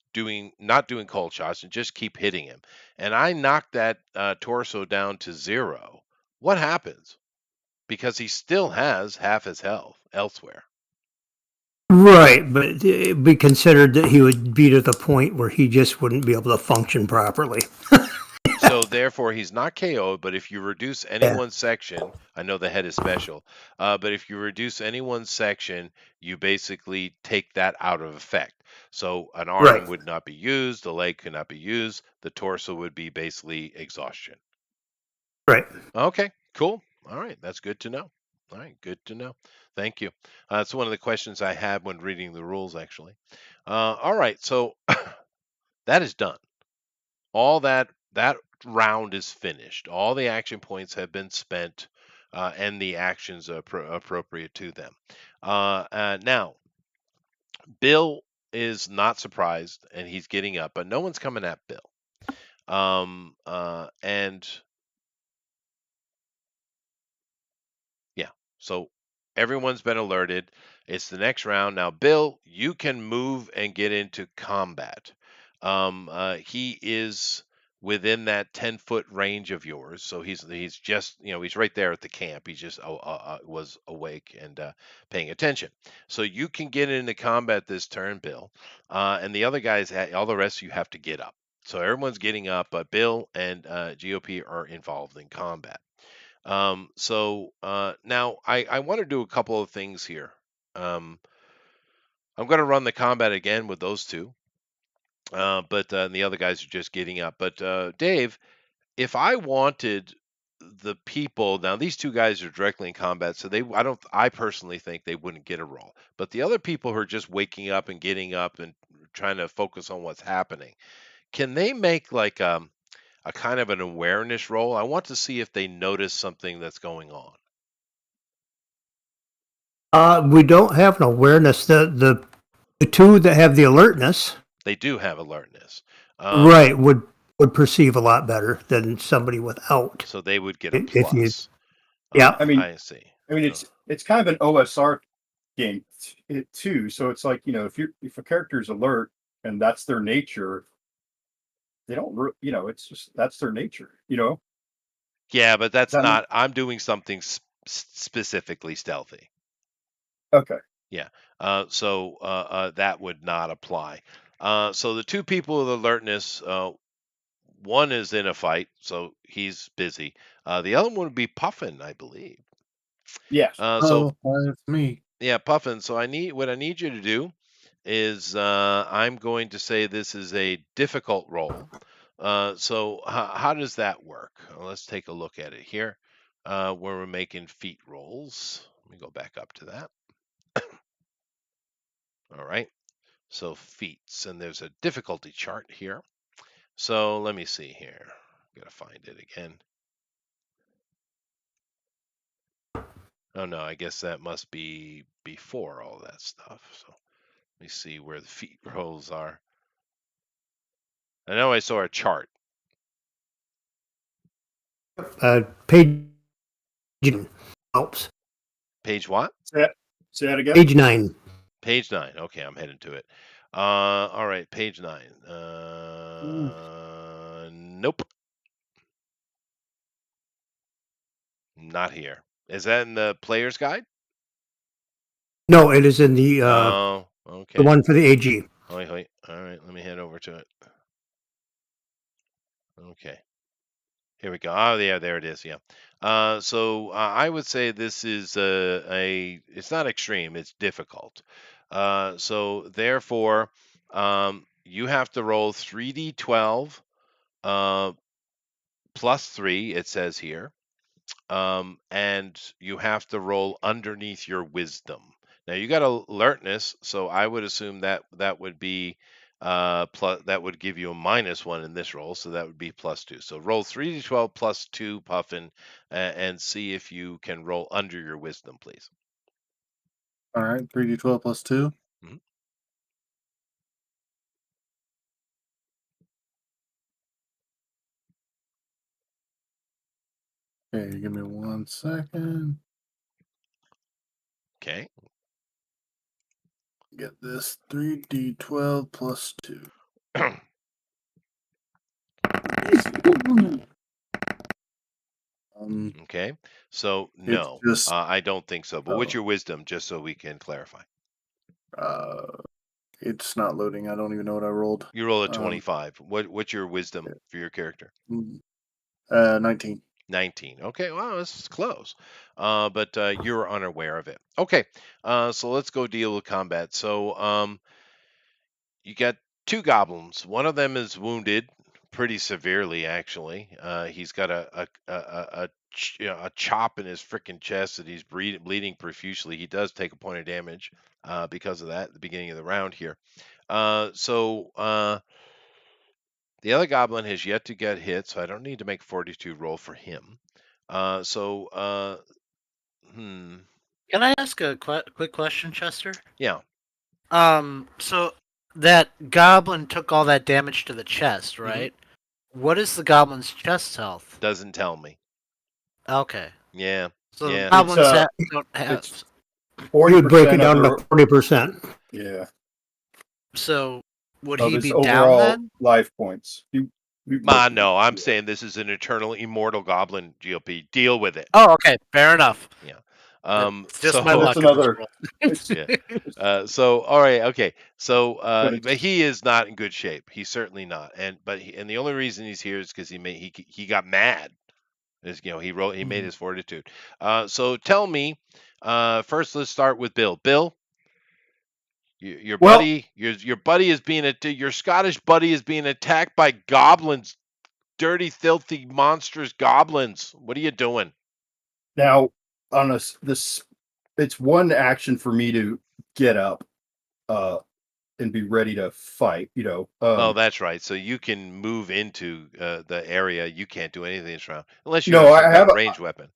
not doing cold shots and just keep hitting him, and I knock that torso down to 0, what happens? Because he still has half his health elsewhere. Right, but it'd be considered that he would be to the point where he just wouldn't be able to function properly. So therefore, he's not KO'd. But if you reduce any Yeah. one section, I know the head is special, but if you reduce any one section, you basically take that out of effect. So an arm Right. would not be used, the leg could not be used, the torso would be basically exhaustion. Right. Okay, cool. All right, that's good to know. All right, good to know. Thank you. That's one of the questions I had when reading the rules, actually. All right, so that is done. All that round is finished. All the action points have been spent, and the actions are appropriate to them. Now, Bill is not surprised, and he's getting up, but no one's coming at Bill. And yeah, so everyone's been alerted. It's the next round now. Bill, you can move and get into combat. He is within that 10-foot range of yours. So he's just, he's right there at the camp. He just was awake and paying attention. So you can get into combat this turn, Bill, and the other guys, all the rest of you have to get up. So everyone's getting up, but Bill and GOP are involved in combat. So now I want to do a couple of things here. I'm going to run the combat again with those two, but the other guys are just getting up. But Dave, if I wanted the people, now these two guys are directly in combat, so I personally think they wouldn't get a roll. But the other people who are just waking up and getting up and trying to focus on what's happening, can they make like a kind of an awareness roll? I want to see if they notice something that's going on. We don't have an awareness. The two that have the alertness, They do have alertness. right, would perceive a lot better than somebody without. So they would get a If you, plus. yeah. I mean, I see. it's kind of an OSR game too. So it's like, if a character is alert and that's their nature, they don't, it's just that's their nature. Yeah, but that's That not. I'm doing something specifically stealthy. Okay. Yeah. So that would not apply. So the two people with alertness, one is in a fight, so he's busy. The other one would be Puffin, I believe. Yes. So That's me. yeah, Puffin. So what I need you to do is I'm going to say this is a difficult roll. So how does that work? Let's take a look at it here, where we're making feat rolls. Let me go back up to that. All right. So feats, and there's a difficulty chart here. So let me see here. Gotta find it again. Oh no, I guess that must be before all that stuff. So let me see where the feat rolls are. I know I saw a chart. Page helps. Page what? Say that again. Page 9. Page 9. Okay, I'm heading to it. All right, page 9. Nope. Not here. Is that in the player's guide? No, it is in the Oh, okay. the one for the AG. Wait. All right, let me head over to it. Okay. Here we go. Oh, yeah, there it is. Yeah. So I would say this is it's not extreme, it's difficult. So therefore, you have to roll 3d12 plus 3, it says here. And you have to roll underneath your wisdom. Now you got alertness, so I would assume that would be plus, that would give you a -1 in this roll, so that would be +2. So roll 3d12 plus 2, Puffin, and see if you can roll under your wisdom, please. All right, 3d12 plus 2. Mhm. Okay, give me 1 second. Okay. Get this 3d12 plus 2. Okay. So It's no, just I don't think so. But what's oh, your wisdom, just so we can clarify? it's not loading. I don't even know what I rolled. You roll a 25. What's your wisdom for your character? 19. 19. Okay, well, this is close. But you're unaware of it. Okay, so let's go deal with combat. So you got two goblins. One of them is wounded pretty severely, actually. He's got a chop in his freaking chest that he's bleeding profusely. He does take a point of damage because of that at the beginning of the round here. So the other goblin has yet to get hit, so I don't need to make 42 roll for him. So Can I ask a quick question, Chester? yeah. So that goblin took all that damage to the chest, right? What is the goblin's chest health? Doesn't tell me. Okay. Yeah. So Yeah. the goblins don't it's have. 40% You would break it down of to 40%. yeah So would of he his be down overall then? life points. No, I'm saying this is an eternal, immortal goblin. GOP, deal with it. Oh, okay, fair enough. Yeah. It's just my So That's luck. in this another. world. It's yeah. So all right, okay. So But but it's- he is not in good shape. He's certainly not. And the only reason he's here is because he got mad. He made his fortitude. So tell me, first let's start with Bill. Bill, your well, buddy, your buddy is your Scottish buddy is being attacked by goblins, dirty, filthy, monstrous goblins. What are you doing? now on this, it's one action for me to get up, and be ready to fight. Oh, that's right. So you can move into the area. You can't do anything this round unless you No, have some kind of ranged weapon.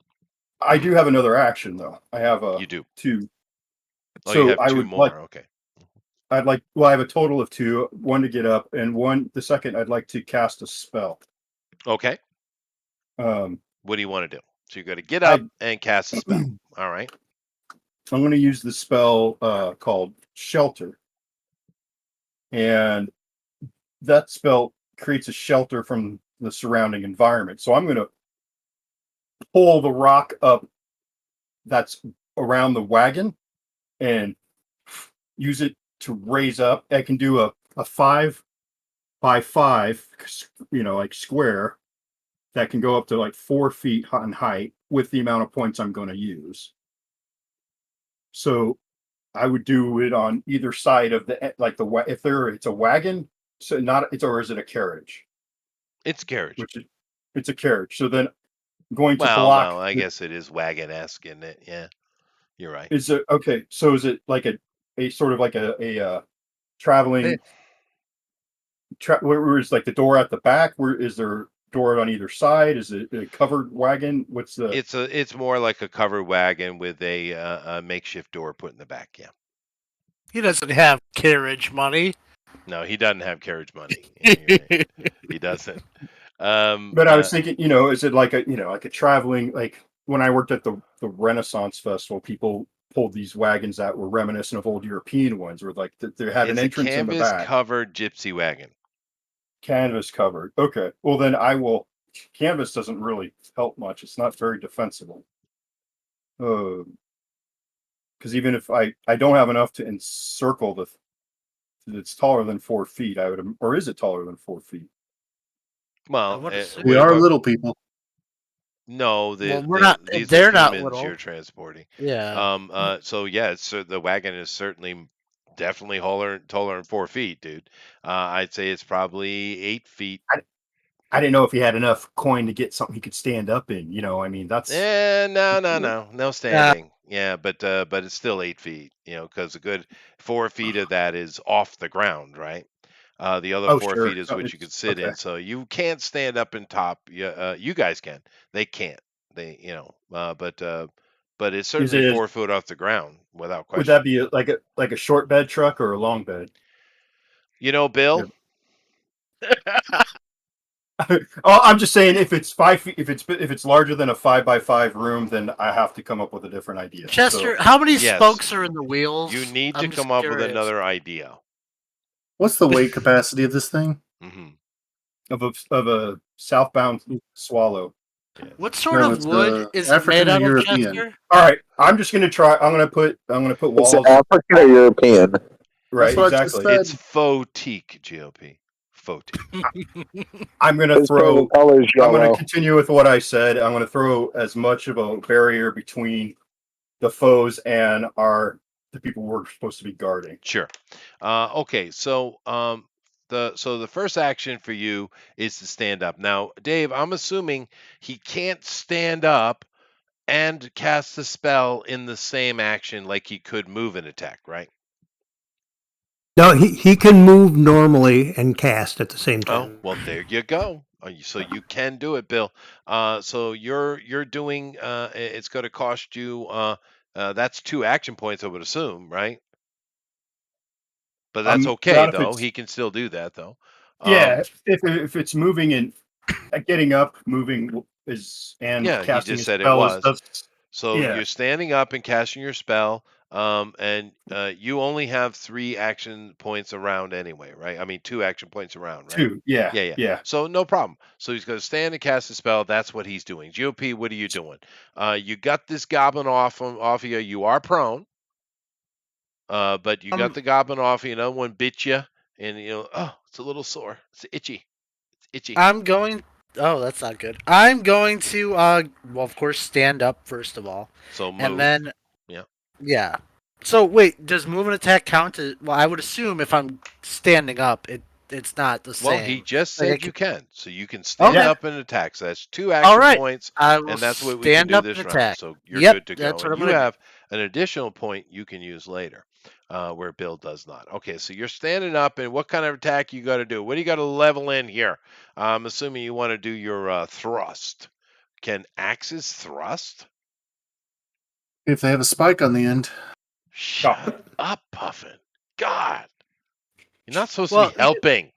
I do have another action though. I have You do. two. Oh, you So have I two would more. like. Okay. I'd like. Well, I have a total of two. One to get up, and the second I'd like to cast a spell. Okay. Um, What do you want to do? So you got to get I up and cast a spell. All right. I'm going to use the spell called Shelter, and that spell creates a shelter from the surrounding environment. So I'm going to pull the rock up that's around the wagon and use it to raise up. I can do a 5x5, like square that can go up to like 4 feet in height with the amount of points I'm going to use. So I would do it on either side of it's a wagon, so or is it a carriage? It's carriage. It's a carriage. So then going to Well, block. no, I guess it is wagon-esque, isn't it? Yeah, you're right. Is it okay? So is it like a sort of like a traveling? Where is like the door at the back? Where is there door on either side? Is it a covered wagon? What's the? It's more like a covered wagon with a makeshift door put in the back. Yeah. He doesn't have carriage money. No, he doesn't have carriage money. Yeah, you're right. He doesn't. But I was thinking, is it like a traveling, like when I worked at the Renaissance Festival, people pulled these wagons that were reminiscent of old European ones, where like they had an it's a entrance in the back. canvas-covered gypsy wagon. Canvas covered. Okay. Well, then I will. Canvas doesn't really help much. It's not very defensible. Because even if I don't have enough to encircle it's taller than 4 feet. Or is it taller than 4 feet? Well, We are little people. No, Well, we're not. these They're are not humans little. you're transporting. Yeah. So yeah, the wagon is definitely taller than 4 feet, dude. I'd say it's probably 8 feet. I didn't know if he had enough coin to get something he could stand up in. I mean, that's. No standing. Yeah, but it's still 8 feet. Because a good 4 feet of that is off the ground, right? The other 4 Sure. feet is what you could sit in. So you can't stand up in top. You guys can. They can't. But it's certainly 4 foot off the ground without question. Would that be like a short bed truck or a long bed? Bill. I'm just saying, if it's 5 feet, if it's larger than a 5x5 room, then I have to come up with a different idea. Chester, how many spokes are in the wheels? You need to come up with another idea. What's the weight capacity of this thing? Of a southbound swallow. Yeah. What sort of wood is African it made out or of, European? Chester? All right, I'm just gonna try. I'm gonna put walls. Is it African or European? Right, That's what I exactly. just said. It's faux teak, GOP. Faux teak. I'm gonna His favorite color is I'm gonna yellow. continue with what I said. I'm gonna throw as much of a barrier between the foes and the people we're supposed to be guarding. Sure. Okay. So the first action for you is to stand up. Now, Dave, I'm assuming he can't stand up and cast the spell in the same action like he could move and attack, right? No, he can move normally and cast at the same Oh, time. well, there you go. So you can do it, Bill. So you're doing. It's going to cost you. That's 2 action points, I would assume, right? But that's okay though. He can still do that though. Yeah, if it's moving and getting up, moving yeah, casting he just said it spell was. So yeah. you're standing up and casting your spell. And you only have 3 action points around anyway, right? I mean, 2 action points around, right? 2. Yeah. Yeah, yeah. Yeah. So no problem. So he's going to stand and cast a spell. That's what he's doing. GOP, what are you doing? You got this goblin off of you. You are prone, but you got the goblin off. You know, one bit you, and oh, it's a little sore. It's itchy. It's itchy. I'm going. Oh, that's not good. I'm going to, well, of course, stand up first of all, So move. and then, Yeah. yeah. So wait, does move and attack count? Well, I would assume if I'm standing up, it's not the same. Well, he just Like, I said can- you can, so you can stand Okay. up and attack. So that's 2 All action right. points, I will and that's what we can stand do up this and round. attack. So you're Yep, good to that's go, what and I'm you gonna have an additional point you can use later, where Bill does not. Okay, so you're standing up, and what kind of attack you got to do? What do you got to level in here? I'm assuming you want to do your thrust. Can axes thrust? If they have a spike on the end. Shut up, Puffin. God, you're not supposed to Well, be helping.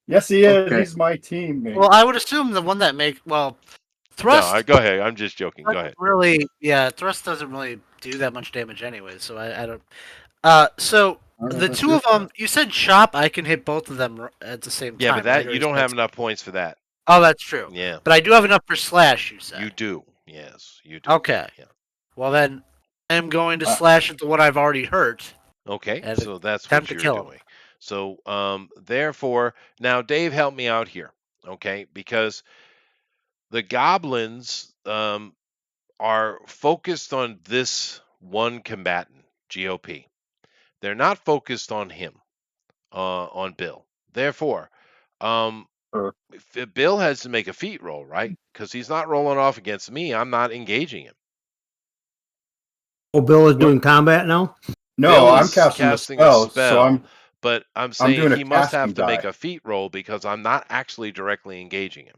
Yes, he is. Okay. He's my teammate. Well, I would assume the one that thrust. No, go ahead. I'm just joking. Go ahead. Thrust doesn't really do that much damage anyway. So I don't. So Oh, the that's two your of them, fault. you said chop. I can hit both of them at the same Yeah, time. but that right? Or you is don't that- have enough points for that. Oh, that's true. Yeah. But I do have enough for slash. You said. You do. Yes, you do. Okay. Yeah. Well then, I am going to Uh, slash at the one I've already hurt. Okay. And So that's attempt what to you're kill him. doing. So therefore, now Dave, help me out here. Okay, because the goblins are focused on this one combatant, GOP. They're not focused on him, on Bill. Therefore, Sure. if Bill has to make a feat roll, right? Because he's not rolling off against me. I'm not engaging him. Oh, Bill is Well- doing combat now? No, Bill I'm is casting casting a so spell, but I'm saying doing a he must have casting to make die. a feat roll because I'm not actually directly engaging him.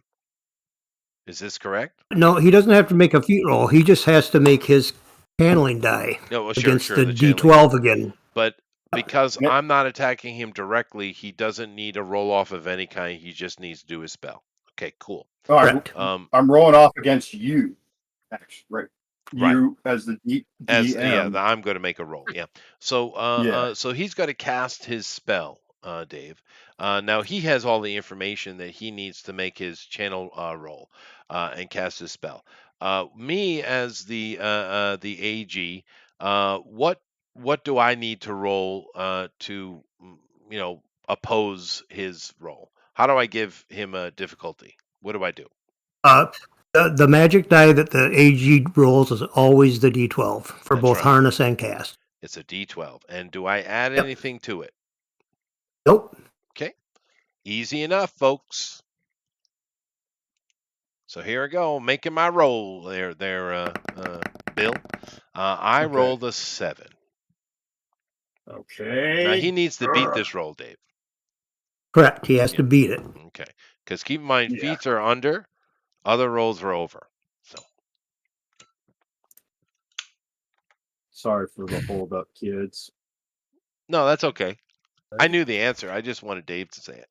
Is this correct? No, he doesn't have to make a feat roll. He just has to make his channeling die No, well, sure, against sure. the channeling. D12 again. But because Yeah. I'm not attacking him directly, he doesn't need a roll off of any kind. He just needs to do his spell. Okay, cool. Oh, Correct. I'm rolling off against you. Actually, right. Right. You as the As DM. I'm going to make a roll. Yeah. So Yeah. so he's got to cast his spell, Dave. Now he has all the information that he needs to make his channel roll and cast his spell. Me as the AG, what do I need to roll to oppose his roll? How do I give him a difficulty? What do I do? The magic die that the AG rolls is always the D12 for That's both right. harness and cast. It's a D12. And do I add Yep. anything to it? Nope. Okay. Easy enough, folks. So here I go, making my roll there, Bill. I Okay. rolled a 7. Okay. Now he needs to beat this roll, Dave. Correct. He has to beat it. Okay. Because keep in mind, Yeah. feats are under, other rolls are over. So Sorry for the hold up, kids. no, that's okay. I knew the answer. I just wanted Dave to say it.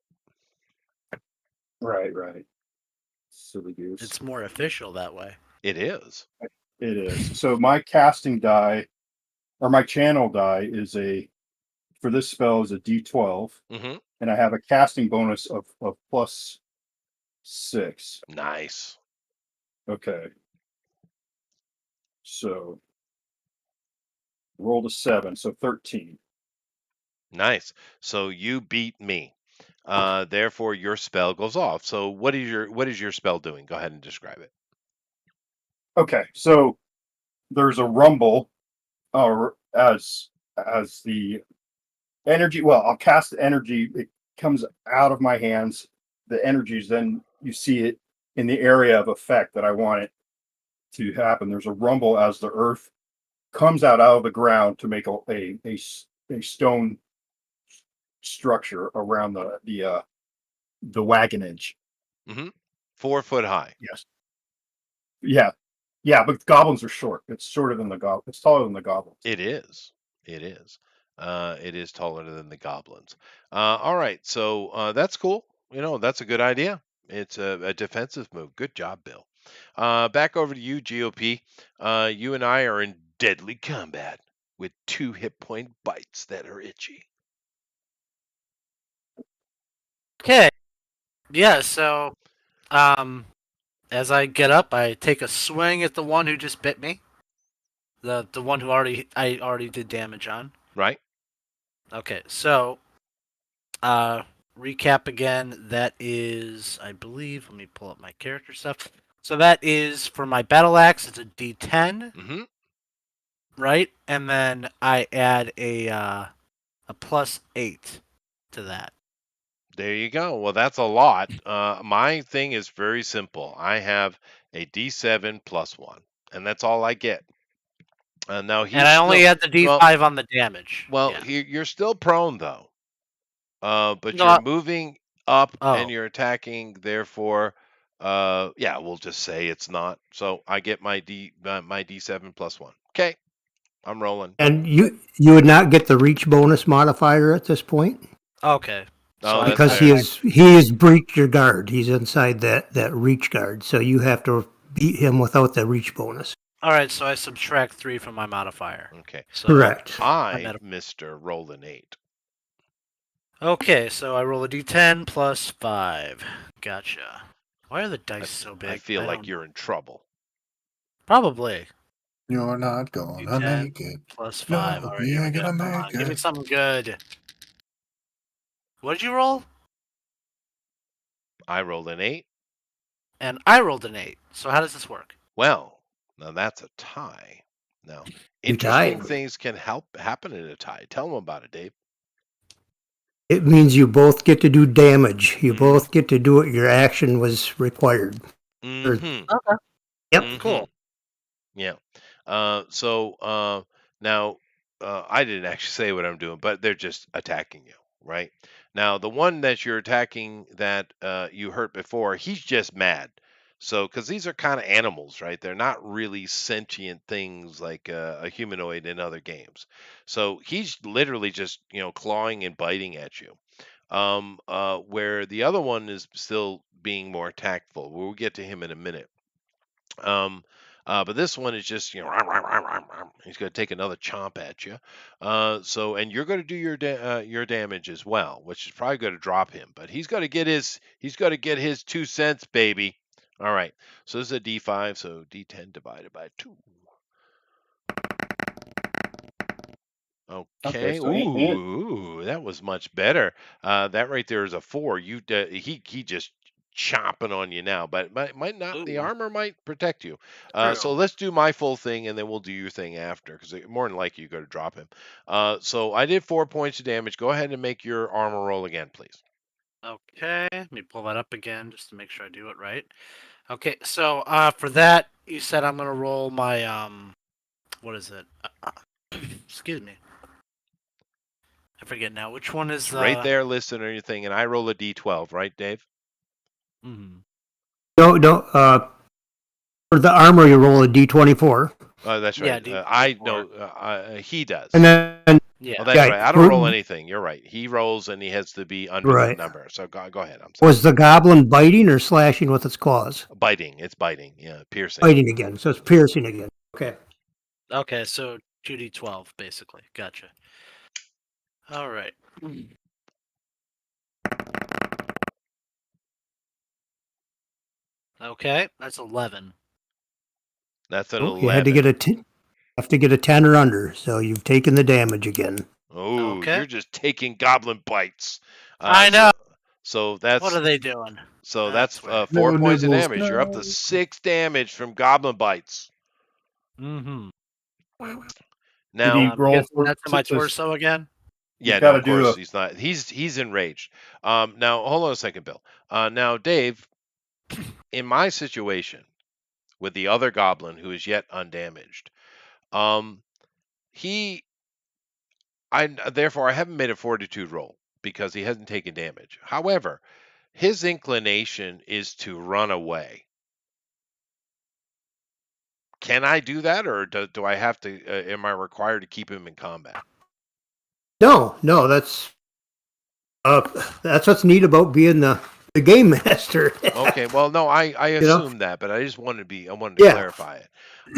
Right. Silly goose. It's more official that way. It is. It is. So my casting die, or my channel die, for this spell is a D12, Mm-hmm. and I have a casting bonus of +6. Nice. Okay. So rolled a 7, so 13. Nice. So you beat me. Therefore, your spell goes off. So what is your spell doing? Go ahead and describe it. Okay, so there's a rumble, as the energy. Well, I'll cast the energy. It comes out of my hands. The energies, then you see it in the area of effect that I want it to happen. There's a rumble as the earth comes out of the ground to make a stone structure around the wagonage. 4 foot high. Yes. Yeah, but goblins are short. It's shorter than the goblins. It's taller than the goblins. It is. It is. It is taller than the goblins. All right. So that's cool. That's a good idea. It's a defensive move. Good job, Bill. Back over to you, GOP. You and I are in deadly combat. with 2 hit point bites that are itchy. Okay. Yeah, so as I get up, I take a swing at the one who just bit me. The one who I already did damage on. Right? Okay, so recap again. That is, I believe, let me pull up my character stuff. So that is for my battle axe, it's a D10, Mm-hmm. right? And then I add a +8 to that. There you go. Well, that's a lot. My thing is very simple. I have a D7 plus 1, and that's all I get. Now And he's I only still add the D5 on the damage. well. Yeah. You're still prone though, but No, you're moving up and oh, you're attacking. Therefore, yeah, we'll just say it's not. So I get my my D7 plus 1. Okay, I'm rolling. And you would not get the reach bonus modifier at this point okay. So Oh, I, that's because fair. he has breached your guard. He's inside that reach guard, so you have to beat him without the reach bonus. all right, so I subtract 3 from my modifier. Okay. So Correct. I, meta- Mr. Rolling 8. Okay, so I roll a D10 plus 5. Gotcha. Why are the dice so big? I feel like don't you're know. in trouble. Probably. You're not gonna D10 make it. plus No, 5. All right, you here we ain't go. gonna Come on, make give me it. something good. What did you roll? I rolled an 8. And I rolled an 8. So how does this work? Well, now that's a tie. Now, You interesting tied. things can happen in a tie. Tell them about it, Dave. It means you both get to do damage. You Mhm. both get to do what your action was required. Mm-hmm. Okay. Yep. Mhm. Cool. Yeah. So now I didn't actually say what I'm doing, but they're just attacking you, right? Now the one that you're attacking that you hurt before, he's just mad. So because these are kind of animals, right? They're not really sentient things like a humanoid in other games. So he's literally just clawing and biting at you. Where the other one is still being more tactful. We'll get to him in a minute. Um, but this one is just, he's going to take another chomp at you. And you're going to do your damage as well, which is probably going to drop him. But he's got to get his 2 cents, baby. All right. So this is a D5, so D10 divided by 2. Okay. so he hit. Ooh, that was much better. That right there is a 4. He just chomping on you now, but might not. The Ooh. armor might protect you. True. So let's do my full thing, and then we'll do your thing after, because more than likely you're going to drop him. So I did 4 points of damage. Go ahead and make your armor roll again, please. Okay, let me pull that up again just to make sure I do it right. Okay, so for that, you said I'm gonna roll my what is it? Excuse me. I forget now. Which one is It's right there listed on your thing, and I roll a D12, right, Dave? Mhm. No. For the armor, you roll a d24, Oh, that's Yeah, right. D24. I know he does. and then Yeah. Oh, that's yeah, right. I don't for- roll anything. You're right. He rolls, and he has to be under that Right. number. So go ahead. I'm sorry. was the goblin biting or slashing with its claws? Biting. It's biting. Yeah, piercing. Biting again, so it's piercing again. Okay. Okay, so 2d12 basically. Gotcha. All right. Okay, that's 11. That's an Oh, 11. you had to get have to get a 10 or under, so you've taken the damage again. Oh, Okay. you're just taking goblin bites. I know. So that's What are they doing? that's weird. 4 No points of nibbles, damage. You're up to no. 6 damage from goblin bites. Mm-hmm. Did he Now, roll for That's in my to- torso again. yeah, gotta no, of do course a- he's not. He's enraged. Now hold on a second, Bill. Now Dave, in my situation with the other goblin who is yet undamaged, he therefore I haven't made a fortitude roll because he hasn't taken damage. However, his inclination is to run away. Can I do that, or do I have to? Am I required to keep him in combat? No, that's what's neat about being the game master. Okay, well, no, I You know? assumed that, but I just wanted to I wanted to Yeah. clarify it.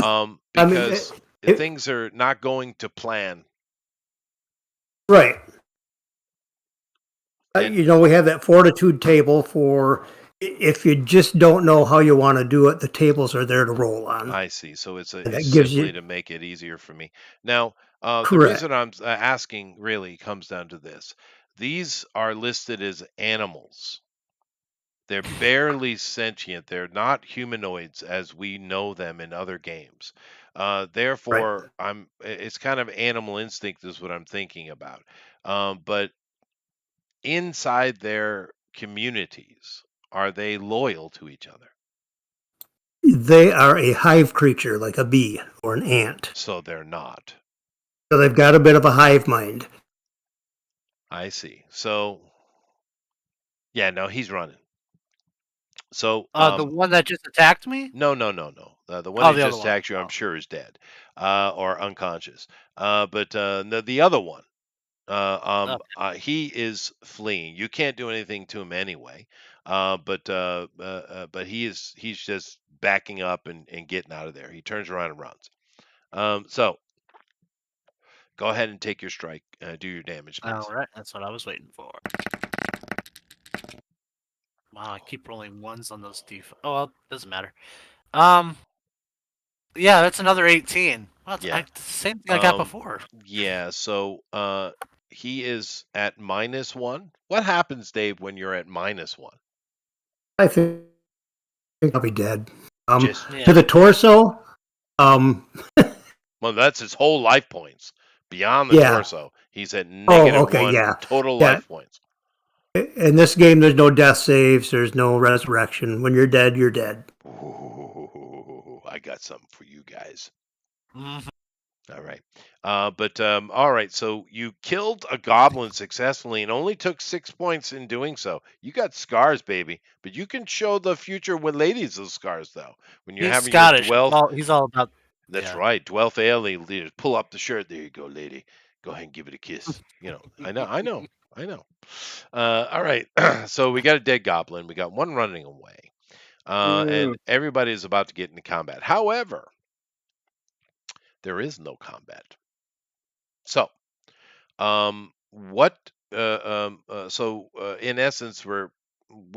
I mean, Because things are not going to plan. Right. And We have that fortitude table for if you just don't know how you want to do it, the tables are there to roll on. I see. So it's And that it's gives simply you to make it easier for me. Now, the correct. reason I'm asking really comes down to this: these are listed as animals. They're barely sentient. They're not humanoids as we know them in other games. Right. Therefore, it's kind of animal instinct is what I'm thinking about. But inside their communities, are they loyal to each other? They are a hive creature like a bee or an ant. So they're not. So they've got a bit of a hive mind. I see. So yeah, no, he's running. So The one that just attacked me? no. The one Oh, who the other just one. attacked you, I'm Oh, sure, is dead or unconscious. But the other one, he is fleeing. You can't do anything to him anyway. But he's just backing up and getting out of there. He turns around and runs. So go ahead and take your strike. Do your damage, please. all right. That's what I was waiting for. Wow, I keep rolling ones on those Oh, well, doesn't matter. Yeah, that's another 18. Well, Yeah. the same thing I got before. Yeah. So he is at -1. What happens, Dave, when you're at -1? I think I'll be dead. Just To Yeah. the torso, well, that's his whole life points. Beyond the yeah. torso, he's at Oh, okay, -1 yeah. total Yeah. life points. In this game, there's no death saves. There's no resurrection. When you're dead, you're dead. Ooh, I got something for you guys. Mhm. All right. All right. So you killed a goblin successfully and only took 6 points in doing so. You got scars, baby. But you can show the future with ladies those scars, though. When you're He's having your Scottish. dwell. He's all about. That's Yeah. right. Dwell fairly leaders. Pull up the shirt. There you go, lady. Go ahead and give it a kiss. I know. All right. So we got a dead goblin. We got one running away. And everybody is about to get into combat. However, there is no combat. So, what? In essence, we're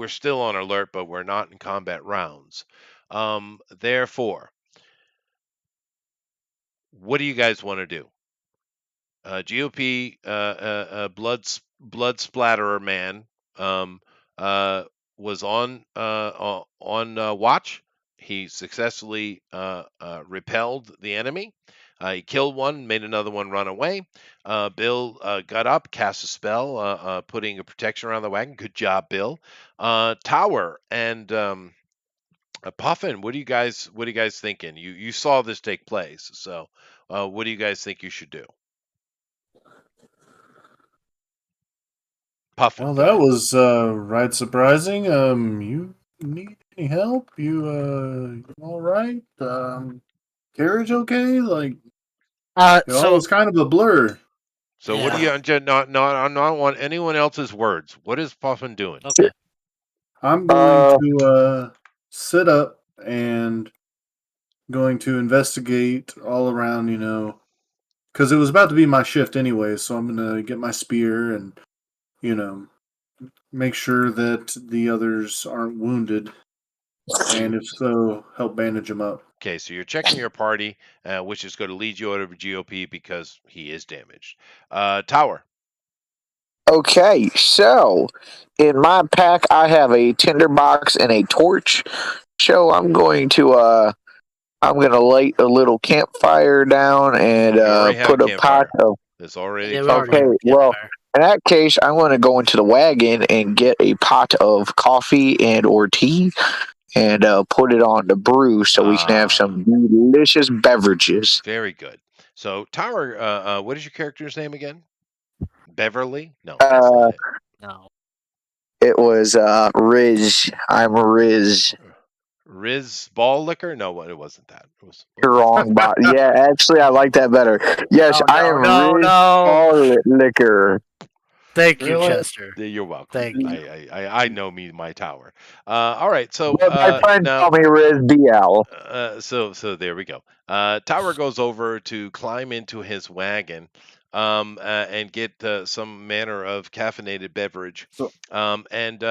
still on alert, but we're not in combat rounds. Therefore, what do you guys want to do? GOP blood splatterer man um, was on watch. He successfully repelled the enemy. He killed one, made another one run away. Bill got up, cast a spell, putting a protection around the wagon. Good job, Bill. Tower and Puffin, what are you guys thinking? You saw this take place, so what do you guys think you should do? Puffin, Well, go that ahead. was right surprising. You need any help? You all right? Carriage okay? Like it all So was kind of a blur. So what do yeah. you I don't want anyone else's words. What is Puffin doing? Okay. I'm going to sit up and going to investigate all around. Because it was about to be my shift anyway. So I'm gonna get my spear and you know make sure that the others aren't wounded, and if so, help bandage them up. Okay, so you're checking your party, which is going to lead you out of GOP because he is damaged. Tower. Okay, so in my pack, I have a tinderbox and a torch. So I'm gonna light a little campfire down and You already have a put a pot campfire. of. It's already Yeah, we already Okay, have expired. a well, campfire. in that case, I'm going to go into the wagon and get a pot of coffee and or tea and put it on the brew so we can have Ah, some delicious beverages. very good. So Tower, what is your character's name again? Beverly? No, that's Uh, not it. No. it was Riz. I'm Riz. Riz Ball Liquor? No, it wasn't that. It was what You're was it? wrong, but yeah, actually, I like that better. Yes, Oh I no, am no, Riz no. All Liquor. Thank you, Really? Chester. You're welcome. Thank you. I know me, my tower. All right, so But my friends now, call me Riz BL. so there we go. Tower goes over to climb into his wagon, and get some manner of caffeinated beverage. So And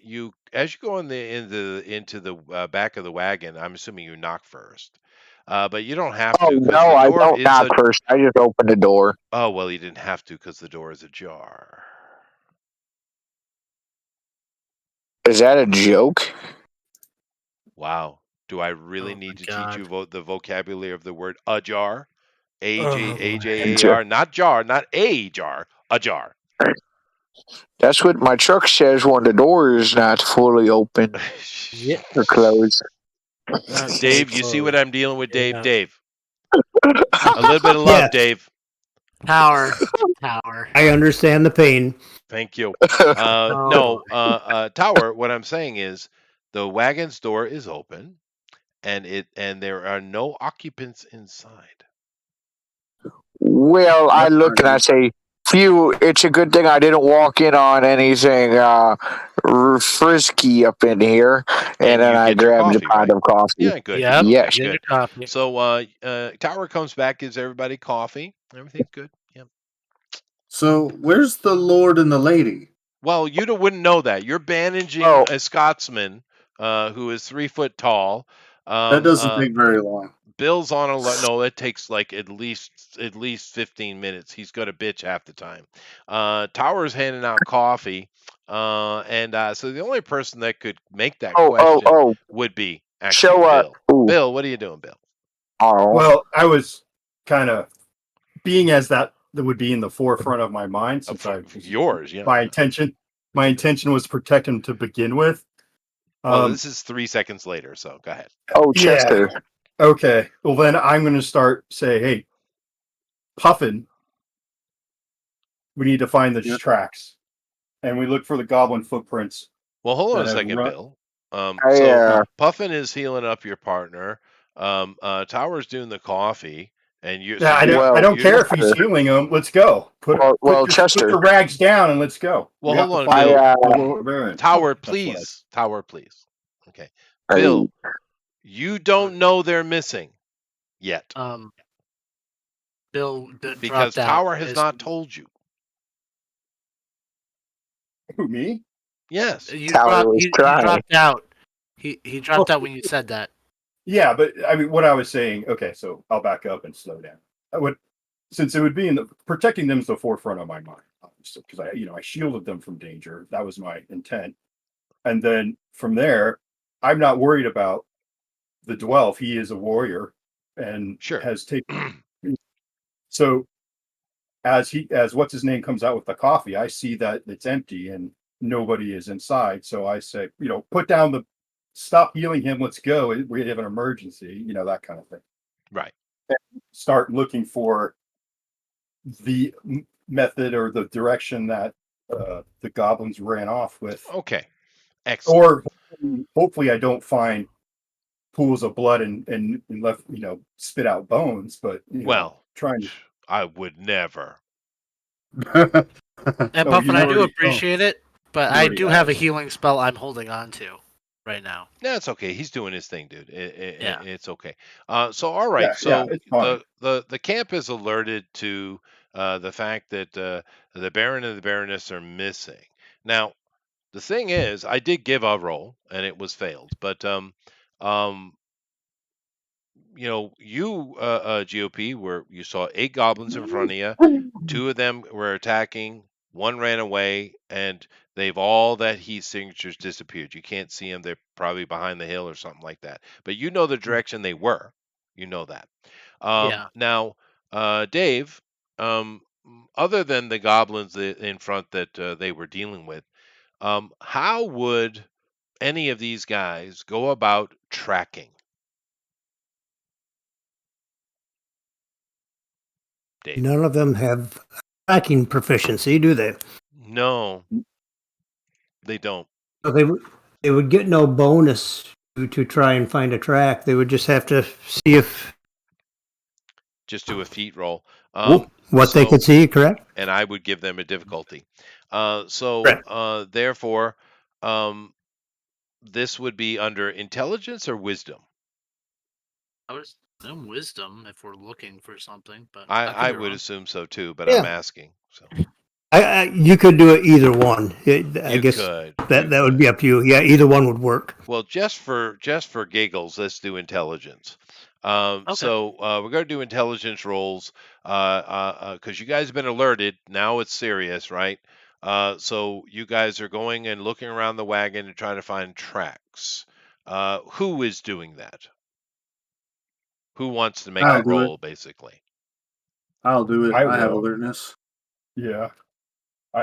you, as you go into the back of the wagon, I'm assuming you knock first. But you don't have Oh to because no, the I door don't is knock a. first. I just open the door. Oh well, you didn't have to because the door is ajar. Is that a joke? Wow. Do I really Oh need my to teach you God. the vocabulary of the word ajar? Oh boy. AJAR, not jar, not a jar, ajar. That's what my truck says when the door is not fully open Yeah. or closed. Not fully Dave, you see what closed. I'm dealing with, Dave? Yeah. Dave, a little bit of love, Yes, Dave. Tower. I understand the pain. Thank you. Oh No, boy. Tower. What I'm saying is, the wagon's door is open, and there are no occupants inside. Well, I That's look not and I good. say, "Phew! It's a good thing I didn't walk in on anything frisky up in here." And And then you I get your grabbed a coffee, pot right? of coffee. Yeah, good. Yep. Okay, Yes. Get your good. coffee. So, Tower comes back, gives everybody coffee. Everything's good. Yeah. So where's the Lord and the lady? Well, wouldn't know that. You're bandaging Oh, a Scotsman who is 3 foot tall. That Um, doesn't uh, take very long. Bill's on a no. It takes like at least 15 minutes. He's got a bitch half the time. Tower's handing out coffee, and so the only person that could make that oh, oh, question oh. would be actually Show up. Bill. Ooh. Bill, what are you doing, Bill? Oh. well, I was kind of being as that would be in the forefront of my mind since I was Yours, yeah. my intention. My intention was to protect him to begin with. Well, this is 3 seconds later, so go ahead. Oh, Yeah. Chester. Okay. Well, then I'm going to start say, hey, Puffin, we need to find the Yeah. tracks, and we look for the goblin footprints. Well, hold on a that have second, run- Bill. I, So Puffin is healing up your partner. Tower's doing the coffee, and you. So Yeah, I you. don't. I well, don't care if You. he's healing them. Let's go. well, Just put Chester. the rags down and let's go. Well, We have hold to on, find Bill. the Baron. Tower, That's what I- please. Tower, please. Okay, I, Bill. You don't know they're missing yet Bill because dropped out. Tower has not told you. Who, me? Yes. You Tower was he trying. dropped out. He dropped out when you said that. Yeah, but I mean, what I was saying. Okay, so I'll back up and slow down. I would, since it would be in the protecting them is the forefront of my mind, obviously, because I shielded them from danger. That was my intent, and then from there, I'm not worried about the Dwelf. He is a warrior, and Sure. has taken. So, as what's his name comes out with the coffee, I see that it's empty and nobody is inside. So I say, put down stop healing him. Let's go. We have an emergency. That kind of thing. Right. Start looking for the method or the direction that the goblins ran off with. Okay. Excellent. Or hopefully I don't find pools of blood and left, spit out bones, but Well, trying to. I would never. And Oh, Puffin, I do already- appreciate it, but you I already do have a have. healing spell I'm holding on to right now. That's okay. He's doing his thing, dude. Yeah. It's okay. So all right. Yeah, So it's fine. the camp is alerted to the fact that the Baron and the Baroness are missing. Now, the thing is, I did give a roll and it was failed, but you GOP where you saw 8 goblins in front of you. 2 of them were attacking. 1 ran away, and all that heat signatures disappeared. You can't see them. They're probably behind the hill or something like that. But you know the direction they were. You know that. Yeah. Now, Dave, other than the goblins in front that they were dealing with, how would any of these guys go about tracking? Dave? None of them have tracking proficiency, do they? No, they don't. So they would get no bonus to try and find a track. They would just have to see if. Just do a feat roll. Whoop. What they could see, correct? And I would give them a difficulty. Correct. Therefore, this would be under intelligence or wisdom. I would assume wisdom if we're looking for something, but I could be would wrong. assume so too, but Yeah. I'm asking. So You could do it either one. I guess could. that would be up to you. Yeah, either one would work. Well, just for giggles, let's do intelligence. Okay. So we're going to do intelligence rolls because you guys have been alerted. Now it's serious, right? So you guys are going and looking around the wagon and trying to find tracks. Who is doing that? Who wants to make I'll the do roll, it. basically? I'll do it. I I have will. alertness. Yeah.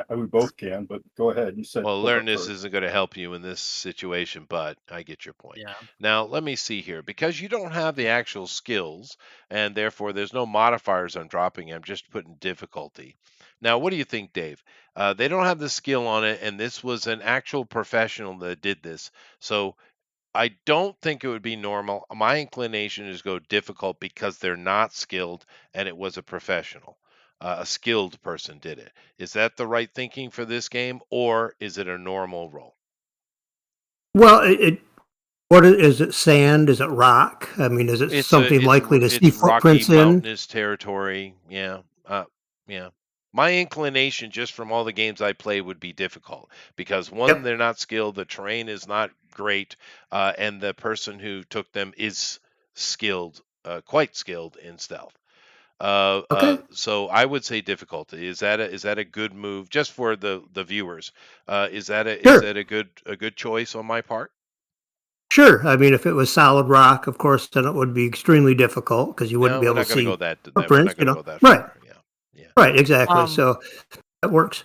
We both can, but go ahead. You said Well, look up alertness first. isn't going to help you in this situation, but I get your point. Yeah. Now, let me see here. Because you don't have the actual skills, and therefore there's no modifiers on dropping, I'm just putting difficulty. Now, what do you think, Dave? They don't have the skill on it, and this was an actual professional that did this. So I don't think it would be normal. My inclination is go difficult because they're not skilled and it was a professional. A skilled person did it. Is that the right thinking for this game, or is it a normal roll? Well, is it sand? Is it rock? I mean, is it something likely to see it's rocky, footprints in? mountainous territory. Yeah, yeah. My inclination, just from all the games I play, would be difficult because one, Yep. they're not skilled. The terrain is not great, and the person who took them is skilled, quite skilled in stealth. Okay. So I would say difficulty. Is that a good move just for the viewers? Is that Sure. a good choice on my part? Sure. I mean, if it was solid rock, of course, then it would be extremely difficult because you wouldn't No, be we're able not to going to see go that. We're footprints. not going to go that Right. far. Yeah, yeah. Right. Exactly. Um, So that works.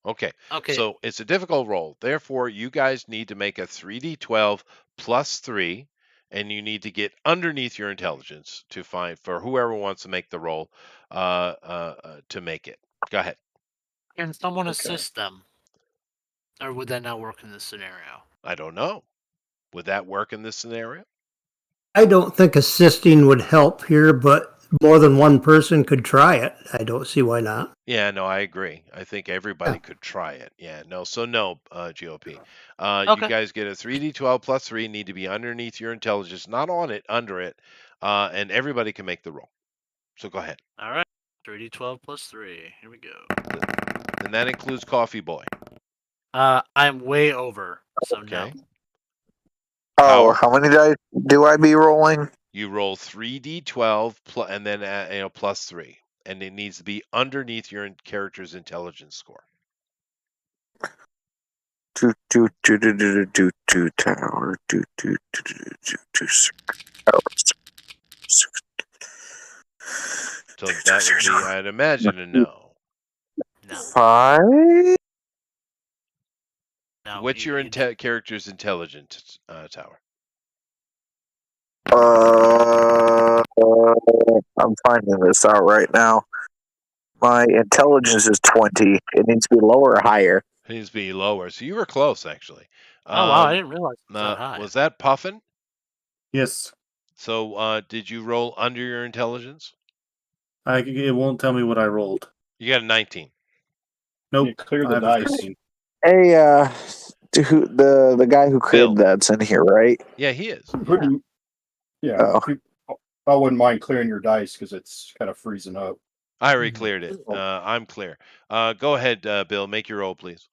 Okay. Okay. So it's a difficult roll. Therefore, you guys need to make a 3d12 plus 3, and you need to get underneath your intelligence to find for whoever wants to make the roll to make it. Go ahead. Can someone Okay. assist them? Or would that not work in this scenario? I don't know. Would that work in this scenario? I don't think assisting would help here, but more than one person could try it. I don't see why not. Yeah, no, I agree. I think everybody Yeah. could try it. Yeah, no, so no, GOP. You Okay. guys get a 3d12 plus 3, need to be underneath your intelligence, not on it, under it, and everybody can make the roll. So go ahead. All right. 3d12 plus 3. Here we go. And that includes Coffee Boy. I'm way over, so Okay. no. Oh, Power. how many dice do I be rolling? You roll 3d12 and then plus 3, and it needs to be underneath your character's intelligence score. Tower. Tower. So that would be, I'd imagine, a no. No. 5. No. What's your character's intelligence tower? I'm finding this out right now. My intelligence is 20. It needs to be lower or higher. It needs to be lower. So you were close, actually. Oh wow! I didn't realize it was that high. Was that Puffin? Yes. So did you roll under your intelligence? It won't tell me what I rolled. You got a 19. Nope. You clear the I have a dice. 15. Hey, the guy who Bill. cleared that's in here, right? Yeah, he is. Yeah. Oh. I wouldn't mind clearing your dice because it's kind of freezing up. I already cleared it. I'm clear. Go ahead, Bill. Make your roll, please.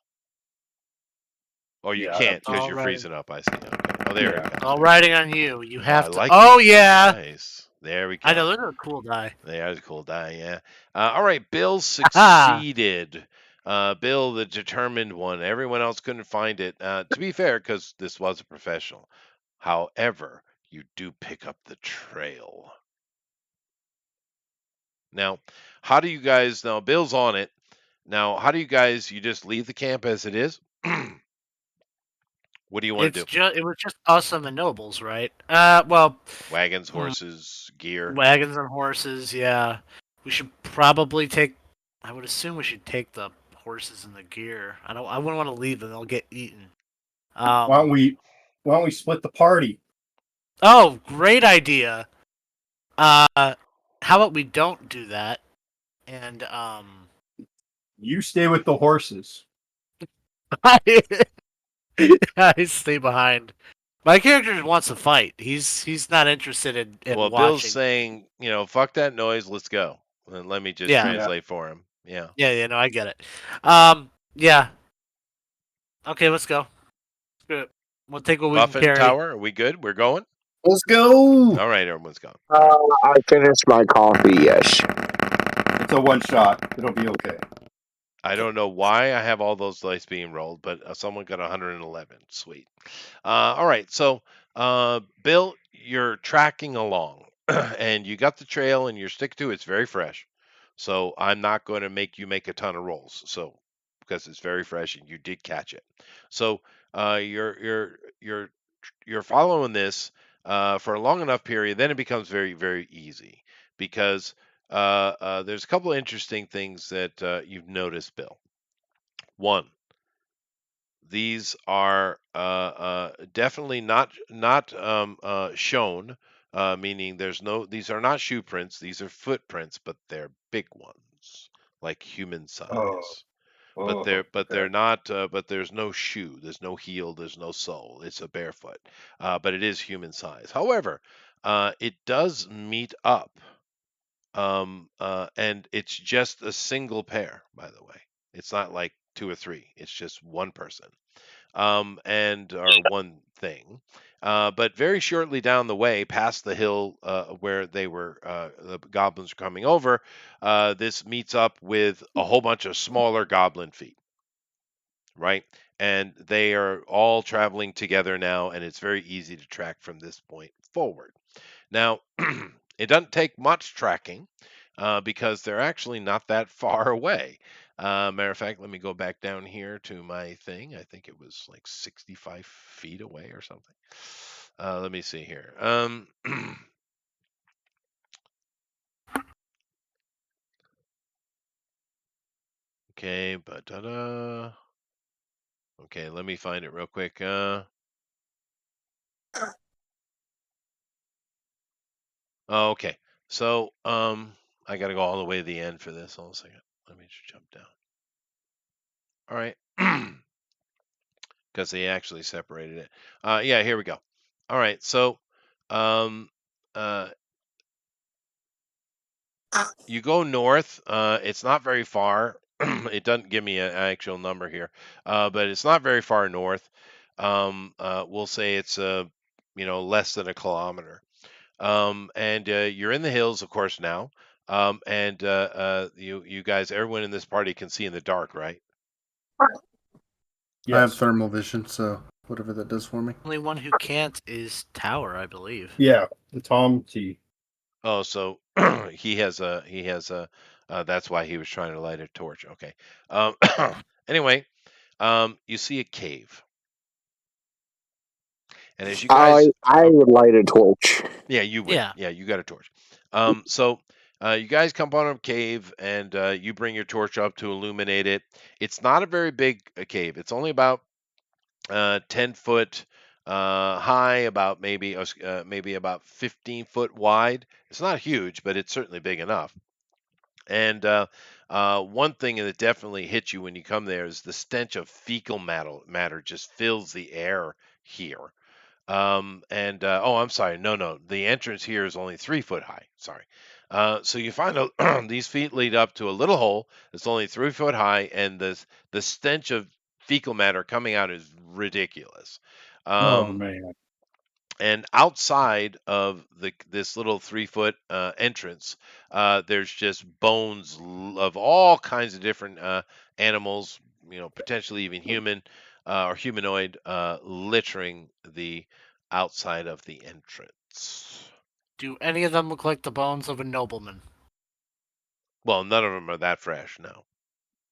Or you Yeah, can't because All you're right. freezing up. I see. Okay. Oh, there Yeah. we go. All riding on you. You have I to. like Oh these yeah. dice. There we go. I know those are a cool die. They are a cool die, yeah. All right, Bill succeeded. Bill, the determined one. Everyone else couldn't find it. To be fair, because this was a professional. However, you do pick up the trail. Now, how do you guys? Now, Bill's on it. Now, how do you guys? You just leave the camp as it is? What do you want to do? It was just us and the nobles, right? Well, Wagons, horses, gear. wagons and horses. Yeah, we should probably take. I would assume we should take the horses and the gear. I wouldn't want to leave them; they'll get eaten. Why don't we split the party? Oh, great idea. How about we don't do that? and You stay with the horses. I stay behind. My character wants to fight. He's not interested in Well, Bill's watching. saying, fuck that noise, let's go. And let me just Yeah. translate for him. Yeah. Yeah, no, I get it. Yeah. Okay, let's go. Good. We'll take what we can Buffett and carry. Tower, are we good? We're going? Let's go. All right, everyone's gone. I finished my coffee. Yes. It's a one shot. It'll be okay. I don't know why I have all those dice being rolled, but someone got 111. Sweet. All right, so Bill, you're tracking along, and you got the trail, and you're stick to it's very fresh. So I'm not going to make you make a ton of rolls. So because it's very fresh and you did catch it. So you're following this for a long enough period, then it becomes very very easy because there's a couple of interesting things that you've noticed, Bill. One, these are definitely not shown, meaning these are not shoe prints. These are footprints, but they're big ones, like human Oh, size. But oh, they're not. But there's no shoe. There's no heel. There's no sole. It's a barefoot. But it is human size. However, it does meet up. And it's just a single pair, by the way. It's not like two or three. It's just one person, and or one thing. But very shortly down the way, past the hill where the goblins were coming over, this meets up with a whole bunch of smaller goblin feet, right? And they are all traveling together now, and it's very easy to track from this point forward. Now, it doesn't take much tracking because they're actually not that far away. Matter of fact, let me go back down here to my thing. I think it was like 65 feet away or something. Let me see here. Okay, but okay, let me find it real quick. Okay, so I got to go all the way to the end for this. Hold on a second. Let me just jump down. All right. Because they actually separated it. Yeah, here we go. All right, so um, uh, you go north. It's not very far. It doesn't give me an actual number here, but it's not very far north. We'll say it's less than a kilometer. And you're in the hills, of course, now. And you guys, everyone in this party can see in the dark, right? I have yes. thermal vision, so whatever that does for me. Only one who can't is Tower, I believe. Yeah, the Tom T. Oh, so he has a that's why he was trying to light a torch. Okay. Um, anyway, you see a cave, and as you guys, I would light a torch. yeah, you would, Yeah. yeah, you got a torch. So you guys come on a cave, and you bring your torch up to illuminate it. It's not a very big cave. It's only about 10 foot high, about maybe about 15 foot wide. It's not huge, but it's certainly big enough. And one thing that definitely hits you when you come there is the stench of fecal matter just fills the air here. And oh, I'm sorry, no, the entrance here is only 3 foot high. Sorry. So you find out these feet lead up to a little hole that's only 3 foot high, and the stench of fecal matter coming out is ridiculous. Oh Um, man. and outside of this little 3 foot entrance, there's just bones of all kinds of different animals, potentially even human or humanoid, littering the outside of the entrance. Do any of them look like the bones of a nobleman? Well, none of them are that fresh, no.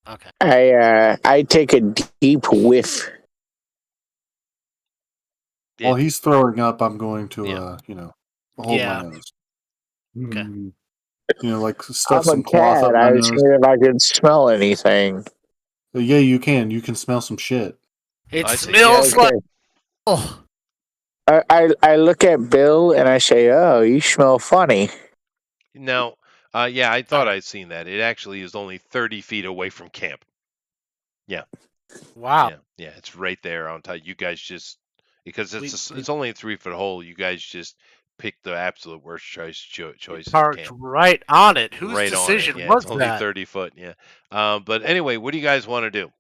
Okay. I take a deep whiff. While he's throwing up, I'm going to, Yeah. hold Yeah. my nose. Okay. Hmm. Like stuff I'm a some cloth cat. up my I was nose. seeing if I could smell anything. Yeah, you can. You can smell some shit. It I say smells yes. like. Oh, I look at Bill and I say, "Oh, you smell funny." Now, Yeah, I thought Alright. I'd seen that. It actually is only 30 feet away from camp. Yeah, Wow. yeah, it's right there on top. You guys just because We it's only a 3 foot hole. You guys just picked the absolute worst choice at parked camp. right on it. Whose Right on it. decision Yeah, it's was only that? 30 foot. Yeah. But anyway, what do you guys want to do?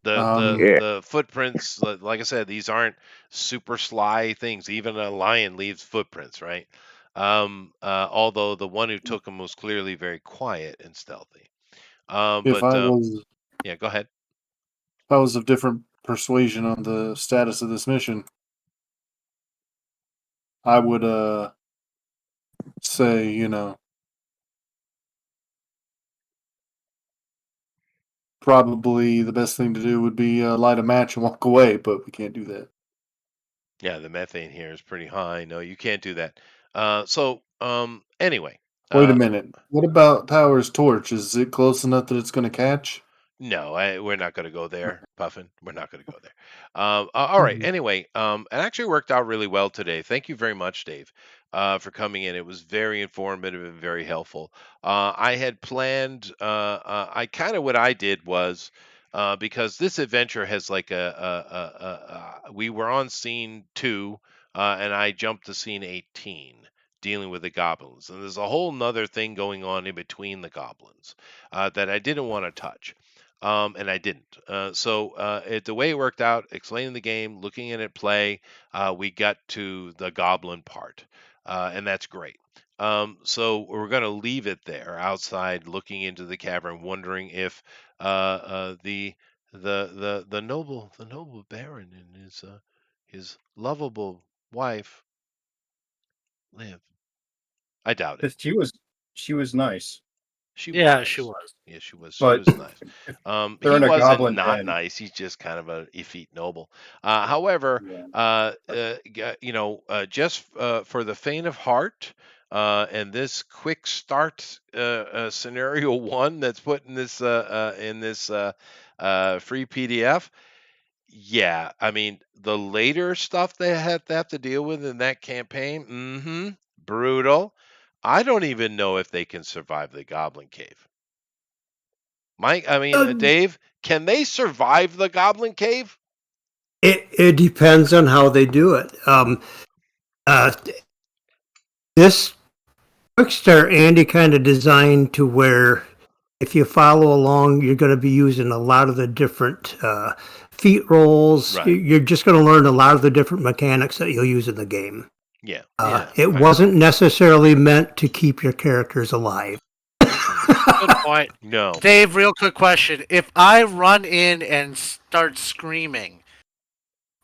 The the Yeah. the footprints, like I said, these aren't super sly things. Even a lion leaves footprints, right? Although the one who took them was clearly very quiet and stealthy. If But I was yeah, go ahead. if I was of different persuasion on the status of this mission, I would say, probably the best thing to do would be light a match and walk away, but we can't do that. Yeah, the methane here is pretty high. No, you can't do that. Anyway, Wait a uh, minute. What about Power's torch? Is it close enough that it's going to catch? no, we're not going to go there, Puffin. We're not going to go there. All right. Mhm. Anyway, it actually worked out really well today. Thank you very much, Dave, for coming in. It was very informative and very helpful. I had planned. I kind of what I did was because this adventure has like we were on scene 2, and I jumped to scene 18. Dealing with the goblins, and there's a whole nother thing going on in between the goblins that I didn't want to touch. And I didn't. The way it worked out, explaining the game, looking at it play, we got to the goblin part, and that's great. So we're going to leave it there outside, looking into the cavern, wondering if the noble baron and his lovable wife live. I doubt it. Because she was nice, She was Yeah, she nice. was. Yeah, she was. She but was nice. if they're He in a wasn't goblin not den. nice. He's just kind of a effete noble. However, Yeah. just for the faint of heart, and this quick start scenario one that's put in this free PDF. Yeah, I mean the later stuff they have to deal with in that campaign. Brutal. I don't even know if they can survive the Goblin Cave. Um, Dave, can they survive the Goblin Cave? it depends on how they do it. Uh, this Quickstar Andy kind of designed to where if you follow along, you're going to be using a lot of the different feat rolls. Right. You're just going to learn a lot of the different mechanics that you'll use in the game. Yeah. Yeah. It Right. wasn't necessarily meant to keep your characters alive. Good point. No. Dave, real quick question. If I run in and start screaming,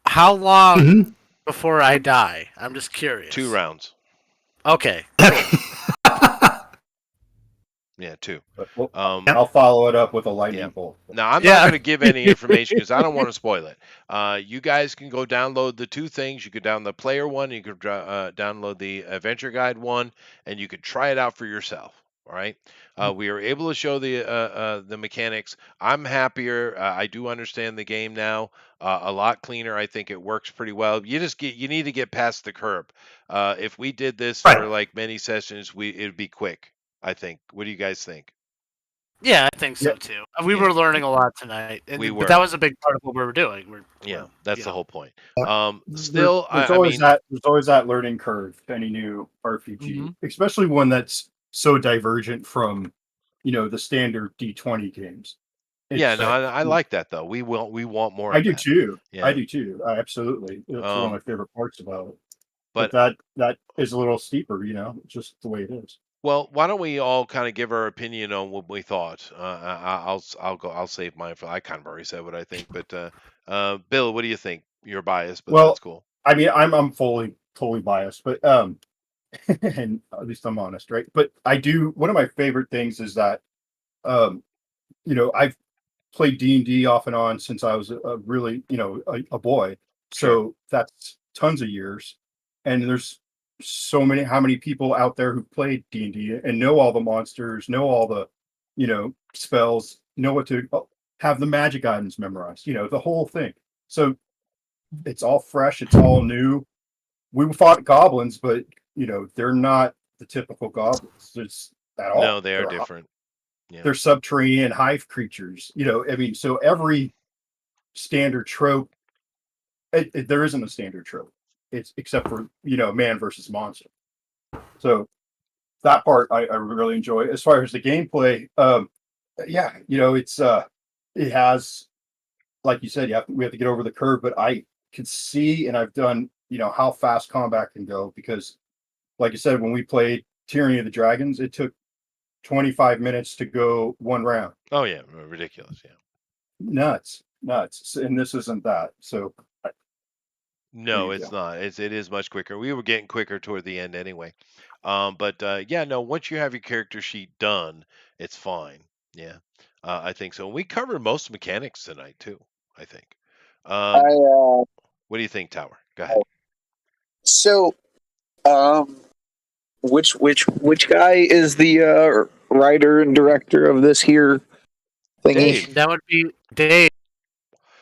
how long Mhm. before I die? I'm just curious. 2 rounds. Okay. Yeah, 2. Well, Um, I'll follow it up with a lightning Yeah. bolt. Now, I'm Yeah. not going to give any information because I don't want to spoil it. You guys can go download the 2 things. You could download the player one, you could download the adventure guide one, and you could try it out for yourself. All right. We are able to show the mechanics. I'm happier. I do understand the game now a lot cleaner. I think it works pretty well. You need to get past the curb. If we did this for Right. like many sessions, it'd be quick. I think. What do you guys think? Yeah, I think Yeah. so too. We Yeah. were learning a lot tonight, We but that were. was a big part of what we were doing. Yeah, that's the whole point. There's always that learning curve to any new RPG, Mhm. especially one that's so divergent from, the standard D20 games. Yeah, It's no, I like that though. We want more I of do that. too. I Yeah. do too. Absolutely. It's one of Um, my favorite parts about it. But but that is a little steeper, just the way it is. well, why don't we all kind of give our opinion on what we thought? I'll go. I'll save mine for. I kind of already said what I think, but Bill, what do you think? You're biased, but Well, that's cool. I mean, I'm fully totally biased, but and at least I'm honest, right? But I do. One of my favorite things is that um, I've played D&D off and on since I was a really, a boy. Sure. So that's tons of years. And there's how many people out there who played D&D and know all the monsters, know all the, spells, know what to have the magic items memorized, the whole thing. So it's all fresh, it's all new. We fought goblins, but they're not the typical goblins. at all. No, they are different. Yeah. They're subterranean hive creatures. I mean, so every standard trope, there isn't a standard trope. It's except for man versus monster. So that part I really enjoy. As far as the gameplay, yeah, it has, like you said, we have to get over the curve, but I could see, and I've done, how fast combat can go, because like I said, when we played Tyranny of the Dragons, it took 25 minutes to go one round. Oh yeah, ridiculous. Yeah. Nuts. And this isn't that. So No, it's not. It is much quicker. We were getting quicker toward the end anyway. But yeah, no. Once you have your character sheet done, it's fine. Yeah, I think so. We covered most mechanics tonight too. I think. I What do you think, Tower? Go ahead. so which guy is the writer and director of this here thingy? Dave. That would be Dave.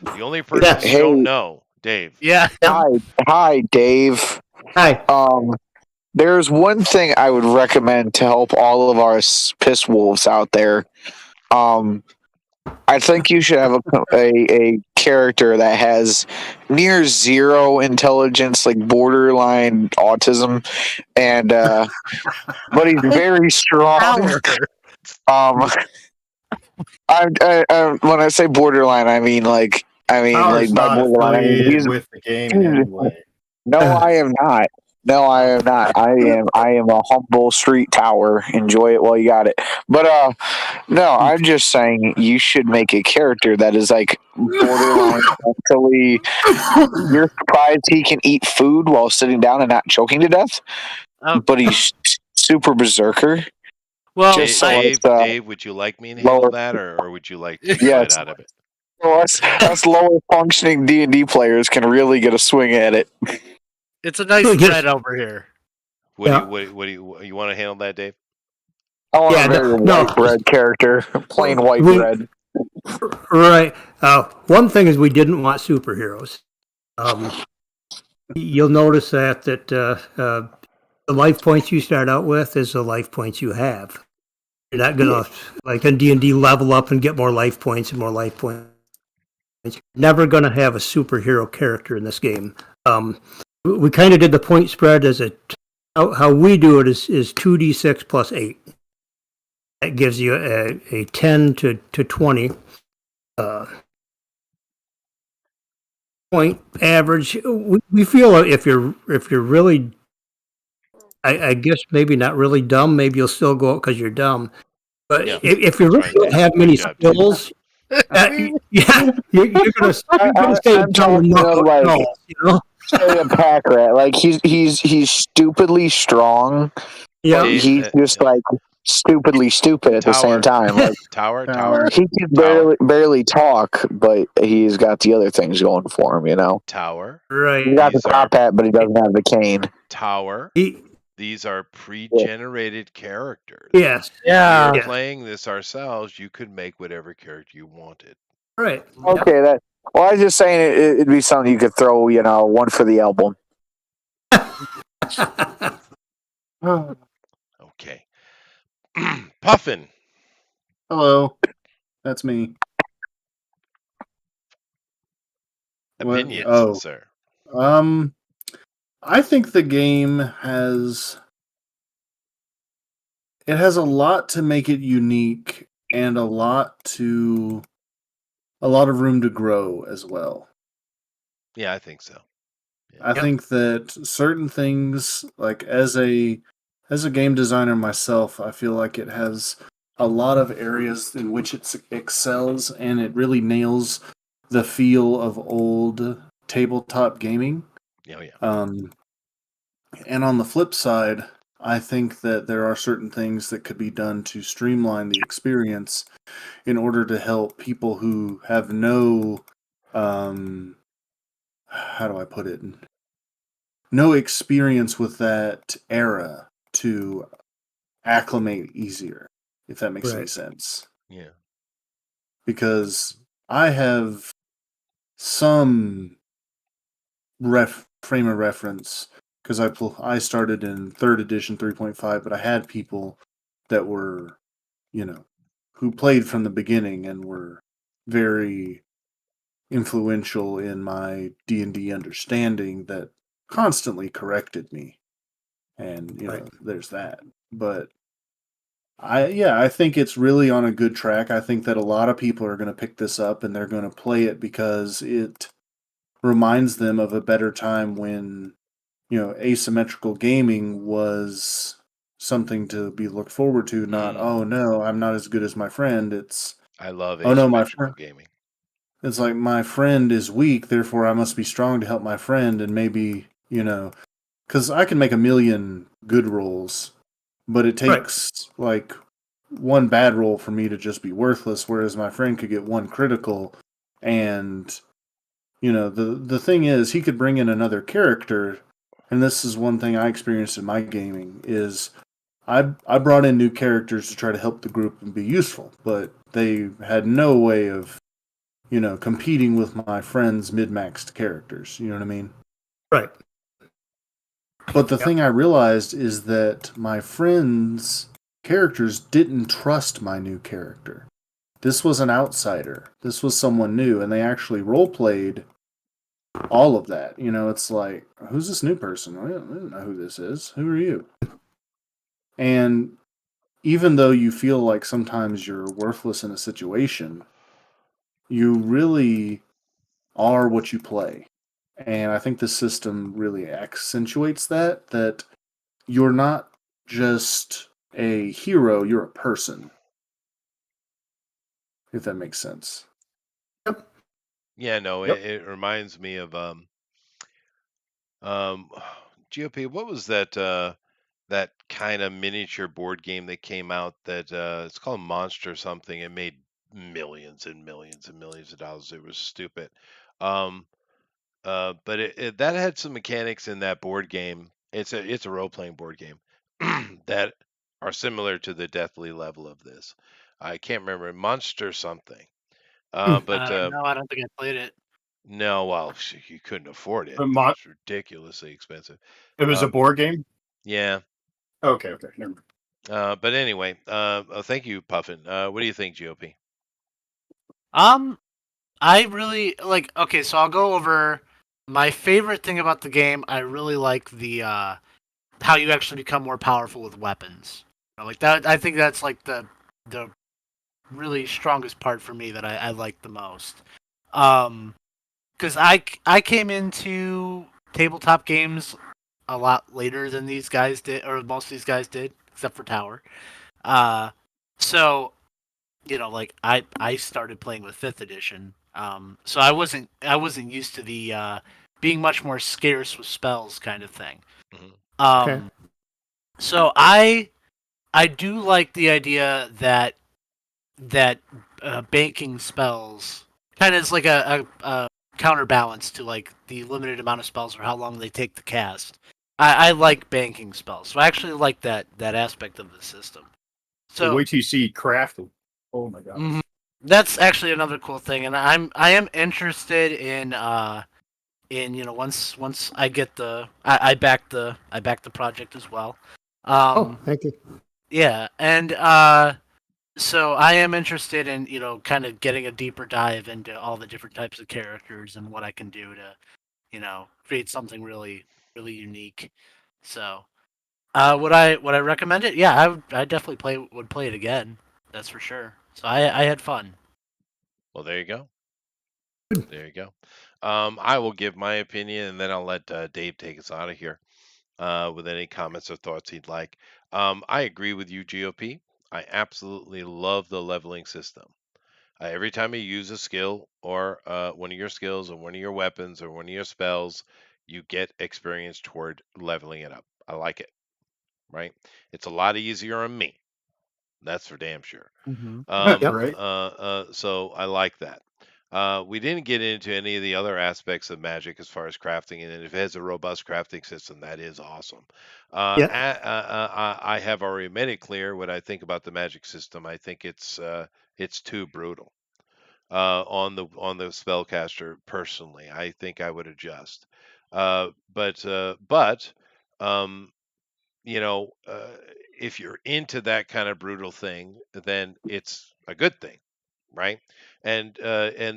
The only person we Hey. don't know, Dave. Yeah. Hi, Dave. Hi. There's one thing I would recommend to help all of our piss wolves out there. I think you should have a character that has near zero intelligence, like borderline autism, and but he's very strong. When I say borderline, I mean like Power's by not borderline, I mean affiliated with the game in any way. No, I am not. No, I am not. I am a humble street tower. Enjoy it while you got it. But no, I'm just saying you should make a character that is like borderline mentally. You're surprised he can eat food while sitting down and not choking to death. But he's super berserker. Well, Dave, would you like me to handle that, or would you like to get out of it? Well, us lower functioning D&D players can really get a swing at it. It's a nice spread over here. What do you want to handle that, Dave? I want a very white bread character, plain white bread. Right. One thing is we didn't want superheroes. You'll notice that the life points you start out with is the life points you have. You're not gonna like in D&D level up and get more life points and more life points. You're never gonna have a superhero character in this game. We kind of did the point spread as how we do it is 2d6 plus 8. That gives you a 10 to 20 point average. We feel if you're really, I guess maybe not really dumb, maybe you'll still go out because you're dumb. But if you really don't have many skills, you're gonna stay dumb enough, a pack rat. Like he's stupidly strong. Yeah, he's just like stupidly stupid at the same time. Like Tower. He can barely talk, but he's got the other things going for him. Tower. Right. He got the top hat, but he doesn't have the cane. Tower. These are pre-generated characters. Yes. Yeah. If we were playing this ourselves, you could make whatever character you wanted. Right. Okay. Well, I was just saying it'd be something you could throw. One for the album. Okay. Puffin. Hello. That's me. Opinions, sir. I think the game has a lot to make it unique and a lot of room to grow as well. Yeah, I think so. Yeah. I think that certain things, like as a game designer myself, I feel like it has a lot of areas in which it excels, and it really nails the feel of old tabletop gaming. Yeah. And on the flip side, I think that there are certain things that could be done to streamline the experience in order to help people who have no, how do I put it? No experience with that era to acclimate easier, if that makes any sense. Yeah. Because I have some frame of reference, because I started in 3rd edition 3.5, but I had people that were, who played from the beginning and were very influential in my D&D understanding that constantly corrected me. And, Right. there's that. But I think it's really on a good track. I think that a lot of people are going to pick this up and they're going to play it because it reminds them of a better time when, asymmetrical gaming was something to be looked forward to, not, oh no, I'm not as good as my friend. It's, I love oh no, asymmetrical gaming. it's like my friend is weak, therefore I must be strong to help my friend, and maybe, because I can make a million good rolls, but it Right. takes like one bad roll for me to just be worthless, whereas my friend could get one critical, and the thing is he could bring in another character, and this is one thing I experienced in my gaming is I brought in new characters to try to help the group and be useful, but they had no way of competing with my friend's mid-maxed characters. You know what I mean? Right. But the Yep. thing I realized is that my friend's characters didn't trust my new character. This was an outsider. This was someone new, and they actually role played all of that. It's like, who's this new person? I don't know who this is. Who are you? And even though you feel like sometimes you're worthless in a situation, you really are what you play. And I think the system really accentuates that you're not just a hero, you're a person. If that makes sense. Yeah, no, Yep. it reminds me of um GOP. What was that kind of miniature board game that came out that it's called Monster something. It made millions and millions and millions of dollars. It was stupid. Um, but that had some mechanics in that board game. It's a role playing board game that are similar to the deathly level of this. I can't remember Monster something. But No, I don't think I played it. no, well, you couldn't afford it. But It was ridiculously expensive. it was a Um, board game. yeah. Okay, never mind. But anyway, thank you, Puffin. What do you think, GOP? Um, I really like. Okay, so I'll go over my favorite thing about the game. I really like the how you actually become more powerful with weapons. Like that, I think that's like the really strongest part for me that I like the most. Because I came into tabletop games a lot later than these guys did, or most of these guys did, except for Tower. Uh, so like I started playing with fifth edition. So I wasn't used to the being much more scarce with spells kind of thing. Hmm. Okay. So I do like the idea that banking spells kind of is like a counterbalance to like the limited amount of spells or how long they take to cast. I like banking spells, so I actually like that aspect of the system. So So wait till you see crafting. Oh my god. mhm. That's actually another cool thing, and I am interested in once I get I back the project as well. Oh, Um, thank you. yeah, and so I am interested in kind of getting a deeper dive into all the different types of characters and what I can do to create something really really unique. So would I recommend it? Yeah, I definitely would play it again. That's for sure. So I had fun. Well, there you go. There you go. I will give my opinion, and then I'll let Dave take us out of here with any comments or thoughts he'd like. I agree with you, GOP. I absolutely love the leveling system. Every time you use a skill or one of your skills or one of your weapons or one of your spells, you get experience toward leveling it up. I like it, right? It's a lot easier on me. That's for damn sure. Mm-hmm. Yep. Right. So I like that. We didn't get into any of the other aspects of Magic as far as crafting, and if it has a robust crafting system, that is awesome. Yeah. I have already made it clear what I think about the Magic system. I think it's too brutal on the spellcaster. Personally, I think I would adjust. But um, you know, if you're into that kind of brutal thing, then it's a good thing, right? And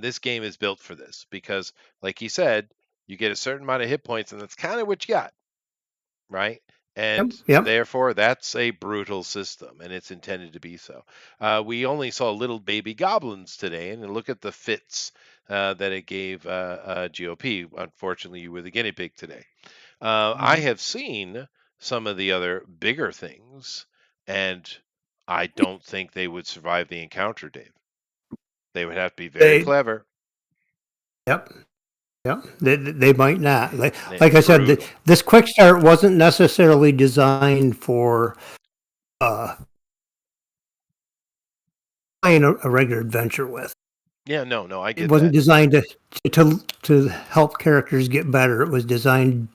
this game is built for this because, like he said, you get a certain amount of hit points, and that's kind of what you got, right? Yep. And Yep. therefore, that's a brutal system, and it's intended to be so. We only saw little baby goblins today, and look at the fits that it gave GOP. Unfortunately, you were the guinea pig today. I have seen some of the other bigger things, and I don't think they would survive the encounter, Dave. They would have to be very They. clever. Yep. Yep. They might not. Like I said, Brutal. this quick start wasn't necessarily designed for uh, playing a regular adventure with. Yeah, no, I It get wasn't that. designed to help characters get better. It was designed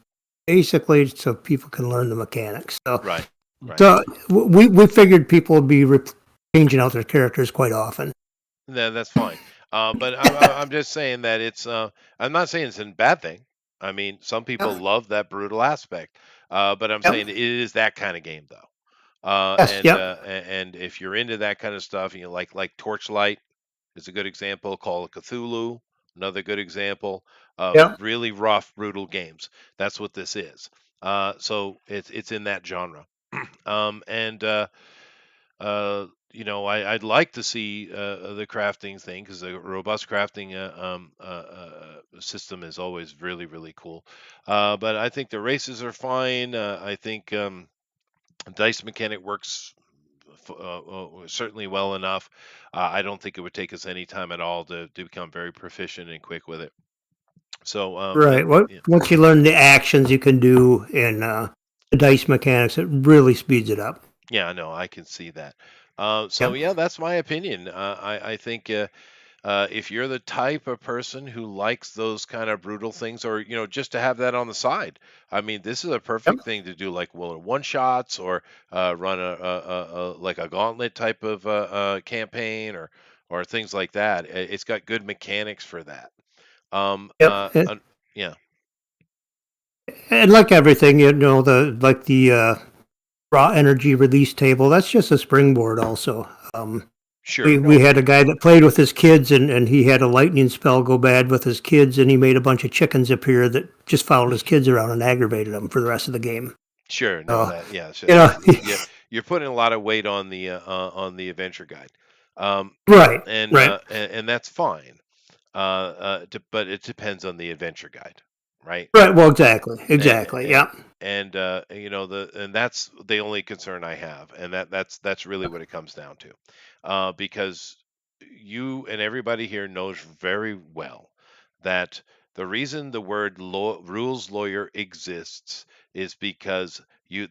basically so people can learn the mechanics. So, Right, right. so we figured people would be changing out their characters quite often. That's fine. But I'm just saying that it's. I'm not saying it's a bad thing. I mean, some people Yep. love that brutal aspect. But I'm saying Yep. it is that kind of game, though. Yes. Yep. And if you're into that kind of stuff, you know, like Torchlight is a good example. Call of Cthulhu, another good example of Yep. really rough, brutal games. That's what this is. So it's in that genre. And I'd like to see the crafting thing because the robust crafting system is always really, really cool. But I think the races are fine. I think dice mechanic works certainly well enough. I don't think it would take us any time at all to become very proficient and quick with it. So, Right. yeah, Once you learn the actions you can do in the dice mechanics, it really speeds it up. yeah, no, I can see that. So Yep. yeah, that's my opinion. I think if you're the type of person who likes those kind of brutal things, or just to have that on the side, I mean, this is a Yep. perfect thing to do, like one shots, or run like a gauntlet type of campaign, or things like that. It's got good mechanics for that. Um, uh, Yep. un- yeah, And like everything, the raw energy release table, that's just a springboard also. sure, We no, had a guy that played with his kids and he had a lightning spell go bad with his kids and he made a bunch of chickens appear that just followed his kids around and aggravated them for the rest of the game. sure, no, Uh, that yeah, sure, you know, yeah, you're putting a lot of weight on the adventure guide, um, right, and right, and that's fine. But it depends on the adventure guide, right? right. Well, exactly, And exactly. and Yeah, and that's the only concern I have, and that's really what it comes down to, because you and everybody here knows very well that the reason the word rules lawyer exists is because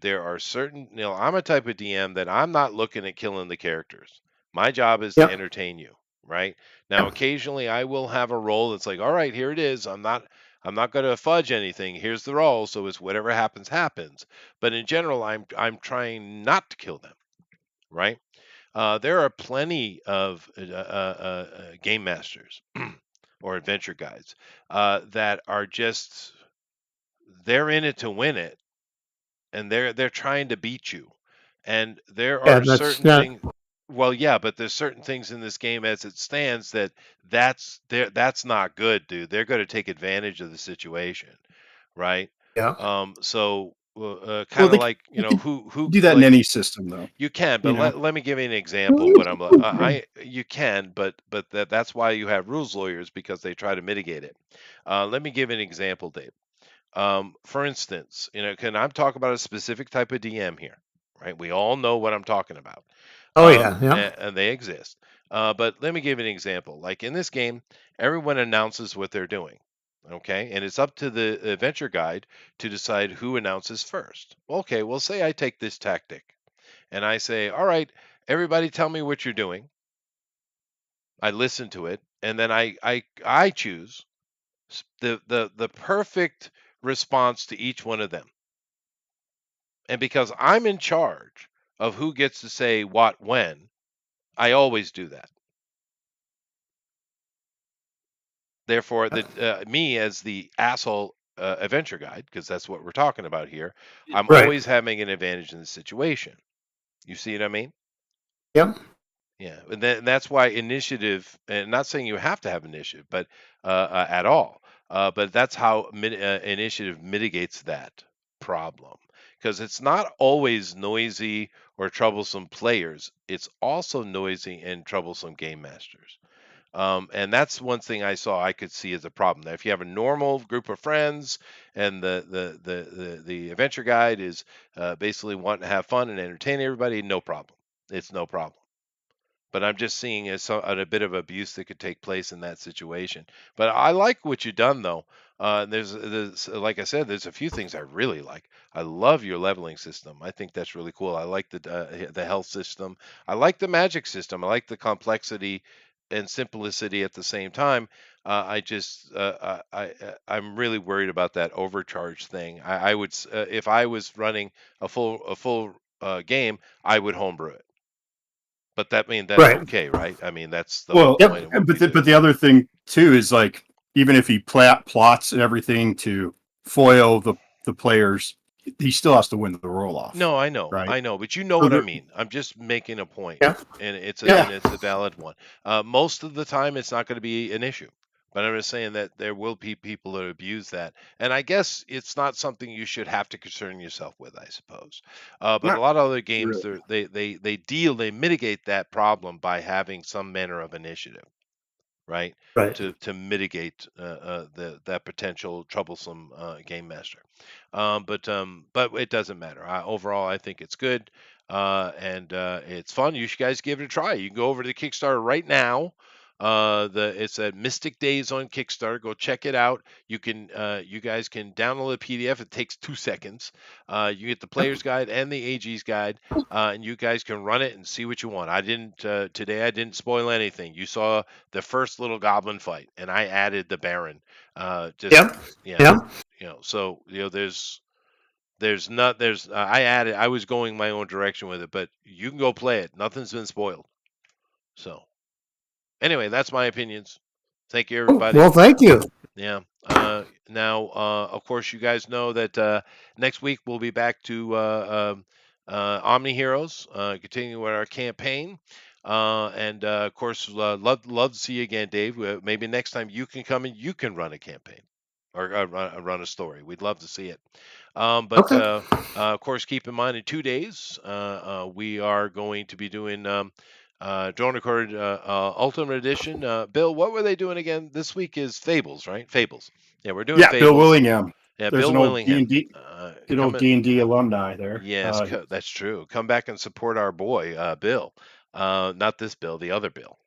there are certain, I'm a type of DM that I'm not looking at killing the characters. My job is to yep, entertain you, right? Now yep, occasionally I will have a role that's like, all right, here it is. I'm not going to fudge anything. Here's the roll, so it's whatever happens happens. But in general, I'm trying not to kill them, right? There are plenty of game masters or adventure guides that are just, they're in it to win it, and they're trying to beat you. And there yeah. are That's certain not. things. Well, yeah, but there's certain things in this game as it stands that's not good, dude. They're going to take advantage of the situation, right? Yeah. So Well, kind of like, they can who do that in like any system, though. you can, You but know. let me give you an example. What I you can, but that's why you have rules lawyers, because they try to mitigate it. Let me give an example, Dave. For instance, can I'm talking about a specific type of DM here, right? We all know what I'm talking about, Oh yeah, yeah. and they exist. But let me give you an example. Like in this game, everyone announces what they're doing, okay, and it's up to the adventure guide to decide who announces first. Okay, well, say I take this tactic, and I say, "All right, everybody, tell me what you're doing." I listen to it, and then I choose the perfect response to each one of them. And because I'm in charge of who gets to say what when, I always do that. Therefore, me as the asshole adventure guide, because that's what we're talking about here, I'm Right. always having an advantage in the situation. You see what I mean? Yep. Yeah, and that's why initiative, and not saying you have to have initiative, but at all. But that's how initiative mitigates that problem, because it's not always noisy or troublesome players. It's also noisy and troublesome game masters. And that's one thing I saw I could see as a problem. That if you have a normal group of friends and the adventure guide is basically wanting to have fun and entertain everybody, no problem. It's no problem. But I'm just seeing a bit of abuse that could take place in that situation. But I like what you've done, though. There's, like I said, there's a few things I really like. I love your leveling system. I think that's really cool. I like the health system. I like the magic system. I like the complexity and simplicity at the same time. I'm really worried about that overcharge thing. I would, if I was running a full game, I would homebrew it. But that mean that's Right. okay, right? I mean, that's the whole Well, point of Yep. what we do. but the other thing too is like even if he plots everything to foil the players, he still has to win the roll off, No, right? I know, but you know So what I there, mean. I'm just making a point, Yeah. and yeah, it's a valid one. Most of the time, it's not going to be an issue, but I'm just saying that there will be people that abuse that, and I guess it's not something you should have to concern yourself with, I suppose. But a not lot of other games, really. they mitigate that problem by having some manner of initiative, right? Right. To mitigate that potential troublesome game master. But it doesn't matter. Overall, I think it's good, and it's fun. You should guys give it a try. You can go over to Kickstarter right now. It's at Mystic Days on Kickstarter. Go check it out. You guys can download the PDF. It takes 2 seconds. You get the player's guide and the AG's guide, and you guys can run it and see what you want. I didn't today. I didn't spoil anything. You saw the first little goblin fight, and I added the Baron. Just Yep. yeah, Yep. so there's not there's I added. I was going my own direction with it, but you can go play it. Nothing's been spoiled. So anyway, that's my opinions. Thank you, everybody. Well, thank you. Yeah. Now, of course, you guys know that next week we'll be back to Omni Heroes, continuing with our campaign. And of course, love to see you again, Dave. Maybe next time you can come and you can run a campaign or run a story. We'd love to see it. But Okay. of course, keep in mind in 2 days we are going to be doing Drone Record Ultimate Edition. Bill, what were they doing again? This week is Fables, right? Fables. Yeah, we're doing Yeah, Bill Fables. Willingham. Yeah, There's Bill an old D Willingham. and D, good old Coming. D&D alumni there. Yes, that's true. Come back and support our boy, Bill. Not this Bill, the other Bill.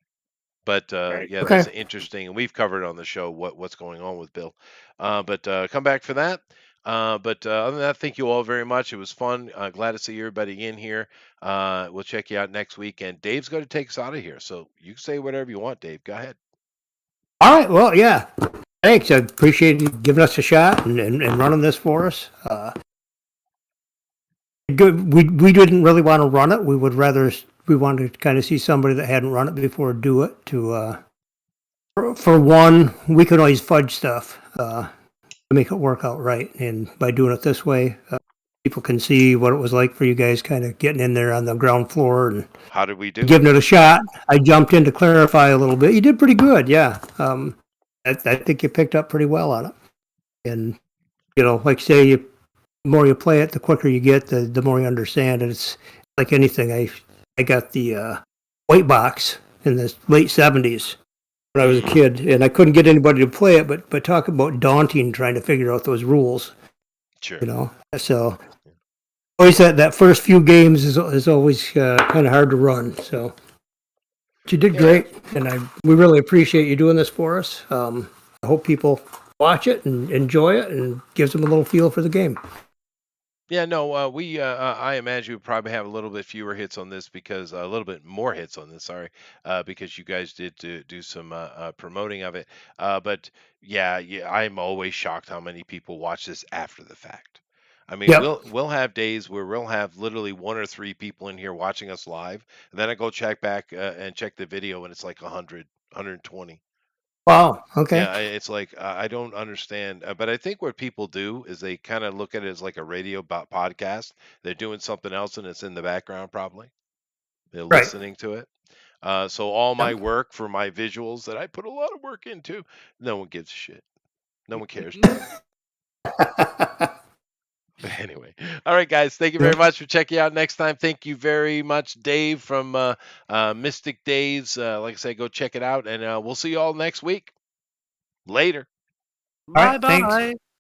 But Right. yeah, Okay. that's interesting, and we've covered on the show what's going on with Bill. But come back for that. But other than that, thank you all very much. It was fun. Glad to see everybody in here. We'll check you out next week, and Dave's going to take us out of here. So you can say whatever you want, Dave. Go ahead. All right. Well, yeah. Thanks. I appreciate you giving us a shot and running this for us. Good. We didn't really want to run it. We wanted to kind of see somebody that hadn't run it before do it. For one, we could always fudge stuff to make it work out right, and by doing it this way, people can see what it was like for you guys, kind of getting in there on the ground floor and How did we do? giving it a shot. I jumped in to clarify a little bit. You did pretty good, yeah. I think you picked up pretty well on it, and like I say, the more you play it, the quicker you get, the more you understand it. It's like anything. I got the white box in the late '70s when I was a kid, and I couldn't get anybody to play it. But talk about daunting trying to figure out those rules. Sure. So always that first few games is always kind of hard to run. So but you did great, and we really appreciate you doing this for us. I hope people watch it and enjoy it, and gives them a little feel for the game. Yeah, no, I imagine we probably have a little bit fewer hits on this because a little bit more hits on this, sorry, because you guys did do some promoting of it. But yeah, I'm always shocked how many people watch this after the fact. I mean, Yep. we'll have days where we'll have literally one or three people in here watching us live, and then I go check back and check the video, and it's like 100, 120. Wow. Okay. Yeah, it's like I don't understand, but I think what people do is they kind of look at it as like a radio podcast. They're doing something else and it's in the background probably. They're Right. listening to it. So all my Yep. work for my visuals that I put a lot of work into, no one gives a shit. No one cares. But anyway, all right, guys. Thank you very much for checking out. Next time, thank you very much, Dave from Mystic Days. Like I said, go check it out, and we'll see you all next week. Later. All right. Thanks. Bye-bye.